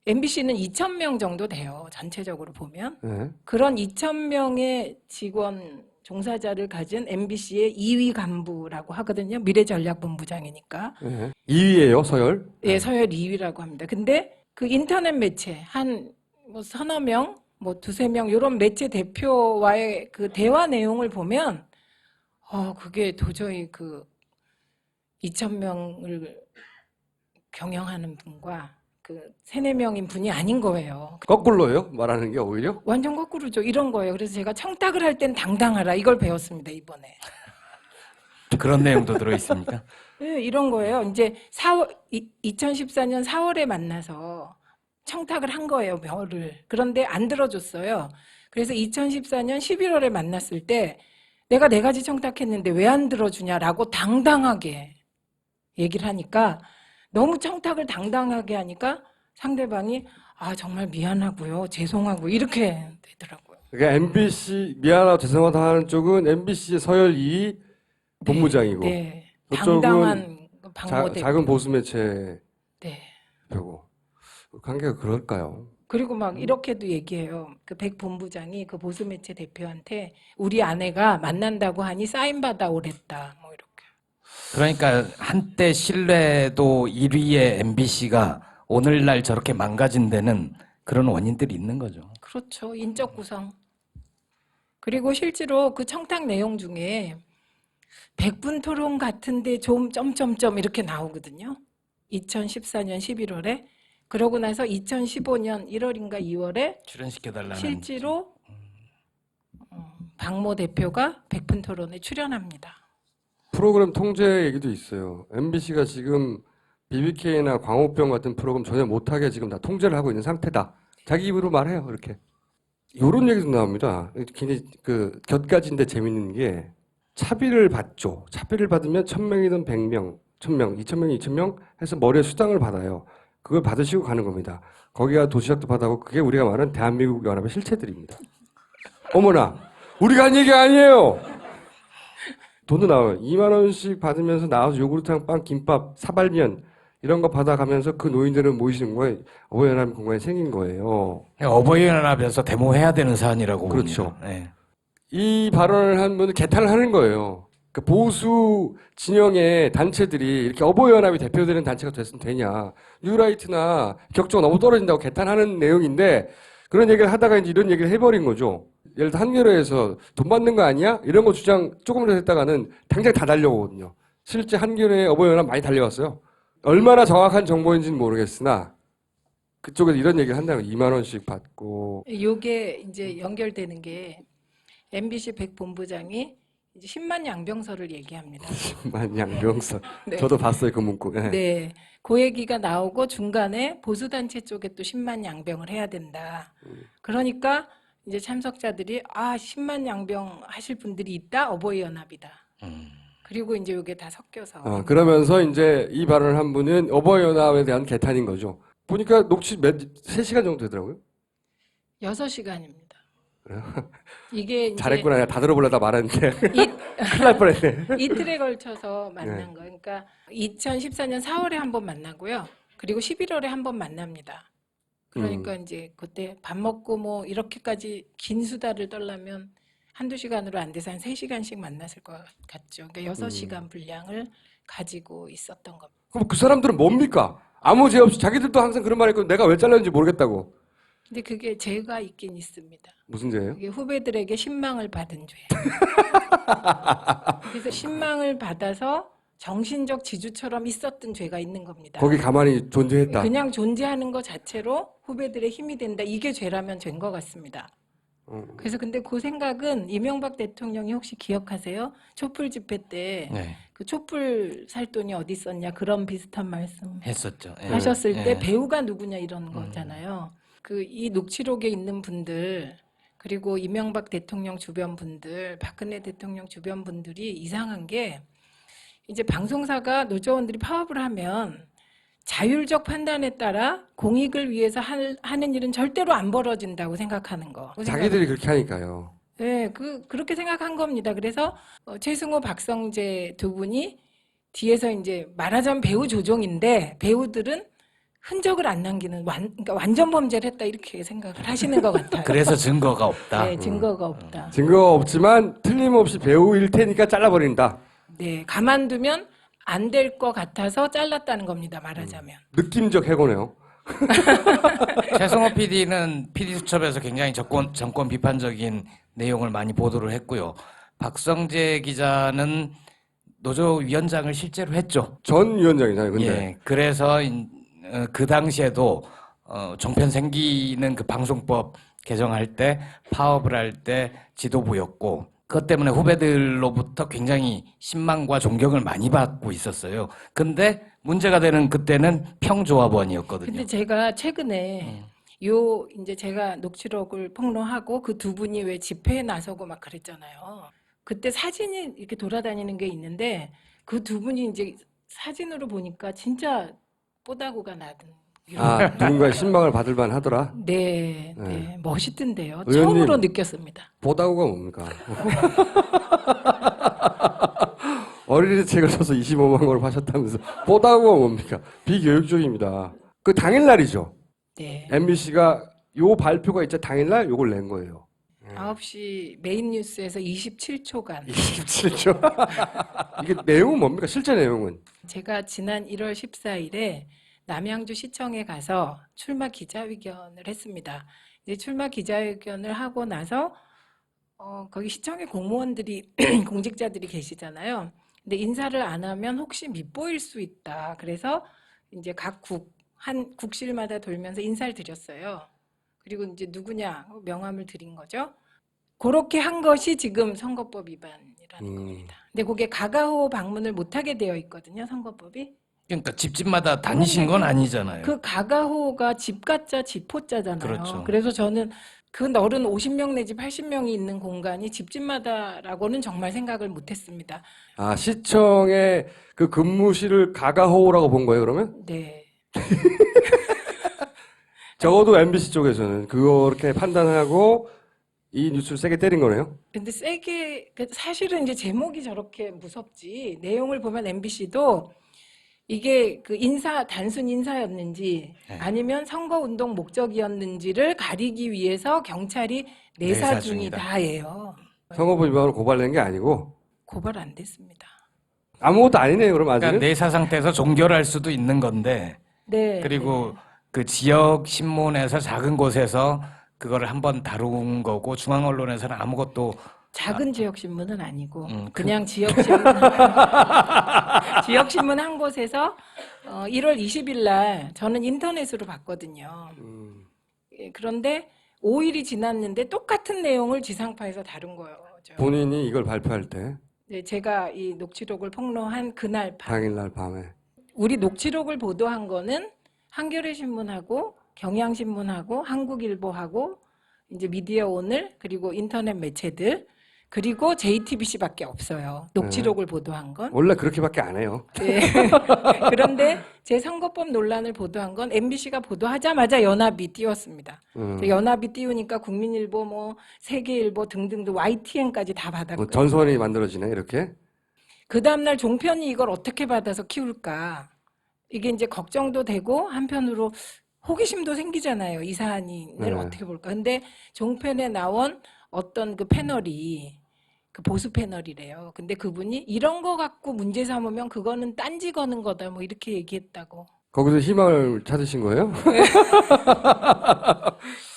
MBC는 2,000명 정도 돼요. 전체적으로 보면. 네. 그런 2,000명의 직원 종사자를 가진 MBC의 2위 간부라고 하거든요. 미래전략본부장이니까. 네. 2위예요, 서열? 예, 서열 2위라고 합니다. 근데 그 인터넷 매체 한 뭐 서너 명, 뭐 두세 명 이런 매체 대표와의 그 대화 내용을 보면 그게 도저히 그 2,000명을 경영하는 분과 그 3-4명인 분이 아닌 거예요. 거꾸로요? 말하는 게 오히려? 완전 거꾸로죠. 이런 거예요. 그래서 제가 청탁을 할 땐 당당하라 이걸 배웠습니다, 이번에. 그런 내용도 들어 있습니까? 네, 이런 거예요. 이제 2014년 4월에 만나서 청탁을 한 거예요, 별을. 그런데 안 들어줬어요. 그래서 2014년 11월에 만났을 때 내가 4가지 청탁했는데 왜 안 들어주냐라고 당당하게 얘기를 하니까 너무 청탁을 당당하게 하니까 상대방이 정말 미안하고요, 죄송하고 이렇게 되더라고요. 그러니까 MBC 미안하고 죄송하다 하는 쪽은 MBC의 서열 2위 본부장이고 네. 그쪽은 당당한 방모대. 작은 보수 매체 네. 고 관계가 그럴까요? 그리고 막 이렇게도 얘기해요. 그 백 본부장이 그 보수 매체 대표한테 우리 아내가 만난다고 하니 사인 받아 오랬다. 뭐 이렇게. 그러니까 한때 신뢰도 1위의 MBC가 오늘날 저렇게 망가진 데는 그런 원인들이 있는 거죠. 그렇죠. 인적 구성. 그리고 실제로 그 청탁 내용 중에 100분 토론 같은데 좀 점점점 이렇게 나오거든요. 2014년 11월에. 그러고 나서 2015년 1월인가 2월에 출연시켜달라는 실제로 박모 대표가 100분 토론에 출연합니다. 프로그램 통제 얘기도 있어요. MBC가 지금 BBK나 광우병 같은 프로그램 전혀 못하게 지금 다 통제를 하고 있는 상태다. 자기 입으로 말해요, 이렇게. 이런 얘기도 나옵니다. 굉장히 그 곁가지인데 재밌는 게 차비를 받죠. 차비를 받으면 1,000명이든 100명, 1,000명, 2,000명, 2,000명 해서 머리에 수당을 받아요. 그걸 받으시고 가는 겁니다. 거기가 도시락도 받아고 그게 우리가 말하는 대한민국 연합의 실체들입니다. 어머나, 우리가 한 얘기 아니에요. 돈도 나와요. 2만 원씩 받으면서 나와서 요구르트랑 빵, 김밥, 사발면 이런 거 받아가면서 그 노인들은 모이시는 거에 어버이연합 공간이 생긴 거예요. 어버이연합에서 데모해야 되는 사안이라고 그렇죠. 봅니다. 네. 이 발언을 한 분은 개탄을 하는 거예요. 그 보수 진영의 단체들이 이렇게 어버이연합이 대표되는 단체가 됐으면 되냐. 뉴라이트나 격조가 너무 떨어진다고 개탄하는 내용인데 그런 얘기를 하다가 이제 이런 얘기를 해버린 거죠. 예를 들어 한겨레에서 돈 받는 거 아니야? 이런 거 주장 조금이라도 했다가는 당장 다 달려오거든요. 실제 한겨레 어버이연합 많이 달려왔어요. 얼마나 정확한 정보인지는 모르겠으나 그쪽에서 이런 얘기를 한다고 2만 원씩 받고. 이게 이제 연결되는 게 MBC 백 본부장이 이제 10만 양병설을 얘기합니다. 10만 양병설. 네. 저도 봤어요, 그 문구. 네. 네. 그 얘기가 나오고 중간에 보수단체 쪽에 또 10만 양병을 해야 된다. 그러니까 이제 참석자들이 10만 양병 하실 분들이 있다. 어버이연합이다. 그리고 이제 이게 다 섞여서. 그러면서 이제 이 발언을 한 분은 어버이연합에 대한 개탄인 거죠. 보니까 녹취 3시간 정도 되더라고요. 6시간입니다. 이게 이제 잘했구나. 내가 다 들어보려다 말했는데. 큰일 날 뻔했네. 이틀에 걸쳐서 만난 네. 거예요. 그러니까 2014년 4월에 한 번 만나고요. 그리고 11월에 한 번 만납니다. 그러니까 이제 그때 밥 먹고 뭐 이렇게까지 긴 수다를 떨려면 한두 시간으로 안 돼서 한 3시간씩 만났을 것 같죠. 그러니까 6시간 분량을 가지고 있었던 겁니다. 그럼 그 사람들은 뭡니까? 아무 죄 없이 자기들도 항상 그런 말 했고 내가 왜 잘렸는지 모르겠다고. 근데 그게 죄가 있긴 있습니다. 무슨 죄예요? 그게 후배들에게 신망을 받은 죄. 그래서 신망을 받아서 정신적 지주처럼 있었던 죄가 있는 겁니다. 거기 가만히 존재했다. 그냥 존재하는 것 자체로 후배들의 힘이 된다. 이게 죄라면 죄인 것 같습니다. 그래서 근데 그 생각은 이명박 대통령이 혹시 기억하세요? 촛불 집회 때 그 촛불 살 돈이 어디 있었냐 그런 비슷한 말씀 했었죠. 하셨을 때 배우가 누구냐 이런 거잖아요. 그 이 녹취록에 있는 분들 그리고 이명박 대통령 주변 분들, 박근혜 대통령 주변 분들이 이상한 게 이제 방송사가 노조원들이 파업을 하면 자율적 판단에 따라 공익을 위해서 하는 일은 절대로 안 벌어진다고 생각하는 거. 자기들이 그렇게 하니까요. 네, 그렇게 생각한 겁니다. 그래서 최승호, 박성재 두 분이 뒤에서 이제 말하자면 배우 조종인데 배우들은 흔적을 안 남기는 그러니까 완전 범죄를 했다 이렇게 생각을 하시는 것 같아요. 그래서 증거가 없다. 네, 증거가 없다. 증거가 없지만 틀림없이 배우일 테니까 잘라버린다. 네, 가만두면 안 될 것 같아서 잘랐다는 겁니다. 말하자면. 느낌적 해고네요. 최성호 PD는 PD 수첩에서 굉장히 정권 비판적인 내용을 많이 보도를 했고요. 박성재 기자는 노조위원장을 실제로 했죠. 전 위원장이잖아요. 근데 예, 그래서 그 당시에도 종편 생기는 그 방송법 개정할 때 파업을 할 때 지도부였고 그것 때문에 후배들로부터 굉장히 신망과 존경을 많이 받고 있었어요. 근데 문제가 되는 그때는 평조합원이었거든요. 근데 제가 최근에 요 이제 제가 녹취록을 폭로하고 그 두 분이 왜 집회에 나서고 막 그랬잖아요. 그때 사진이 이렇게 돌아다니는 게 있는데 그 두 분이 이제 사진으로 보니까 진짜 뽀다구가 나든. 누군가의 신망을 받을 만 하더라. 네, 네, 멋있던데요. 의원님, 처음으로 느꼈습니다. 보다구가 뭡니까? 어린이 책을 써서 25만 원을 파셨다면서 보다구가 뭡니까? 비교육적입니다. 그 당일날이죠. 네. MBC가 요 발표가 있자 당일날 요걸 낸 거예요. 9시 메인 뉴스에서 27초간. 27초. 이게 내용은 뭡니까? 실제 내용은? 제가 지난 1월 14일에 남양주 시청에 가서 출마 기자회견을 했습니다. 이제 출마 기자회견을 하고 나서 거기 시청에 공무원들이 공직자들이 계시잖아요. 근데 인사를 안 하면 혹시 밉보일 수 있다. 그래서 이제 각 한 국실마다 돌면서 인사를 드렸어요. 그리고 이제 누구냐 명함을 드린 거죠. 그렇게 한 것이 지금 선거법 위반이라는 겁니다. 근데 그게 가가호 방문을 못하게 되어 있거든요. 선거법이. 그러니까 집집마다 다니신 건 아니잖아요. 그 가가호가 집가짜 집호자잖아요. 그렇죠. 그래서 저는 그 너른 50명 내지 80명이 있는 공간이 집집마다라고는 정말 생각을 못했습니다. 아, 시청의 그 근무실을 가가호라고 본 거예요, 그러면? 네. 적어도 MBC 쪽에서는 그렇게 판단하고 이 뉴스를 세게 때린 거네요. 근데 세게 사실은 이제 제목이 저렇게 무섭지 내용을 보면 MBC도 이게 그 단순 인사였는지 아니면 선거운동 목적이었는지를 가리기 위해서 경찰이 내사 중이다예요. 선거법 위반으로 고발된 게 아니고 고발 안 됐습니다. 아무것도 아니네요, 그럼 아직은? 그러니까 내사 상태에서 종결할 수도 있는 건데. 네. 그리고 그 지역 신문에서 작은 곳에서 그거를 한번 다룬 거고 중앙 언론에서는 아무것도 작은 지역 신문은 아니고 그냥 지역 신문 지역 신문 한 곳에서 1월 20일 날 저는 인터넷으로 봤거든요. 예, 그런데 5일이 지났는데 똑같은 내용을 지상파에서 다룬 거죠. 본인이 이걸 발표할 때 네, 제가 이 녹취록을 폭로한 그날 밤. 당일날 밤에. 우리 녹취록을 보도한 거는 한겨레 신문하고 경향신문하고 한국일보하고 이제 미디어 오늘 그리고 인터넷 매체들 그리고 JTBC밖에 없어요. 녹취록을 보도한 건. 원래 그렇게밖에 안 해요. 네. 그런데 제 선거법 논란을 보도한 건 MBC가 보도하자마자 연합이 띄웠습니다. 연합이 띄우니까 국민일보, 뭐 세계일보 등등등 YTN까지 다 받았고요. 전선이 만들어지네 이렇게. 그 다음날 종편이 이걸 어떻게 받아서 키울까. 이게 이제 걱정도 되고 한편으로 호기심도 생기잖아요. 이 사안을 어떻게 볼까. 근데 종편에 나온 어떤 그 패널이 그 보수 패널이래요. 근데 그분이 이런 거 갖고 문제 삼으면 그거는 딴지 거는 거다 뭐 이렇게 얘기했다고. 거기서 희망을 찾으신 거예요?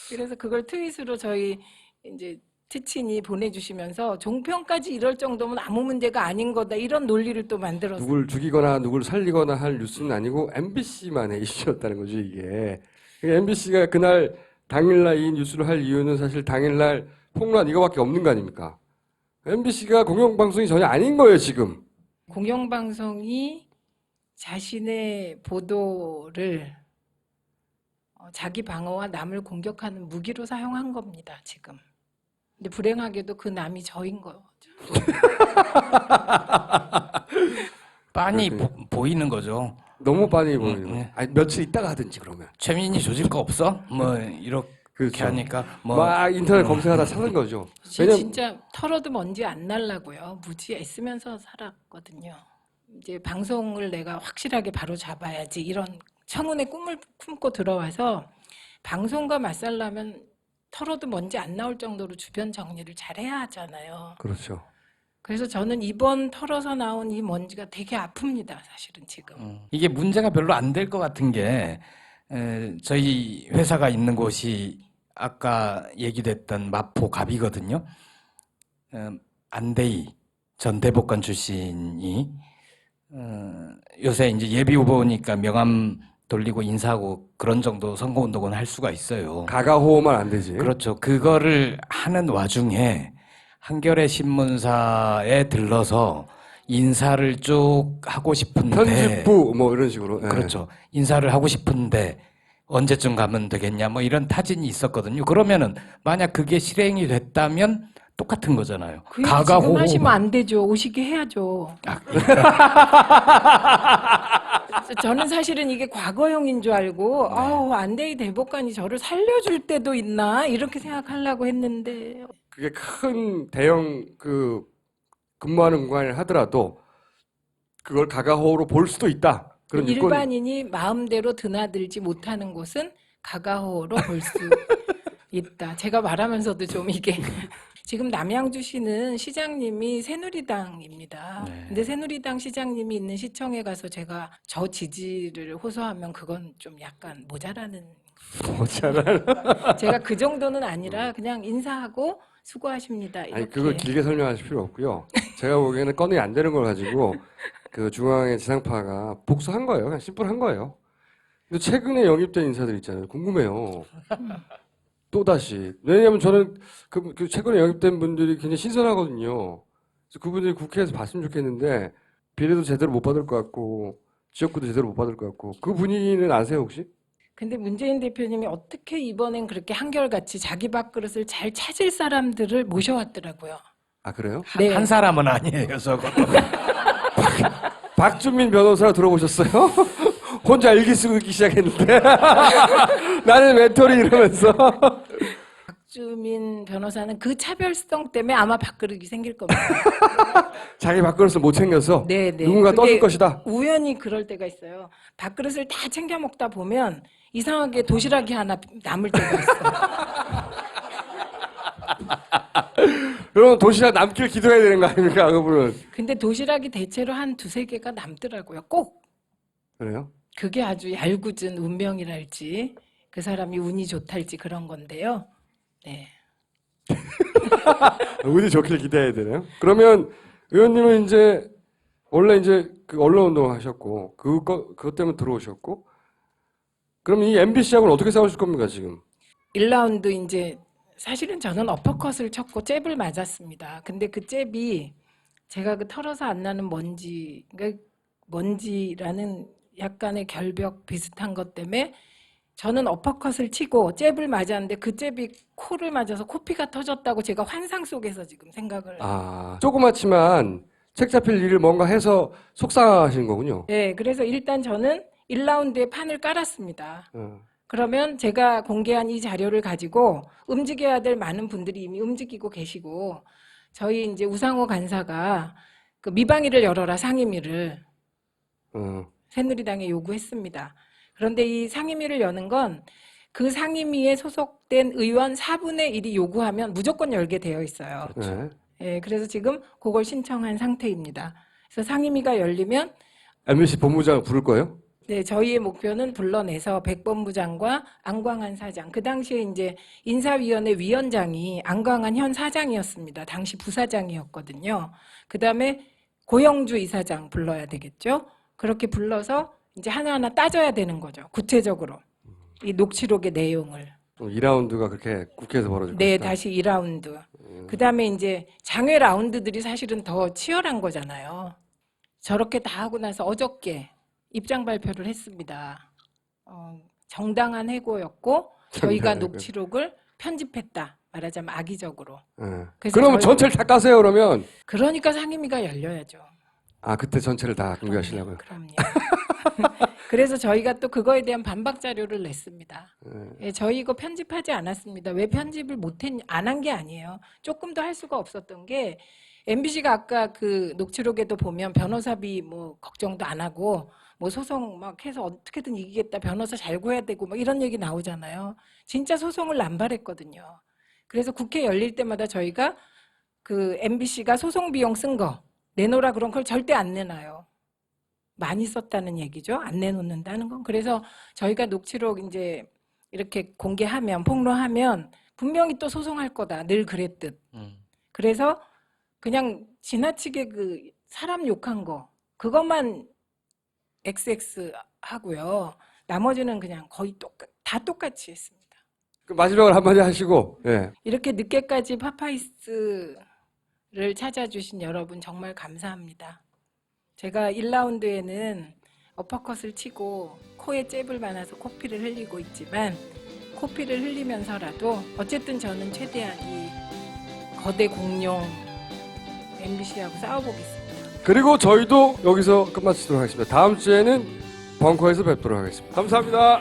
그래서 그걸 트윗으로 저희 이제 특친이 보내주시면서 종편까지 이럴 정도면 아무 문제가 아닌 거다 이런 논리를 또 만들었어요. 누굴 죽이거나 누굴 살리거나 할 뉴스는 아니고 MBC만의 이슈였다는 거죠 이게. 그러니까 MBC가 그날 당일날 이 뉴스를 할 이유는 사실 당일날 폭로한 이거밖에 없는 거 아닙니까? MBC가 공영방송이 전혀 아닌 거예요 지금. 공영방송이 자신의 보도를 자기 방어와 남을 공격하는 무기로 사용한 겁니다 지금. 근데 불행하게도 그 남이 저인 거죠. 빤히 보이는 거죠. 너무 빤히 보이는 거죠. 아니, 며칠 있다가 하든지 그러면. 최민희 조질 거 없어? 뭐 이렇게 그렇죠. 하니까 뭐 막 인터넷 검색하다 찾은 거죠. 진짜 털어도 먼지 안 날라고요. 무지 애쓰면서 살았거든요. 이제 방송을 내가 확실하게 바로 잡아야지 이런 청운의 꿈을 품고 들어와서 방송과 맞설라면 털어도 먼지 안 나올 정도로 주변 정리를 잘 해야 하잖아요. 그렇죠. 그래서 저는 이번 털어서 나온 이 먼지가 되게 아픕니다. 사실은 지금. 이게 문제가 별로 안 될 것 같은 게 저희 회사가 있는 곳이 아까 얘기됐던 마포 갑이거든요. 안대희 전 대법관 출신이 요새 이제 예비 후보니까 명함 돌리고 인사하고 그런 정도 선거운동은 할 수가 있어요. 가가호호만 안 되지. 그렇죠. 그거를 하는 와중에 한겨레 신문사에 들러서 인사를 쭉 하고 싶은데 편집부 뭐 이런 식으로. 예. 그렇죠. 인사를 하고 싶은데 언제쯤 가면 되겠냐 뭐 이런 타진이 있었거든요. 그러면은 만약 그게 실행이 됐다면 똑같은 거잖아요. 그 얘기 지금 하시면 안 되죠. 오시게 해야죠. 저는 사실은 이게 과거형인 줄 알고 아우 안대희 대법관이 저를 살려줄 때도 있나 이렇게 생각하려고 했는데 그게 큰 대형 그 근무하는 공간을 하더라도 그걸 가가호호로 볼 수도 있다. 그런 일반인이 마음대로 드나들지 못하는 곳은 가가호호로 볼 수 있다. 제가 말하면서도 좀 이게 지금 남양주시는 시장님이 새누리당입니다. 네. 근데 새누리당 시장님이 있는 시청에 가서 제가 저 지지를 호소하면 그건 좀 약간 모자라는. 제가 그 정도는 아니라 그냥 인사하고 수고하십니다. 이렇게. 아니 그걸 길게 설명하실 필요 없고요. 제가 보기에는 건이 안 되는 걸 가지고 그 중앙의 지상파가 복수한 거예요. 그냥 심플한 거예요. 근데 최근에 영입된 인사들 있잖아요. 궁금해요. 또다시. 왜냐하면 저는 그 최근에 영입된 분들이 굉장히 신선하거든요. 그래서 그분들이 국회에서 봤으면 좋겠는데 비례도 제대로 못 받을 것 같고 지역구도 제대로 못 받을 것 같고 그 분위기는 아세요 혹시? 근데 문재인 대표님이 어떻게 이번엔 그렇게 한결같이 자기 밥그릇을 잘 찾을 사람들을 모셔왔더라고요. 아 그래요? 네. 한 사람은 아니에요, 저거. 박준민 변호사 들어보셨어요? 혼자 일기 쓰고 있기 시작했는데 나는 멘토리 이러면서 박주민 변호사는 그 차별성 때문에 아마 밥그릇이 생길 겁니다. 자기 밥그릇을 못 챙겨서 네네. 누군가 근데 떠줄 것이다. 우연히 그럴 때가 있어요. 밥그릇을 다 챙겨 먹다 보면 이상하게 도시락이 하나 남을 때가 있어요. 그럼 도시락 남길 기도해야 되는 거 아닙니까, 그분은? 근데 도시락이 대체로 한 두세 개가 남더라고요. 꼭. 그래요? 그게 아주 얄궂은 운명이랄지 그 사람이 운이 좋달지 그런 건데요. 네. 운이 좋길 기대해야 되네요. 그러면 의원님은 이제 원래 이제 그 언론운동 하셨고 그것 때문에 들어오셨고 그럼 이 MBC하고는 어떻게 싸우실 겁니까 지금? 1라운드 이제 사실은 저는 어퍼컷을 쳤고 잽을 맞았습니다. 근데 그 잽이 제가 그 털어서 안 나는 먼지, 그러니까 먼지라는 약간의 결벽 비슷한 것 때문에 저는 어퍼컷을 치고 잽을 맞았는데 그 잽이 코를 맞아서 코피가 터졌다고 제가 환상 속에서 지금 생각을. 아, 조그맣지만 책 잡힐 일을 뭔가 해서 속상하신 거군요. 네, 그래서 일단 저는 1라운드에 판을 깔았습니다. 그러면 제가 공개한 이 자료를 가지고 움직여야 될 많은 분들이 이미 움직이고 계시고 저희 이제 우상호 간사가 그 미방위를 열어라 상임위를 새누리당에 요구했습니다. 그런데 이 상임위를 여는 건 그 상임위에 소속된 의원 4분의 1이 요구하면 무조건 열게 되어 있어요. 네. 예, 그래서 지금 그걸 신청한 상태입니다. 그래서 상임위가 열리면 MBC 본부장을 부를 거예요? 네, 저희의 목표는 불러내서 백법무장과 안광한 사장, 그 당시에 이제 인사위원회 위원장이 안광한 현 사장이었습니다. 당시 부사장이었거든요. 그 다음에 고영주 이사장 불러야 되겠죠. 그렇게 불러서 이제 하나하나 따져야 되는 거죠. 구체적으로 이 녹취록의 내용을. 2라운드가 그렇게 국회에서 벌어질 네, 것이다. 다시 2라운드. 그 다음에 이제 장외 라운드들이 사실은 더 치열한 거잖아요. 저렇게 다 하고 나서 어저께 입장 발표를 했습니다. 정당한 해고였고 저희가 녹취록을 편집했다. 말하자면 악의적으로. 그래서 그러면 전체를 다 까세요 그러면. 그러니까 상임위가 열려야죠. 아 그때 전체를 다 공개하시려고요? 그럼요. 그래서 저희가 또 그거에 대한 반박 자료를 냈습니다. 예, 저희 이거 편집하지 않았습니다. 왜 편집을 안 한 게 아니에요. 조금 더 할 수가 없었던 게 MBC가 아까 그 녹취록에도 보면 변호사비 뭐 걱정도 안 하고 뭐 소송 막 해서 어떻게든 이기겠다, 변호사 잘 구해야 되고 막 이런 얘기 나오잖아요. 진짜 소송을 남발했거든요. 그래서 국회 열릴 때마다 저희가 그 MBC가 소송 비용 쓴 거 내놓으라 그런 걸 절대 안 내놔요. 많이 썼다는 얘기죠. 안 내놓는다는 건. 그래서 저희가 녹취록 이제 이렇게 공개하면, 폭로하면 분명히 또 소송할 거다. 늘 그랬듯. 그래서 그냥 지나치게 그 사람 욕한 거 그것만 XX 하고요. 나머지는 그냥 거의 다 똑같이 했습니다. 그 마지막으로 한마디 하시고. 예. 이렇게 늦게까지 파파이스를 찾아주신 여러분 정말 감사합니다. 제가 1라운드에는 어퍼컷을 치고 코에 잽을 많아서 코피를 흘리고 있지만 코피를 흘리면서라도 어쨌든 저는 최대한 이 거대 공룡 MBC하고 싸워보겠습니다. 그리고 저희도 여기서 끝마치도록 하겠습니다. 다음 주에는 벙커에서 뵙도록 하겠습니다. 감사합니다.